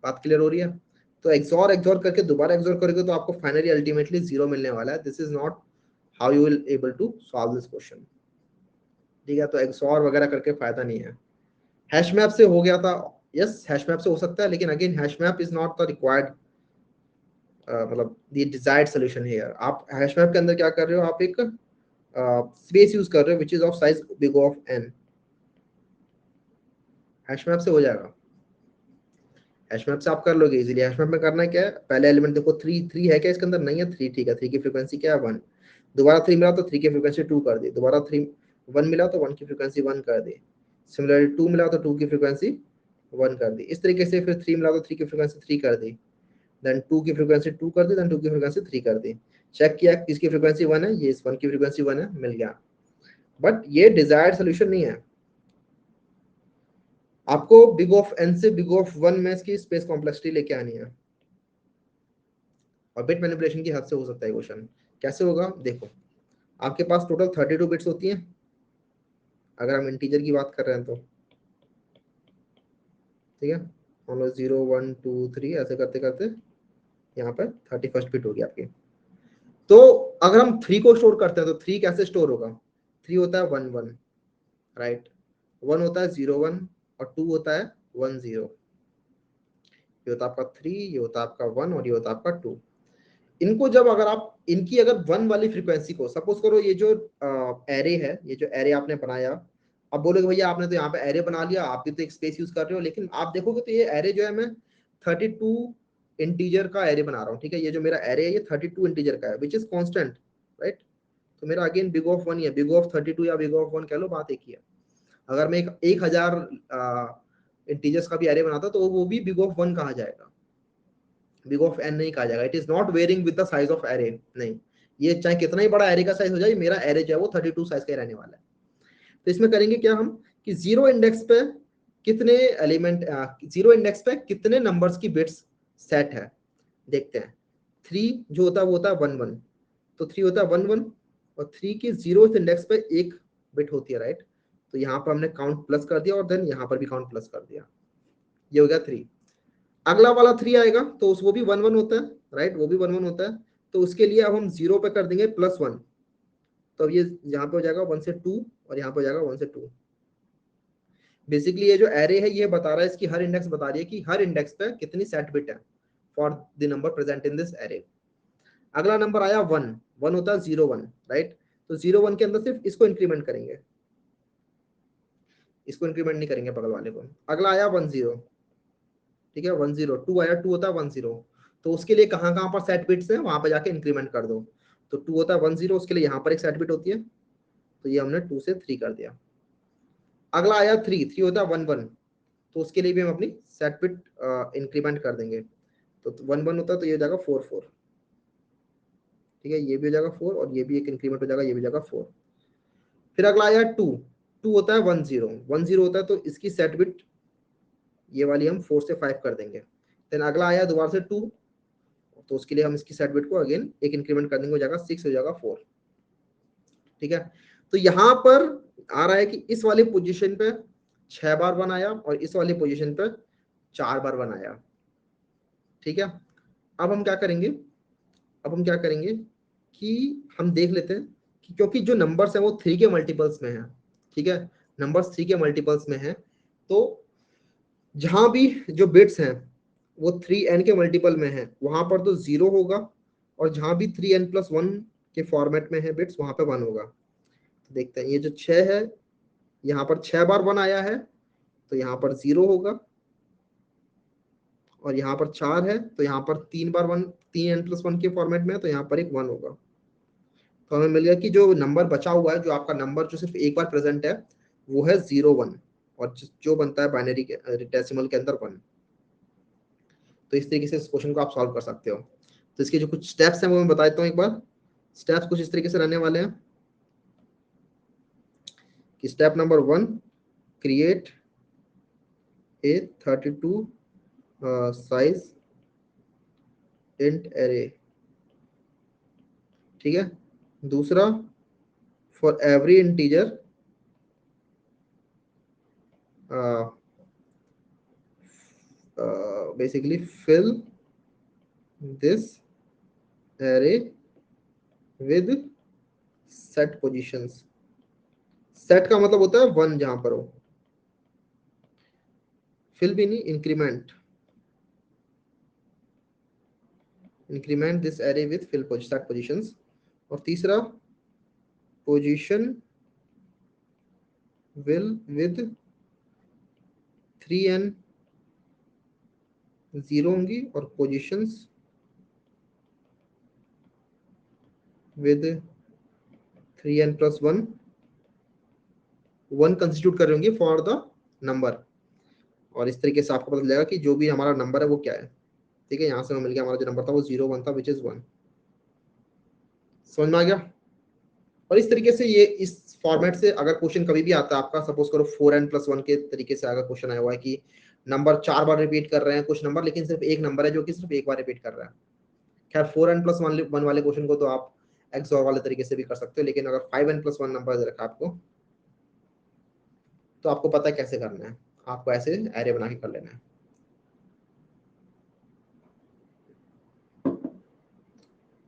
Speaker 1: बात क्लियर हो रही है? तो एक्सॉर करके दोबारा एक्सॉर करोगे तो आपको फाइनली अल्टीमेटली 0 मिलने वाला है। This is not how you will able to solve this question. ठीक है, तो एक्सॉर वगैरह करके फायदा नहीं है। हैश मैप से हो गया था, यस हैश मैप से हो सकता है, लेकिन again hash map is not the required मतलब द डिजायर्ड सॉल्यूशन हियर। आप हैश मैप के अंदर क्या कर रहे हो, आप एक स्पेस यूज कर रहे हो which is of size big of n। Hash map से हो जाएगा, हैश मैप से आप कर लोगे इजीली। हैश मैप में करना क्या है, पहले एलिमेंट देखो 3 है क्या इसके अंदर, नहीं है 3, ठीक है, 3 की फ्रीक्वेंसी क्या है 1, दोबारा 3 मिला तो 3 की फ्रीक्वेंसी 2 कर दी, दोबारा 1 मिला तो 1 की फ्रीक्वेंसी 1 कर दी, सिमिलरली 2 मिला तो 2 की फ्रीक्वेंसी 1 कर दी, इस तरीके से फिर 3 मिला तो 3 की फ्रीक्वेंसी 3 कर दी, देन 2 की फ्रीक्वेंसी 2 कर दी, देन 2 की फ्रीक्वेंसी 3 कर दी, चेक किया किसकी फ्रीक्वेंसी 1 है, ये इस 1 की फ्रीक्वेंसी 1 है, मिल गया। बट ये डिजायर्ड सोल्यूशन नहीं है, आपको बिग ऑफ n से बिग ऑफ 1 में इसकी स्पेस कॉम्प्लेक्सिटी लेके आनी है, और बिट मैनिपुलेशन की हद से हो सकता है क्वेश्चन। कैसे होगा देखो, आपके पास टोटल 32 बिट्स होती हैं अगर हम इंटीजर की बात कर रहे हैं तो, ठीक है, मान लो 0 1 2 3 ऐसे करते करते यहाँ पर 31st बिट होगी आपकी। तो अगर हम 3 को स्टोर करते हैं तो 3 कैसे स्टोर होगा, 3 होता है 1 1, राइट, 1 होता है 0 1, और 2 होता है 1 0, ये होता है आपका 3, ये होता है आपका 1, और ये होता है आपका 2। इनको जब अगर आप इनकी अगर 1 वाली फ्रीक्वेंसी को, सपोज करो ये जो एरे है, ये जो एरे आपने बनाया, अब बोलोगे भैया आपने तो यहाँ पे एरे बना लिया, आप भी तो एक स्पेस यूज कर रहे हो, लेकिन आप देखोगे तो ये एरे जो है मैं 32 इंटीजर का एरे बना रहा हूँ। ठीक है, ये जो मेरा एरे है ये 32 इंटीजर का है विच इज कॉन्स्टेंट, राइट। तो मेरा अगेन बिग ऑफ 1 ही है, बिग ऑफ 32 या बिग ऑफ 1 कह लो, बात एक ही है। अगर मैं 1000 इंटीजर्स का भी एरे बनाता तो वो भी बिग ऑफ 1 कहा जाएगा, बिग ऑफ n नहीं कहा जाएगा। It is not varying with the size of array, नहीं, ये चाहे कितना ही बड़ा एरे का साइज हो जाए, मेरा एरे जो है वो 32 साइज का रहने वाला है। तो इसमें करेंगे क्या हम कि जीरो इंडेक्स पे कितने एलिमेंट, जीरो इंडेक्स पे कितने नंबर्स की बिट्स सेट है देखते हैं। 3 जो होता है वो होता है 1 1, तो 3 होता है 1 1, और 3 की जीरो इंडेक्स पे एक बिट होती है, राइट। तो यहाँ पर हमने काउंट प्लस कर दिया, और देन यहाँ पर भी काउंट प्लस कर दिया, ये हो गया 3। अगला वाला 3 आएगा तो वो भी 1 1 होता है, राइट, वो भी 1 1 होता है। तो उसके लिए अब हम 0 पे कर देंगे +1, तो अब ये यहाँ पे हो जाएगा 1 से 2, और यहाँ पे हो जाएगा 1 से 2। बेसिकली ये जो एरे है ये बता रहा है, इसकी हर इंडेक्स बता रही है कि हर इंडेक्स पे कितनी सेट बिट है for the number present in this array. अगला नंबर आया 1, 1 होता है 0 1, राइट। तो 0 1 के अंदर सिर्फ इसको इंक्रीमेंट करेंगे, इसको इंक्रीमेंट नहीं करेंगे बगल वाले को। अगला आया 1 0, ठीक है, 1 0, 2 आया, 2 होता है 1 0, तो उसके लिए कहाँ कहाँ पर सेट बिट्स है वहां पर जाके इंक्रीमेंट कर दो। तो 2 होता है 1 0, उसके लिए यहाँ पर एक सेट बिट होती है, तो ये हमने 2 से 3 कर दिया। अगला आया 3, 3 होता है 1 1, तो उसके लिए भी हम अपनी सेट बिट इंक्रीमेंट कर देंगे। तो 1 1 होता है तो ये हो जाएगा 4 4, ठीक है, ये भी हो जाएगा 4, और ये भी एक इंक्रीमेंट हो जाएगा, ये भी हो जाएगा 4। फिर अगला आया 2, 2 होता है 1 0, 1 0 होता है तो इसकी सेट बिट ये वाली हम 4 से 5 कर देंगे, देन अगला आया दोबारा से 2, तो उसके लिए हम इसकी सेट बिट को अगेन एक इंक्रीमेंट कर देंगे, हो जाएगा 6, हो जाएगा 4। ठीक है, तो यहां पर आ रहा है कि इस वाली पोजीशन पे 6 बार 1 आया और इस वाली पोजीशन पे 4 बार 1 आया। ठीक है, अब हम क्या करेंगे, अब हम क्या करेंगे कि हम देख लेते हैं कि क्योंकि जो नंबर्स हैं वो 3 के मल्टीपल्स में है। ठीक है, नंबर्स 3 के मल्टीपल्स में है, तो जहां भी जो बिट्स हैं वो 3n के मल्टीपल में है, वहां पर तो 0 होगा, और जहां भी 3n+1 के फॉर्मेट में है बिट्स, वहां पे 1 होगा। तो देखते हैं, ये जो 6 है, यहाँ पर 6 बार 1 आया है, तो यहाँ पर 0 होगा, और यहाँ पर 4 है, तो यहाँ पर 3 बार 1, 3n+1 के फॉर्मेट में है, तो यहाँ पर एक 1 होगा। तो हमें मिल गया कि जो नंबर बचा हुआ है, जो आपका नंबर जो सिर्फ एक बार प्रेजेंट है, वो है 0 1, और जो बनता है बाइनरी के डेसिमल के अंदर 1। तो इस तरीके से इस क्वेश्चन को आप सॉल्व कर सकते हो। तो इसके जो कुछ स्टेप्स हैं वो मैं बता देता हूँ एक बार। स्टेप्स कुछ इस तरीके से रहने वाले हैं कि step number 1, create a 32 size int array. ठीक है, दूसरा, for every integer basically fill this array with set positions। set का मतलब होता है 1 जहां पर हो, fill भी नहीं, increment this array with fill set positions। और तीसरा, position will with 3n 0 होंगी, और positions with 3n+1 1 कंस्टिट्यूट कर रही होंगी फॉर द नंबर। और इस तरीके से आपको पता चलेगा कि जो भी हमारा नंबर है वो क्या है। ठीक है, यहाँ से हमें मिल गया, हमारा जो नंबर था वो 0 1 था, विच इज 1। समझ में आ गया। और इस तरीके से ये इस फॉर्मेट से अगर क्वेश्चन कभी भी आता है आपका, सपोज करो 4n+1 के तरीके से अगर क्वेश्चन आया हुआ है कि नंबर 4 बार रिपीट कर रहे हैं कुछ नंबर, लेकिन सिर्फ एक नंबर है जो कि सिर्फ एक बार रिपीट कर रहा है। खैर 4n+1 वाले क्वेश्चन को तो आप XOR वाले तरीके से भी कर सकते हो, लेकिन अगर 5n+1 नंबर दे रखा आपको, तो आपको पता है कैसे करना है, आपको ऐसे एरे बना के कर लेना है।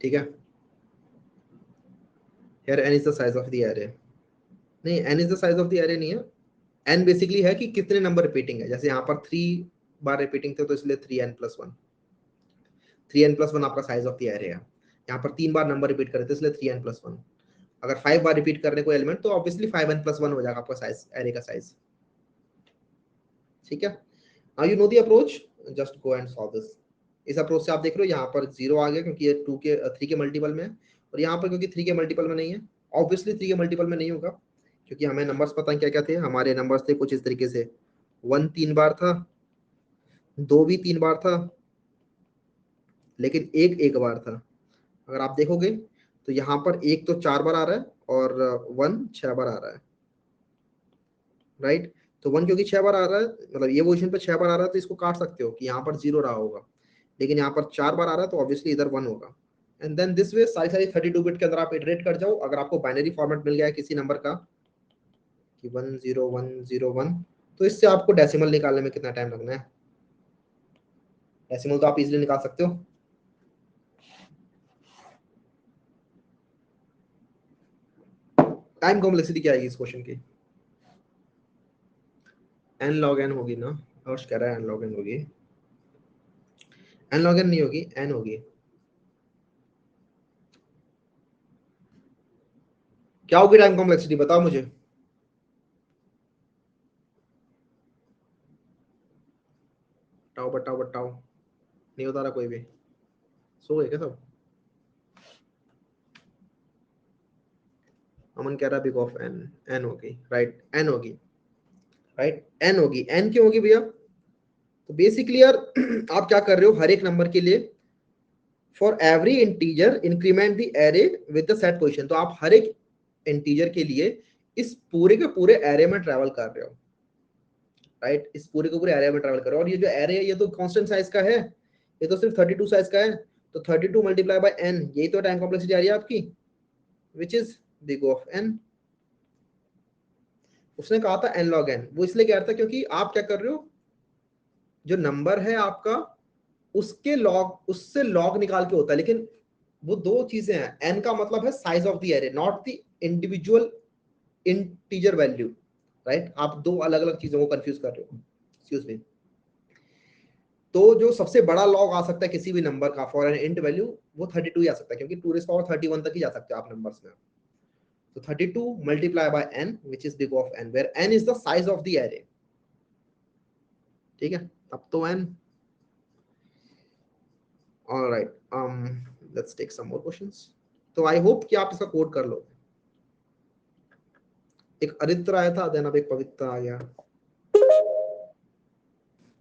Speaker 1: ठीक है, here n is the size of the array। नहीं, n is the size of the array नहीं है, n बेसिकली है कि कितने नंबर रिपीटिंग है। जैसे यहाँ पर 3 बार रिपीटिंग थे, तो इसलिए 3n+1, 3n+1 आपका साइज ऑफ द एरे है। यहाँ पर 3 बार नंबर रिपीट कर रहे थे, इसलिए 3n+1। अगर 5 बार रिपीट करने कोई एलिमेंट, तो ऑब्वियसली 5n+1 हो जाएगा आपका साइज, एरे का साइज। ठीक है, now you know the approach, just go and solve this. इस अप्रोच से आप देख रहे हो यहाँ पर 0 आ गया क्योंकि ये 3 के मल्टीपल में है, और यहाँ पर क्योंकि 3 के मल्टीपल में नहीं है, ऑब्वियसली 3 के मल्टीपल में नहीं होगा, क्योंकि हमें नंबर्स पता है क्या क्या थे। हमारे नंबर्स थे कुछ इस तरीके से, 1 3 बार था, 2 भी 3 बार था, लेकिन 1 1 बार था। अगर आप देखोगे तो यहाँ पर 1 तो 4 बार आ रहा है, और 1 6 बार आ रहा है, राइट। तो 1 क्योंकि 6 बार आ रहा है, मतलब ये पोजीशन पे 6 बार आ रहा है, तो इसको काट सकते हो कि यहाँ पर 0 रहा होगा, लेकिन यहाँ पर 4 बार आ रहा है, तो ऑब्वियसली इधर 1 होगा। एंड देन दिस वे सारी 32 बिट के अंदर आप इटरेट कर जाओ। अगर आपको बाइनरी फॉर्मेट मिल गया है किसी नंबर का कि 10101, तो इससे आपको डेसिमल निकालने में कितना टाइम लगना है। डेसिमल तो आप इजीली निकाल सकते हो। टाइम कॉम्प्लेक्सिटी क्या आएगी इस क्वेश्चन की, n log n होगी ना, और कह रहा है n log n होगी, n log n नहीं होगी, n होगी। क्या होगी टाइम कॉम्प्लेक्सिटी, बताओ मुझे। बताओ बताओ बताओ, नहीं बता रहा कोई भी, सो गए क्या सब। अमन कह रहा बिग ऑफ n, n होगी, राइट, n होगी, राइट, n होगी। n क्यों होगी भैया, तो बेसिकली यार आप क्या कर रहे हो, हर एक नंबर के लिए for every integer increment the array with the set position. तो आप हर एक इंटीजर के लिए इस पूरे के पूरे एरे में ट्रैवल कर रहे हो, राइट, इस पूरे को पूरे एरिया में ट्रैवल करो। और ये जो एरिया ये तो कांस्टेंट साइज का है, ये तो सिर्फ 32 साइज का है, तो 32 मल्टीप्लाई बाय n, यही तो टाइम कॉम्प्लेक्सिटी आ रही है आपकी, which is big of n। उसने कहा था n log n, वो इसलिए कह रहा था क्योंकि आप क्या कर रहे हो, जो नंबर है आपका उसके लॉग, उससे लॉग निकाल के होता है, लेकिन वो दो चीजें हैं, n का मतलब है size of the array, not the individual integer value, right. आप दो अलग अलग चीजों को कंफ्यूज कर रहे हो, एक्सक्यूज मी। तो जो सबसे बड़ा लॉग आ सकता है किसी भी नंबर का फॉर एन इंट वैल्यू, वो 32 ही आ सकता है, क्योंकि 2 रेज़ पावर 31 तक ही जा सकते हो आप नंबर्स में। तो 32 multiply by n which is big of n, where n is the size of the array, ठीक है। अब तो n, alright, let's take some more questions. तो आई होप कि आप इसका कोड कर लो। एक अरित्र आया था, देन अब एक पवित्र आ गया।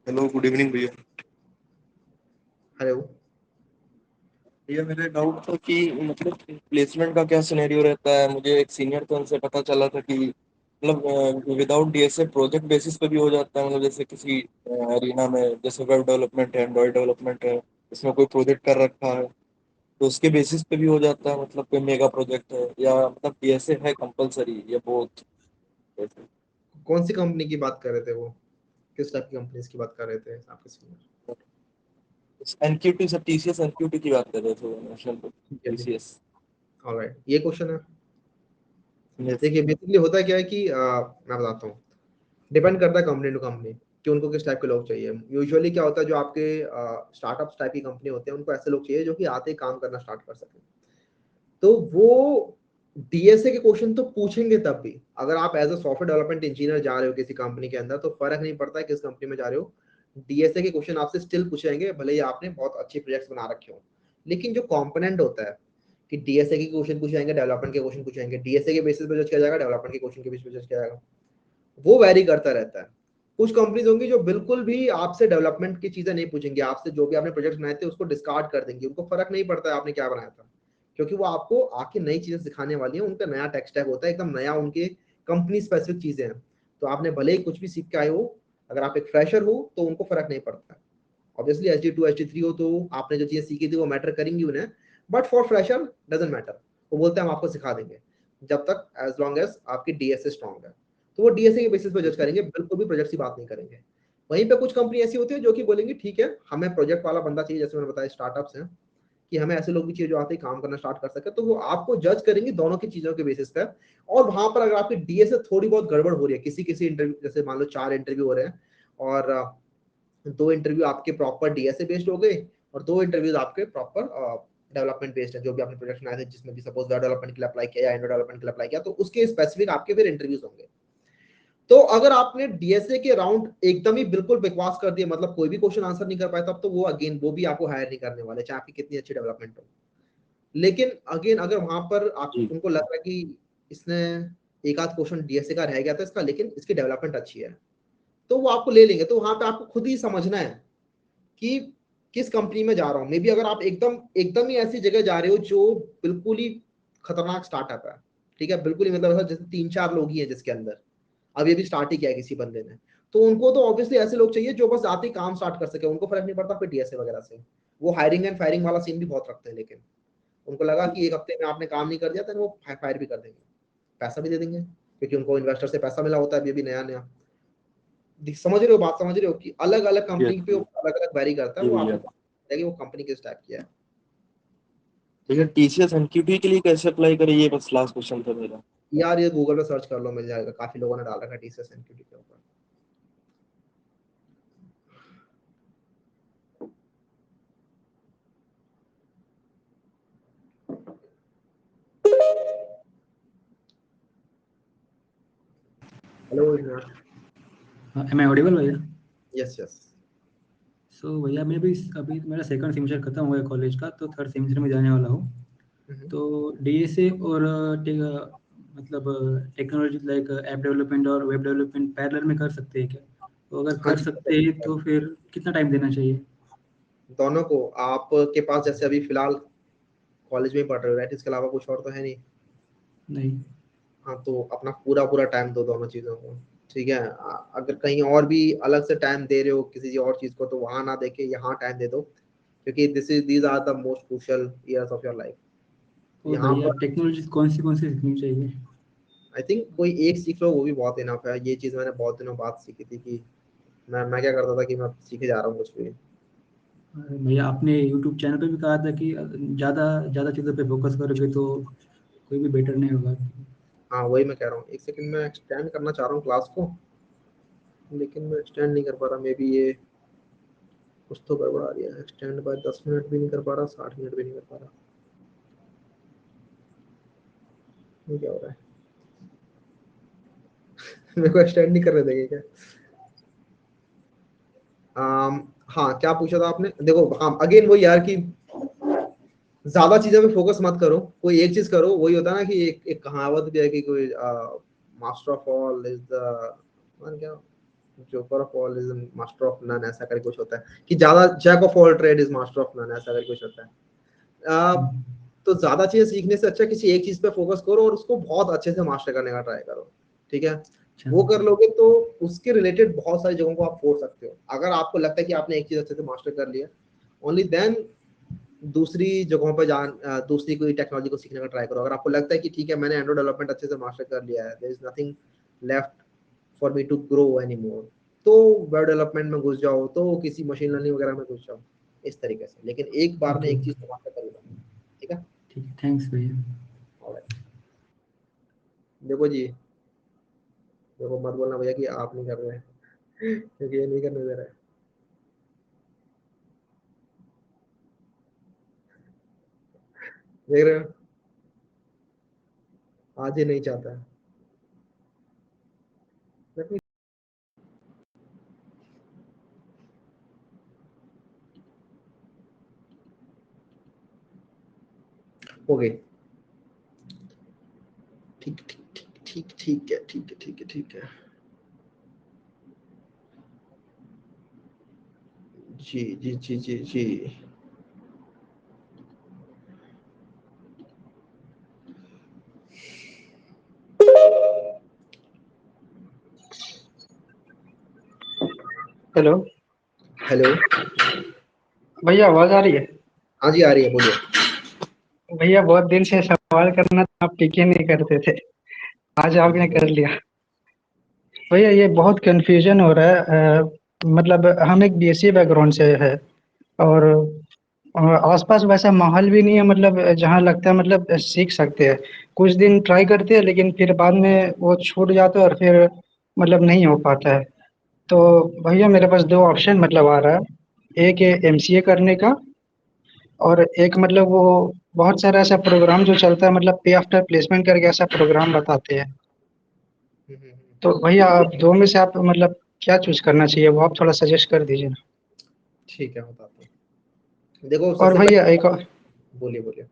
Speaker 6: हेलो, गुड इवनिंग भैया।
Speaker 1: हेलो
Speaker 6: भैया मेरा डाउट था कि मतलब प्लेसमेंट का क्या सिनेरियो रहता है। मुझे एक सीनियर थे, उनसे पता चला था कि मतलब विदाउट डीएसए प्रोजेक्ट बेसिस पे भी हो जाता है। मतलब जैसे किसी एरिना में, जैसे वेब डेवलपमेंट है, एंड्रॉइड डेवलपमेंट है, इसमें कोई प्रोजेक्ट कर रखा है तो उसके बेसिस पे भी हो जाता है। मतलब कोई मेगा प्रोजेक्ट है, या मतलब डीएसए है कंपलसरी, या बोथ?
Speaker 1: कौन सी कंपनी की बात कर रहे थे वो, किस टाइप की कंपनीज की बात कर रहे थे आपके सीनियर?
Speaker 6: एनक्यूटी से टीसीएस एनक्यूटी की बात कर रहे थे, नेशनल
Speaker 1: ठीक है जी,
Speaker 6: टीसीएस।
Speaker 1: ऑलराइट, ये क्वेश्चन है।
Speaker 6: यस।
Speaker 1: देखिए बेसिकली होता क्या है कि मैं बताता हूँ, डिपेंड करता है कंपनी टू कंपनी कि उनको किस टाइप के लोग चाहिए। यूजुअली क्या होता है, जो आपके स्टार्टअप टाइप की कंपनी होते हैं, उनको ऐसे लोग चाहिए जो कि आते ही काम करना स्टार्ट कर सके। तो वो डीएसए के क्वेश्चन तो पूछेंगे तब भी, अगर आप as a software development engineer जा रहे हो किसी कंपनी के अंदर, तो फर्क नहीं पड़ता है किस कंपनी में जा रहे हो, डीएसए के क्वेश्चन आपसे स्टिल पूछेंगे, भले ही आपने बहुत अच्छे प्रोजेक्ट्स बना रखे हो। लेकिन जो कंपोनेंट होता है कि डीएसए के क्वेश्चन पूछेंगे, डेवलपमेंट के क्वेश्चन पूछेंगे, डीएसए के बेसिस पे जज किया जाएगा, डेवलपमेंट के क्वेश्चन के बेसिस पे जज किया जाएगा, वो वैरी करता रहता है। कुछ कंपनीज होंगी जो बिल्कुल भी आपसे डेवलपमेंट की चीजें नहीं पूछेंगी, आपसे जो भी आपने प्रोजेक्ट बनाए थे उसको डिस्कार्ड कर देंगे, उनको फर्क नहीं पड़ता है आपने क्या बनाया था, क्योंकि वो आपको आके नई चीजें सिखाने वाली है। उनका नया टेक स्टैक होता है, एकदम नया, उनके कंपनी स्पेसिफिक चीजें हैं। तो आपने भले ही कुछ भी सीख के आए हो, अगर आप एक फ्रेशर हो तो उनको फर्क नहीं पड़ता है। ऑब्वियसली HD2 HD3 हो तो आपने जो चीजें सीखी थी वो मैटर करेंगी उन्हें, but for fresher doesn't matter, वो बोलते हैं हम आपको सिखा देंगे, जब तक एज लॉन्ग एज आपकी डीएसए स्ट्रॉन्ग है। तो वो डीएसए के बेसिस पे जज करेंगे, बिल्कुल भी प्रोजेक्ट की बात नहीं करेंगे। वहीं पे कुछ कंपनी ऐसी होती है जो कि बोलेंगी ठीक है, हमें प्रोजेक्ट वाला बंदा चाहिए, जैसे मैंने बताया स्टार्टअप्स हैं कि हमें ऐसे लोग भी चाहिए जो आते ही काम करना स्टार्ट कर सके, तो वो आपको जज करेंगे दोनों की चीजों के बेसिस पे। और वहां पर अगर आपकी डीएसए थोड़ी बहुत गड़बड़ हो रही है, किसी किसी इंटरव्यू, जैसे मान लो 4 इंटरव्यू हो रहे हैं और 2 इंटरव्यू आपके प्रॉपर डीएसए बेस्ड हो गए और 2 इंटरव्यूज आपके प्रॉपर डेवलपमेंट बेस्ड है, जो भी आपने प्रोजेक्ट बनाया था, जिसमें भी सपोज वेब डेवलपमेंट के लिए अप्लाई किया या एंड्रॉइड डेवलपमेंट के लिए अप्लाई किया, तो उसके स्पेसिफिक आपके फिर इंटरव्यूज होंगे। तो अगर आपने डीएसए के राउंड एकदम ही बिल्कुल बकवास कर दिया, मतलब कोई भी क्वेश्चन आंसर नहीं कर पाया, तब तो वो अगेन वो भी आपको हायर नहीं करने वाले, चाहे आपकी कितनी अच्छी डेवलपमेंट हो। लेकिन अगेन अगर वहां पर आप
Speaker 6: जी।
Speaker 1: उनको लग रहा है कि इसने एक आध क्वेश्चन डीएसए का रह गया था इसका, लेकिन इसकी डेवलपमेंट अच्छी है, तो वो आपको ले लेंगे। तो वहां पे आपको खुद ही समझना है कि किस कंपनी में जा रहा हूँ। मे बी अगर आप एकदम एकदम ही ऐसी जगह जा रहे हो जो बिल्कुल ही खतरनाक स्टार्टअप है, ठीक है, बिल्कुल ही मतलब ऐसा जैसे 3-4 लोग ही हैं जिसके अंदर, अब ये भी स्टार्ट ही किया है किसी बंदे ने, तो उनको तो ऑब्वियसली ऐसे लोग चाहिए जो बस आते ही काम स्टार्ट कर सके, उनको फर्क नहीं पड़ता फिर डीएसए वगैरह से। वो हायरिंग एंड फायरिंग वाला सीन भी बहुत रखते हैं, लेकिन उनको लगा कि 1 हफ्ते में आपने काम नहीं कर दिया तो वो फायर भी कर देंगे, पैसा भी दे देंगे, क्योंकि उनको इन्वेस्टर से पैसा मिला होता है, अभी भी नया नया। समझ रहे हो बात, समझ रहे हो कि अलग अलग
Speaker 6: यस
Speaker 1: कंपनी पे अलग अलग वेरी करता है,
Speaker 6: जी
Speaker 1: वो
Speaker 6: भैया।
Speaker 1: आपको कि वो कंपनी किस टाइप की है।
Speaker 6: लेकिन टीसीएस एनक्यूटी के लिए कैसे अप्लाई करें, ये बस लास्ट क्वेश्चन था मेरा।
Speaker 1: यार ये गूगल पे सर्च कर लो, मिल जाएगा, काफी लोगों ने डाल रखा है टीसीएस एनक्यूटी के ऊपर। हेलो
Speaker 4: एम आई ऑडिबल भैया?
Speaker 1: Yes yes.
Speaker 4: सो भैया मैं भी अभी मेरा सेकंड सेमेस्टर खत्म हो गया कॉलेज का, तो थर्ड सेमेस्टर में जाने वाला हूँ। तो डीएसए और मतलब टेक्नोलॉजी लाइक ऐप डेवलपमेंट और वेब डेवलपमेंट पैरेलल में कर सकते हैं क्या? तो अगर
Speaker 1: हाँ
Speaker 4: कर
Speaker 1: जी,
Speaker 4: सकते हैं तो फिर कितना टाइम देना चाहिए?
Speaker 1: दोनों को। आपके पास जैसे अभी फिलहाल कॉलेज में ही पढ़ रहे हो, राइट, इसके अलावा कुछ और तो है नहीं।
Speaker 4: नहीं।
Speaker 1: हाँ, तो अपना पूरा पूरा टाइम दो दोनों चीजों को, ठीक है, अगर कहीं और भी अलग से टाइम दे रहे हो किसी और चीज को, तो वहां ना देके यहाँ टाइम दे दो, क्योंकि these are the most crucial years of your life.
Speaker 4: और
Speaker 1: यहाँ
Speaker 4: भैया
Speaker 1: पर
Speaker 4: टेक्नोलॉजी कौन सी सीखनी चाहिए?
Speaker 1: आई थिंक कोई एक सीख लो, वो भी बहुत इनफ है। ये चीज मैंने बहुत दिनों बाद सीखी थी कि मैं क्या करता था कि मैं सीखे जा रहा हूँ कुछ भी।
Speaker 4: भैया आपने यूट्यूब चैनल पे भी कहा था कि ज़्यादा ज़्यादा चीज़ों पे फोकस करोगे तो कोई भी बेटर नहीं होगा।
Speaker 1: हाँ वही मैं कह रहा हूँ, एक सेकंड में एक्सटेंड करना चाह रहा हूँ क्लास को, लेकिन मैं एक्सटेंड नहीं कर पा रहा। मे बी ये कुछ तो गड़बड़ आ रही है। एक्सटेंड बाय 10 मिनट भी नहीं कर पा रहा, 60 मिनट भी नहीं कर पा रहा। ये क्या हो रहा है? मेरे को एक्सटेंड नहीं करने देंगे क्या? हाँ क्या पूछा था आपने? देखो हाँ, अगेन वो यार कि ज्यादा चीजों पे फोकस मत करो, कोई एक चीज करो। वही होता है ना कि एक कहावत भी है कि कोई master of all is the क्या, joker of all is master of none, ऐसा करके कुछ होता है कि ज्यादा jack of all trade is master of none, ऐसा करके कुछ होता है। तो ज्यादा चीजें सीखने से अच्छा किसी एक चीज पे फोकस करो और उसको बहुत अच्छे से मास्टर करने का ट्राई करो। ठीक है, वो कर लोगे तो उसके रिलेटेड बहुत सारी जगहों को आप फोड़ सकते हो। अगर आपको लगता है कि आपने एक चीज अच्छे से मास्टर कर लिया, ओनली देन दूसरी जगहों पर दूसरी कोई टेक्नोलॉजी को सीखने का ट्राई करो। अगर आपको लगता है कि ठीक है मैंने एंड्रॉइड डेवलपमेंट अच्छे से मास्टर कर लिया है, there is nothing left for me to grow any more, web वेब डेवलपमेंट में घुस जाओ, तो किसी मशीन लर्निंग वगैरह में घुस जाओ, इस तरीके से। लेकिन एक बार में एक चीज को मास्टर कर लो। ठीक है,
Speaker 4: ठीक है, थैंक्स भैया।
Speaker 1: ऑलराइट। देखो जी, देखो मत बोलना भैया कि आप नहीं कर रहे हैं, क्योंकि ये नहीं करने दे रहा है। देख रहे हो, आज ही नहीं चाहता है। Let me- हो गई। ठीक ठीक ठीक ठीक ठीक है, ठीक है ठीक है ठीक है। जी जी जी जी जी।
Speaker 2: Hello
Speaker 1: hello.
Speaker 2: भैया, आवाज आ रही है?
Speaker 1: हाँ जी आ रही है, बोलिए।
Speaker 2: भैया बहुत दिन से सवाल करना था, आप पिक ही नहीं करते थे, आज आपने कर लिया। भैया ये बहुत कंफ्यूजन हो रहा है। मतलब हम एक बीएससी बैकग्राउंड से है, और आसपास वैसा माहौल भी नहीं है, मतलब जहाँ लगता है मतलब सीख सकते हैं। कुछ दिन ट्राई करते हैं लेकिन फिर बाद में वो छूट जाता है और फिर मतलब नहीं हो पाता है। तो भैया मेरे पास दो ऑप्शन मतलब आ रहा है, एक है एमसीए करने का, और एक मतलब वो बहुत सारा ऐसा प्रोग्राम जो चलता है, मतलब पे आफ्टर प्लेसमेंट करके ऐसा प्रोग्राम बताते हैं। तो भैया आप दो में से आप मतलब क्या चूज करना चाहिए, वो आप थोड़ा सजेस्ट कर दीजिए ना।
Speaker 1: ठीक है, बताता हूँ। देखो
Speaker 2: और
Speaker 1: सबसे
Speaker 2: भैया
Speaker 1: पहले,
Speaker 2: एक और,
Speaker 1: बोलिए बोलिए।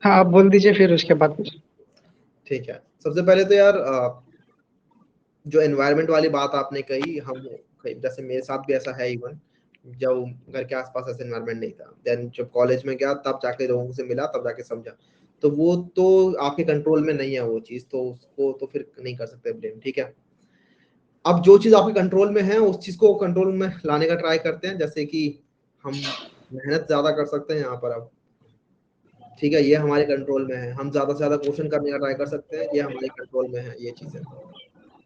Speaker 2: हाँ आप बोल दीजिए फिर उसके बाद कुछ।
Speaker 1: ठीक है, सबसे पहले तो यार जो एनवायरनमेंट वाली बात आपने कही, जैसे मेरे साथ भी ऐसा है। इवन जब घर के आसपास ऐसा एनवायरनमेंट नहीं था, देन जब कॉलेज में गया तब जाके लोगों से मिला, तब जाके समझा। तो वो तो आपके कंट्रोल में नहीं है वो चीज, तो उसको तो फिर नहीं कर सकते ब्लेम। ठीक है, अब जो चीज आपके कंट्रोल में है उस चीज को कंट्रोल में लाने का ट्राई करते हैं। जैसे कि हम मेहनत ज्यादा कर सकते हैं यहाँ पर अब। ठीक है, ये हमारे कंट्रोल में है। हम ज्यादा से ज्यादा क्वेश्चन करने का ट्राई कर सकते हैं, ये हमारे कंट्रोल में है ये चीजें।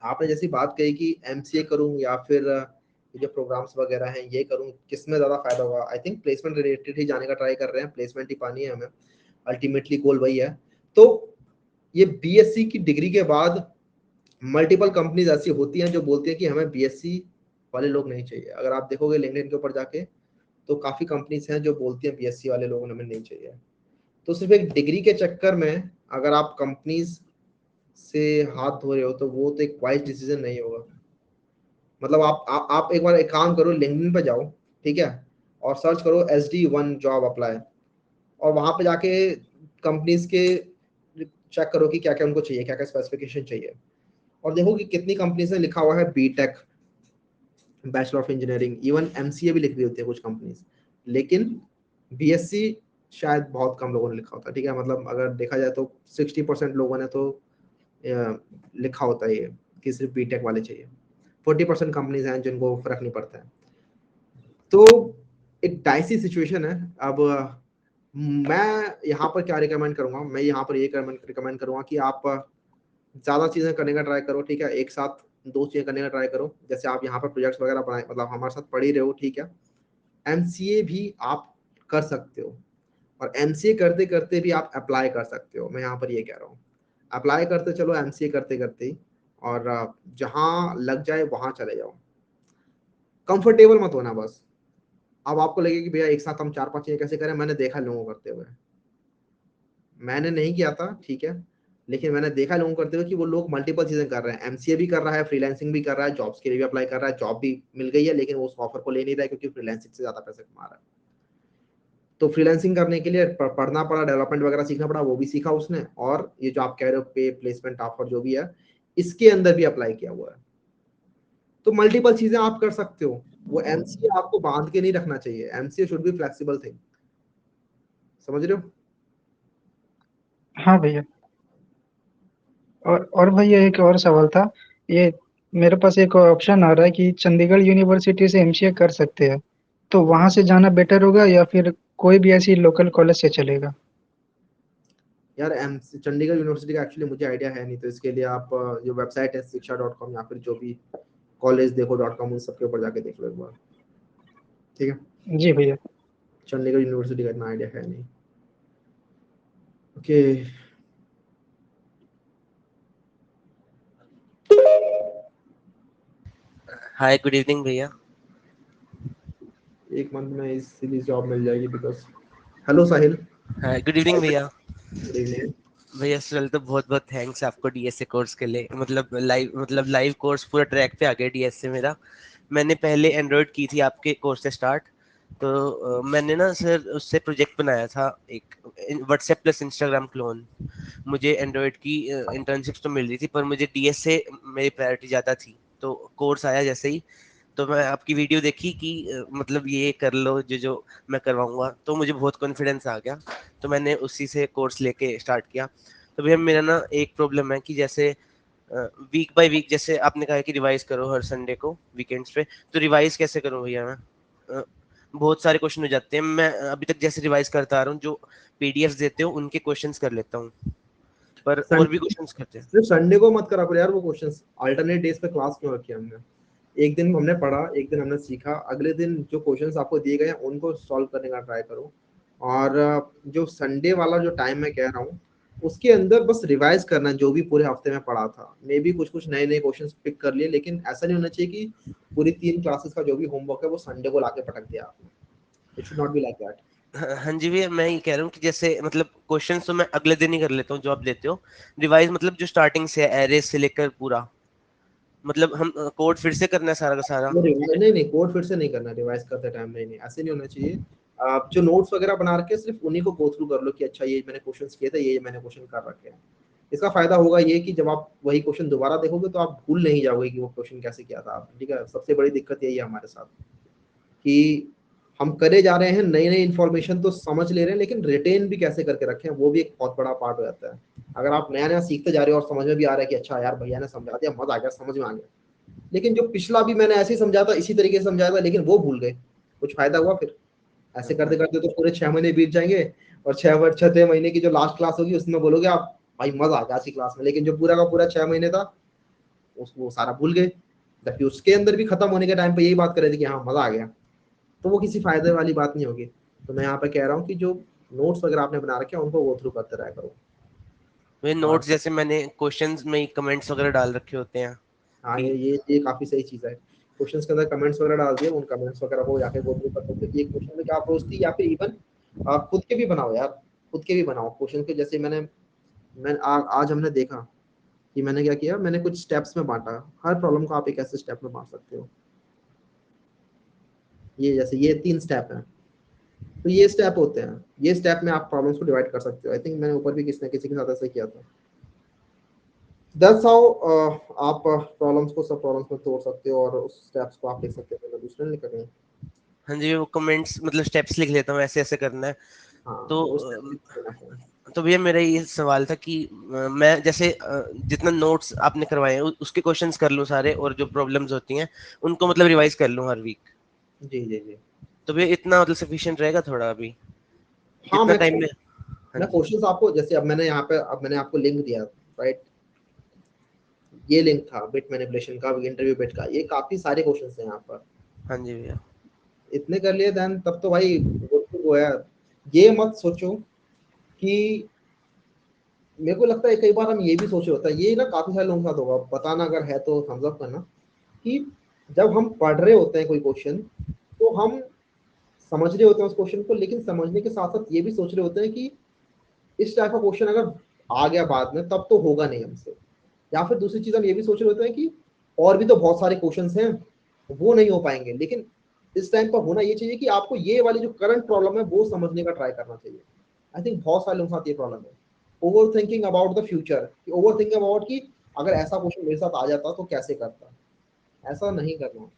Speaker 1: आपने जैसी बात कही कि एमसीए करूं या फिर ये जो प्रोग्राम्स वगैरह हैं ये करूं, किसमें ज्यादा फायदा होगा? आई थिंक प्लेसमेंट रिलेटेड ही जाने का ट्राई कर रहे हैं, प्लेसमेंट ही पानी है हमें, अल्टीमेटली गोल वही है। तो ये बीएससी की डिग्री के बाद मल्टीपल कंपनीज ऐसी होती हैं जो बोलती हैं कि हमें बीएससी वाले लोग नहीं चाहिए। अगर आप देखोगे लिंक्डइन के ऊपर जाके, तो काफी कंपनीज हैं जो बोलती हैं बीएससी वाले लोग हमें नहीं चाहिए। तो सिर्फ एक डिग्री के चक्कर में अगर आप कंपनीज से हाथ धो रहे हो, तो वो तो एक वाइज डिसीजन नहीं होगा। मतलब आप एक बार एक काम करो, लिंक्डइन पे जाओ, ठीक है, और सर्च करो SD1 जॉब अप्लाई, और वहां पे जाके कंपनीज के चेक करो कि क्या क्या उनको चाहिए, क्या क्या स्पेसिफिकेशन चाहिए, और देखो कि कितनी कंपनीज ने लिखा हुआ है BTech, bachelor of engineering, even MCA भी लिख रही होती है कुछ कंपनीज, लेकिन बीएससी शायद बहुत कम लोगों ने लिखा होता है। ठीक है, मतलब अगर देखा जाए तो 60% लोगों ने तो लिखा होता है ये कि सिर्फ बीटेक वाले चाहिए। 40% कंपनीज हैं जिनको फर्क नहीं पड़ता है। तो एक डाइसी सिचुएशन है। अब मैं यहाँ पर क्या रिकमेंड करूंगा, मैं यहाँ पर ये रिकमेंड करूंगा कि आप ज़्यादा चीज़ें करने का ट्राई करो, ठीक है। एक साथ 2 चीज़ें करने का ट्राई करो। जैसे आप यहाँ पर प्रोजेक्ट्स वगैरह बनाए, मतलब हमारे साथ पढ़ ही रहे हो, ठीक है। एमसीए भी आप कर सकते हो, और एमसीए करते करते भी आप अप्लाई कर सकते हो। मैं यहाँ पर ये कह रहा हूँ, अप्लाई करते चलो एमसीए करते करते ही, और जहाँ लग जाए वहाँ चले जाओ। कंफर्टेबल मत होना बस। अब आपको लगे कि भैया एक साथ हम 4-5 चीजें कैसे करें, मैंने देखा लोगों को करते हुए। मैंने नहीं किया था, ठीक है, लेकिन मैंने देखा लोगों को करते हुए कि वो लोग मल्टीपल चीजें कर रहे हैं। एमसीए भी कर रहा है, फ्रीलांसिंग भी कर रहा है, जॉब्स के लिए भी अप्लाई कर रहा है, जॉब भी मिल गई है, लेकिन वो उस ऑफर को ले नहीं रहा है क्योंकि फ्रीलांसिंग से ज्यादा पैसे कमा रहा है। तो फ्रीलांसिंग करने के लिए पढ़ना पड़ा, डेवलपमेंट वगैरह सीखना पड़ा, वो भी सीखा उसने। और ये जो आप कह रहे हो पे प्लेसमेंट ऑफर जो भी है, इसके अंदर भी अप्लाई किया हुआ है। तो मल्टीपल चीजें आप कर सकते हो। वो एमसीए आपको बांध के नहीं रखना चाहिए। MCA should be flexible thing. समझ रहे हो?
Speaker 2: हाँ भैया। और भैया एक और सवाल था, ये मेरे पास एक ऑप्शन आ रहा है कि चंडीगढ़ यूनिवर्सिटी से एमसीए कर सकते हैं, तो वहां से जाना बेटर होगा या फिर कोई भी ऐसी लोकल कॉलेज से चलेगा?
Speaker 1: यार चंडीगढ़ यूनिवर्सिटी का एक्चुअली मुझे आइडिया है नहीं, तो इसके लिए आप जो वेबसाइट है शिक्षा.com या फिर जो भी collegedekho.com, उन सबके ऊपर जाके देख लो एक बार, ठीक है।
Speaker 2: जी भैया।
Speaker 1: चंडीगढ़ यूनिवर्सिटी का इतना आइडिया है नहीं। ओके,
Speaker 7: हाय गुड इवनिंग भैया।
Speaker 1: एक मंथ में इसीलिए जॉब मिल जाएगी because. Hello Sahil.
Speaker 7: Hi good evening भैया।
Speaker 1: Good evening.
Speaker 7: भैया सर तो बहुत बहुत थैंक्स आपको डीएसए कोर्स के लिए, मतलब लाइव कोर्स पूरा ट्रैक पे आ गया डीएसए मेरा। मैंने पहले एंड्रॉयड की थी आपके कोर्स से स्टार्ट, तो मैंने ना सर उससे प्रोजेक्ट बनाया था एक व्हाट्सएप प्लस इंस्टाग्राम क्लोन। मुझे एंड्रॉयड की इंटर्नशिप्स तो मिल रही थी, पर मुझे डीएसए मेरी प्रायोरिटी ज़्यादा थी। तो कोर्स आया जैसे ही, तो मैं आपकी वीडियो देखी कि मतलब ये कर लो जो जो मैं करवाऊंगा, तो मुझे बहुत कॉन्फिडेंस आ गया। तो मैंने उसी से कोर्स लेके स्टार्ट किया। तो भैया मेरा ना एक प्रॉब्लम है कि जैसे वीक बाय वीक, जैसे आपने कहा कि रिवाइज करो हर संडे को वीकेंड्स पे, तो रिवाइज कैसे करूं भैया मैं? बहुत सारे क्वेश्चन हो जाते हैं। मैं अभी तक जैसे रिवाइज करता आ रहा हूँ, जो पीडीएफ देते हो उनके क्वेश्चंस कर लेता हूँ, पर और भी क्वेश्चंस करते हैं।
Speaker 1: सिर्फ संडे को मत करा करो यार वो क्वेश्चंस। अल्टरनेट डेज पे क्लास क्यों रखी है हमने? एक दिन हमने पढ़ा, एक दिन हमने सीखा, अगले दिन जो क्वेश्चंस आपको दिए गए हैं उनको सॉल्व करने का ट्राई करो। और जो संडे वाला जो टाइम मैं कह रहा हूँ, उसके अंदर बस रिवाइज करना जो भी पूरे हफ्ते में पढ़ा था। मे बी कुछ कुछ नए नए क्वेश्चंस पिक कर लिए, लेकिन ऐसा नहीं होना चाहिए कि पूरी 3 क्लासेस का जो भी होमवर्क है वो संडे को लाके पटक दिया आपने। It should not be like that.
Speaker 7: हाँ जी भैया, मैं ये कह रहा हूँ कि जैसे मतलब क्वेश्चंस तो मैं अगले दिन ही कर लेता हूँ जो आप देते हो। रिवाइज मतलब जो स्टार्टिंग से है एरे से लेकर पूरा, मतलब हम कोड फिर से करना है सारा का सारा।
Speaker 1: नहीं नहीं, कोड फिर से नहीं करना रिवाइज करते टाइम। नहीं नहीं, ऐसे नहीं होना चाहिए। आप जो नोट्स वगैरह बना रखे हैं सिर्फ उन्हीं को गो थ्रू कर लो कि अच्छा ये मैंने क्वेश्चंस किए थे, ये मैंने क्वेश्चन कर रखे हैं। इसका फायदा होगा ये कि जब आप वही क्वेश्चन दोबारा देखोगे तो आप भूल नहीं जाओगे कि वो क्वेश्चन कैसे किया था आपने, ठीक है। सबसे बड़ी दिक्कत यही है हमारे साथ कि हम करे जा रहे हैं, नई नई इन्फॉर्मेशन तो समझ ले रहे हैं, लेकिन रिटेन भी कैसे करके रखें वो भी एक बहुत बड़ा पार्ट हो जाता है। अगर आप नया नया सीखते जा रहे हो और समझ में भी आ रहा है कि अच्छा यार भैया ने समझा दिया, मजा आ गया, समझ में आ गया, लेकिन जो पिछला भी मैंने ऐसे ही समझा था, इसी तरीके से समझाया था, लेकिन वो भूल गए, कुछ फायदा हुआ फिर? ऐसे करते करते तो पूरे 6 महीने बीत जाएंगे, और 6 महीने की जो लास्ट क्लास होगी उसमें बोलोगे आप भाई मजा आ गया ऐसी क्लास में, लेकिन जो पूरा का पूरा 6 महीने था उसको सारा भूल गए। जबकि उसके अंदर भी खत्म होने के टाइम पे यही बात कर रहे थे कि हाँ मजा आ गया। तो वो किसी फायदे वाली बात नहीं होगी। तो मैं यहाँ पे कह रहा हूँ कि जो नोट्स वगैरह आपने बना रखे हैं उनको गो थ्रू करते रहा करो।
Speaker 7: वे
Speaker 1: और
Speaker 7: नोट्स जैसे मैंने क्वेश्चंस में कमेंट्स वगैरह डाल रखे होते हैं
Speaker 1: हाँ,
Speaker 7: कि
Speaker 1: ये काफी सही चीज है। क्वेश्चंस के अंदर कमेंट्स वगैरह डाल दिए, उन कमेंट्स वगैरह को जाके गो थ्रू कर सकते हो कि एक क्वेश्चन में क्या अप्रोच थी, या फिर इवन आप खुद के भी बनाओ यार। खुद के भी बनाओ क्वेश्चन के। जैसे आज हमने देखा कि मैंने क्या किया, मैंने कुछ स्टेप्स में बांटा। हर प्रॉब्लम को आप एक ऐसे स्टेप में बांट सकते हो। ये जैसे ये 3 स्टेप हैं, तो ये स्टेप होते हैं, ये स्टेप में आप प्रॉब्लम्स को डिवाइड कर सकते हो। आई थिंक मैंने ऊपर भी किसी न किसी के साथ ऐसा किया था। दैट्स हाउ आप प्रॉब्लम्स को सब प्रॉब्लम्स में तोड़ सकते हो, और उस स्टेप्स को आप लिख सकते हो, मतलब दूसरे ने लिख सकते हैं।
Speaker 7: हाँ जी वो कमेंट्स मतलब स्टेप्स लिख लेता हूँ ऐसे ऐसे करना है।
Speaker 1: हाँ,
Speaker 7: तो
Speaker 1: वो स्टेप्स लिख देना है।
Speaker 7: तो भैया मेरा ये सवाल था कि मैं जैसे जितना नोट्स आपने करवाए हैं उसके क्वेश्चंस कर लूँ सारे, और जो प्रॉब्लम्स होती हैं उनको मतलब रिवाइज कर लूँ हर वीक।
Speaker 1: जी जी जी।
Speaker 7: तो भैया इतना मतलब सफिशिएंट रहेगा थोड़ा अभी,
Speaker 1: हाँ
Speaker 7: इतना टाइम में? हाँ
Speaker 1: मैं
Speaker 7: जी।
Speaker 1: क्वेश्चंस आपको, जैसे अब मैंने यहाँ पे, अब मैंने आपको लिंक दिया, राइट, ये लिंक था बिट मैनिपुलेशन का, इंटरव्यू बिट का, ये काफी सारे क्वेश्चंस हैं यहाँ पर,
Speaker 7: हाँ जी भैया।
Speaker 1: इतने कर लिए देन तब तो भाई वो है। ये मत सोचो कि, मेरे को लगता है कई बार हम ये भी सोचे होता है, ये ना काफी सारे लोगों के साथ होगा, बताना अगर है तो थम्स अप करना, कि जब हम पढ़ रहे होते हैं कोई क्वेश्चन, तो हम समझ रहे होते हैं उस क्वेश्चन को, लेकिन समझने के साथ साथ ये भी सोच रहे होते हैं कि इस टाइप का क्वेश्चन अगर आ गया बाद में तब तो होगा नहीं हमसे। या फिर दूसरी चीज हम ये भी सोच रहे होते हैं कि और भी तो बहुत सारे क्वेश्चंस हैं, वो नहीं हो पाएंगे, लेकिन इस टाइम पर होना ये चाहिए कि आपको ये वाली जो करंट प्रॉब्लम है वो समझने का ट्राई करना चाहिए। आई थिंक बहुत सारे लोगों के साथ ये प्रॉब्लम है, over thinking about the future, over thinking about कि अगर ऐसा क्वेश्चन मेरे साथ आ जाता तो कैसे करता। ऐसा नहीं करना।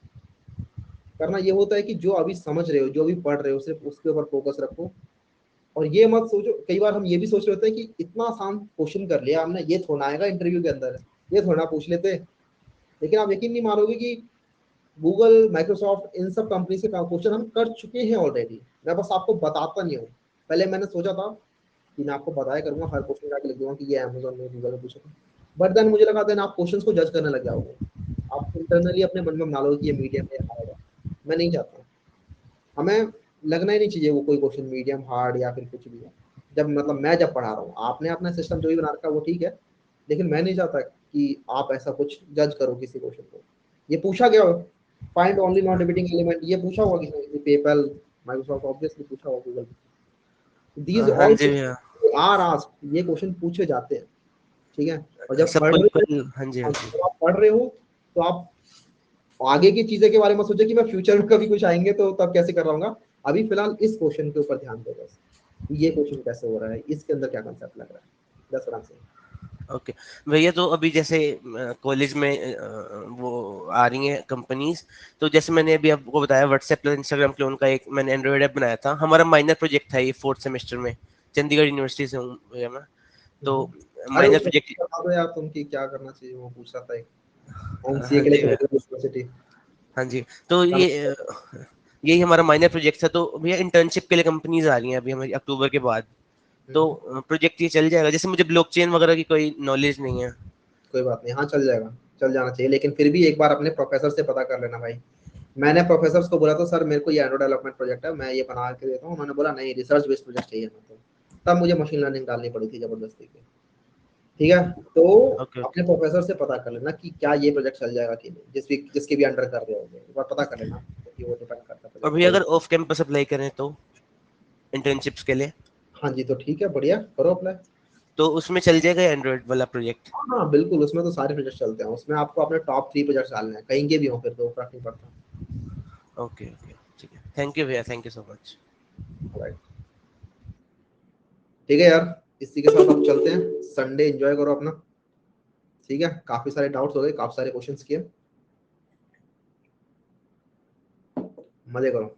Speaker 1: करना ये होता है कि जो अभी समझ रहे हो, जो अभी पढ़ रहे हो, सिर्फ उसके ऊपर फोकस रखो। और ये मत सोचो, कई बार हम ये भी सोच रहे होते हैं कि इतना आसान क्वेश्चन कर लिया हमने, ये थोड़ा आएगा इंटरव्यू के अंदर, ये थोड़ा पूछ लेते। लेकिन आप यकीन नहीं मारोगे कि गूगल, माइक्रोसॉफ्ट, इन सब कंपनी से क्वेश्चन हम कर चुके हैं ऑलरेडी। मैं बस आपको बताता नहीं हूँ। पहले मैंने सोचा था कि मैं आपको बताया करूंगा, हर क्वेश्चन जाके लिख दूंगा कि ये अमेजोन में, गूगल में पूछा था, बट देन मुझे लगा देन आप क्वेश्चंस को जज करने लग जाओगे। आप इंटरनली अपने मन में बना लो कि ये मीडियम में आएगा। मैं नहीं चाहता। हमें लगना ही नहीं चाहिए वो कोई क्वेश्चन मीडियम, हार्ड या फिर कुछ भी है। जब मतलब मैं जब पढ़ा रहा हूँ, आपने अपना सिस्टम जो भी बना रखा है वो ठीक है, लेकिन मैं नहीं चाहता कि आप ऐसा कुछ जज करो किसी क्वेश्चन को। ये पूछा गया हो, find only non repeating element, ये पूछा होगा किसी ने, पेपल, माइक्रोसॉफ्ट ऑब्वियसली पूछा होगा, गूगल। दीज
Speaker 7: हाँ
Speaker 1: ऑल
Speaker 7: जी भैया।
Speaker 1: आर आस्क्ड, ये क्वेश्चन पूछे जाते हैं, ठीक है। और जब पढ़
Speaker 7: सबको
Speaker 1: रहे
Speaker 7: इक्वल, हाँ जी हाँ
Speaker 1: हो,
Speaker 7: जी।
Speaker 1: जब आप पढ़ रहे हो तो आप आगे की चीजें के बारे में सोचे कि मैं फ्यूचर में कभी कुछ आएंगे तो तब कैसे कर रहा हूँ। अभी फिलहाल इस क्वेश्चन के ऊपर ध्यान दो बस, ये क्वेश्चन कैसे हो रहा है, इसके अंदर क्या कंसेप्ट लग रहा है, दस आराम से।
Speaker 7: ओके भैया, तो अभी जैसे कॉलेज में वो आ रही हैं कंपनीज, तो जैसे मैंने अभी आपको बताया व्हाट्सएप प्लस इंस्टाग्राम क्लोन का एक मैंने एंड्रॉइड ऐप बनाया था। हमारा माइनर प्रोजेक्ट था ये 4th सेमेस्टर में, चंडीगढ़ यूनिवर्सिटी से हूँ भैया मैं। तो
Speaker 1: अरे वो
Speaker 7: माइनर प्रोजेक्ट,
Speaker 1: बता दो यार तुम कि क्या करना चाहिए, वो पूछ रहा था एक एमसीए
Speaker 7: हाँ
Speaker 1: के लिए
Speaker 7: जी भैया।
Speaker 1: चंडीगढ़ यूनिवर्सिटी।
Speaker 7: हाँ जी, तो ये यही हमारा माइनर प्रोजेक्ट था। तो भैया इंटर्नशिप के लिए कंपनीज आ रही हैं अभी हमारी अक्टूबर के बाद। तो प्रोजेक्ट ये चल जाएगा? जैसे मुझे ब्लॉकचेन वगैरह की कोई नॉलेज नहीं है।
Speaker 1: कोई बात नहीं, हाँ चल जाएगा, चल जाना चाहिए, लेकिन फिर भी एक बार अपने प्रोफेसर से पता कर लेना भाई। मैंने प्रोफेसर को बोला था सर मेरे को ये एंड्रॉइड डेवलपमेंट प्रोजेक्ट है, मैं ये बना के देता हूँ। उन्होंने बोला नहीं, रिसर्च बेस्ड प्रोजेक्ट चाहिए मेरे को। तब मुझे मशीन लर्निंग डालनी पड़ी थी जबरदस्ती की, ठीक है। तो
Speaker 7: ओके
Speaker 1: अपने
Speaker 7: ओके।
Speaker 1: प्रोफेसर से पता कर लेना कि क्या ये प्रोजेक्ट चल जाएगा कि नहीं, जिसके भी अंडर कर रहे होंगे, एक बार पता कर लेना, क्योंकि वो डिपेंड करता है
Speaker 7: और
Speaker 1: प्रोजेक्ट
Speaker 7: भैया
Speaker 1: पे।
Speaker 7: अगर ऑफ कैंपस अप्लाई करें तो इंटर्नशिप्स के लिए,
Speaker 1: हाँ जी, तो ठीक है, बढ़िया, करो अप्लाई।
Speaker 7: तो उसमें चल जाएगा एंड्रॉइड वाला प्रोजेक्ट?
Speaker 1: हाँ हाँ बिल्कुल, उसमें तो सारे प्रोजेक्ट चलते हैं, उसमें आपको अपने टॉप 3 प्रोजेक्ट डालने हैं, कहीं के भी हो, फिर तो फर्क नहीं पड़ता।
Speaker 7: ओके ओके, ठीक है, थैंक यू भैया, thank you so much.
Speaker 1: Right, ठीक है यार, इसी के साथ हम चलते हैं। संडे एंजॉय करो अपना, ठीक है। काफी सारे डाउट्स हो गए, काफी सारे क्वेश्चंस किए, मजे करो।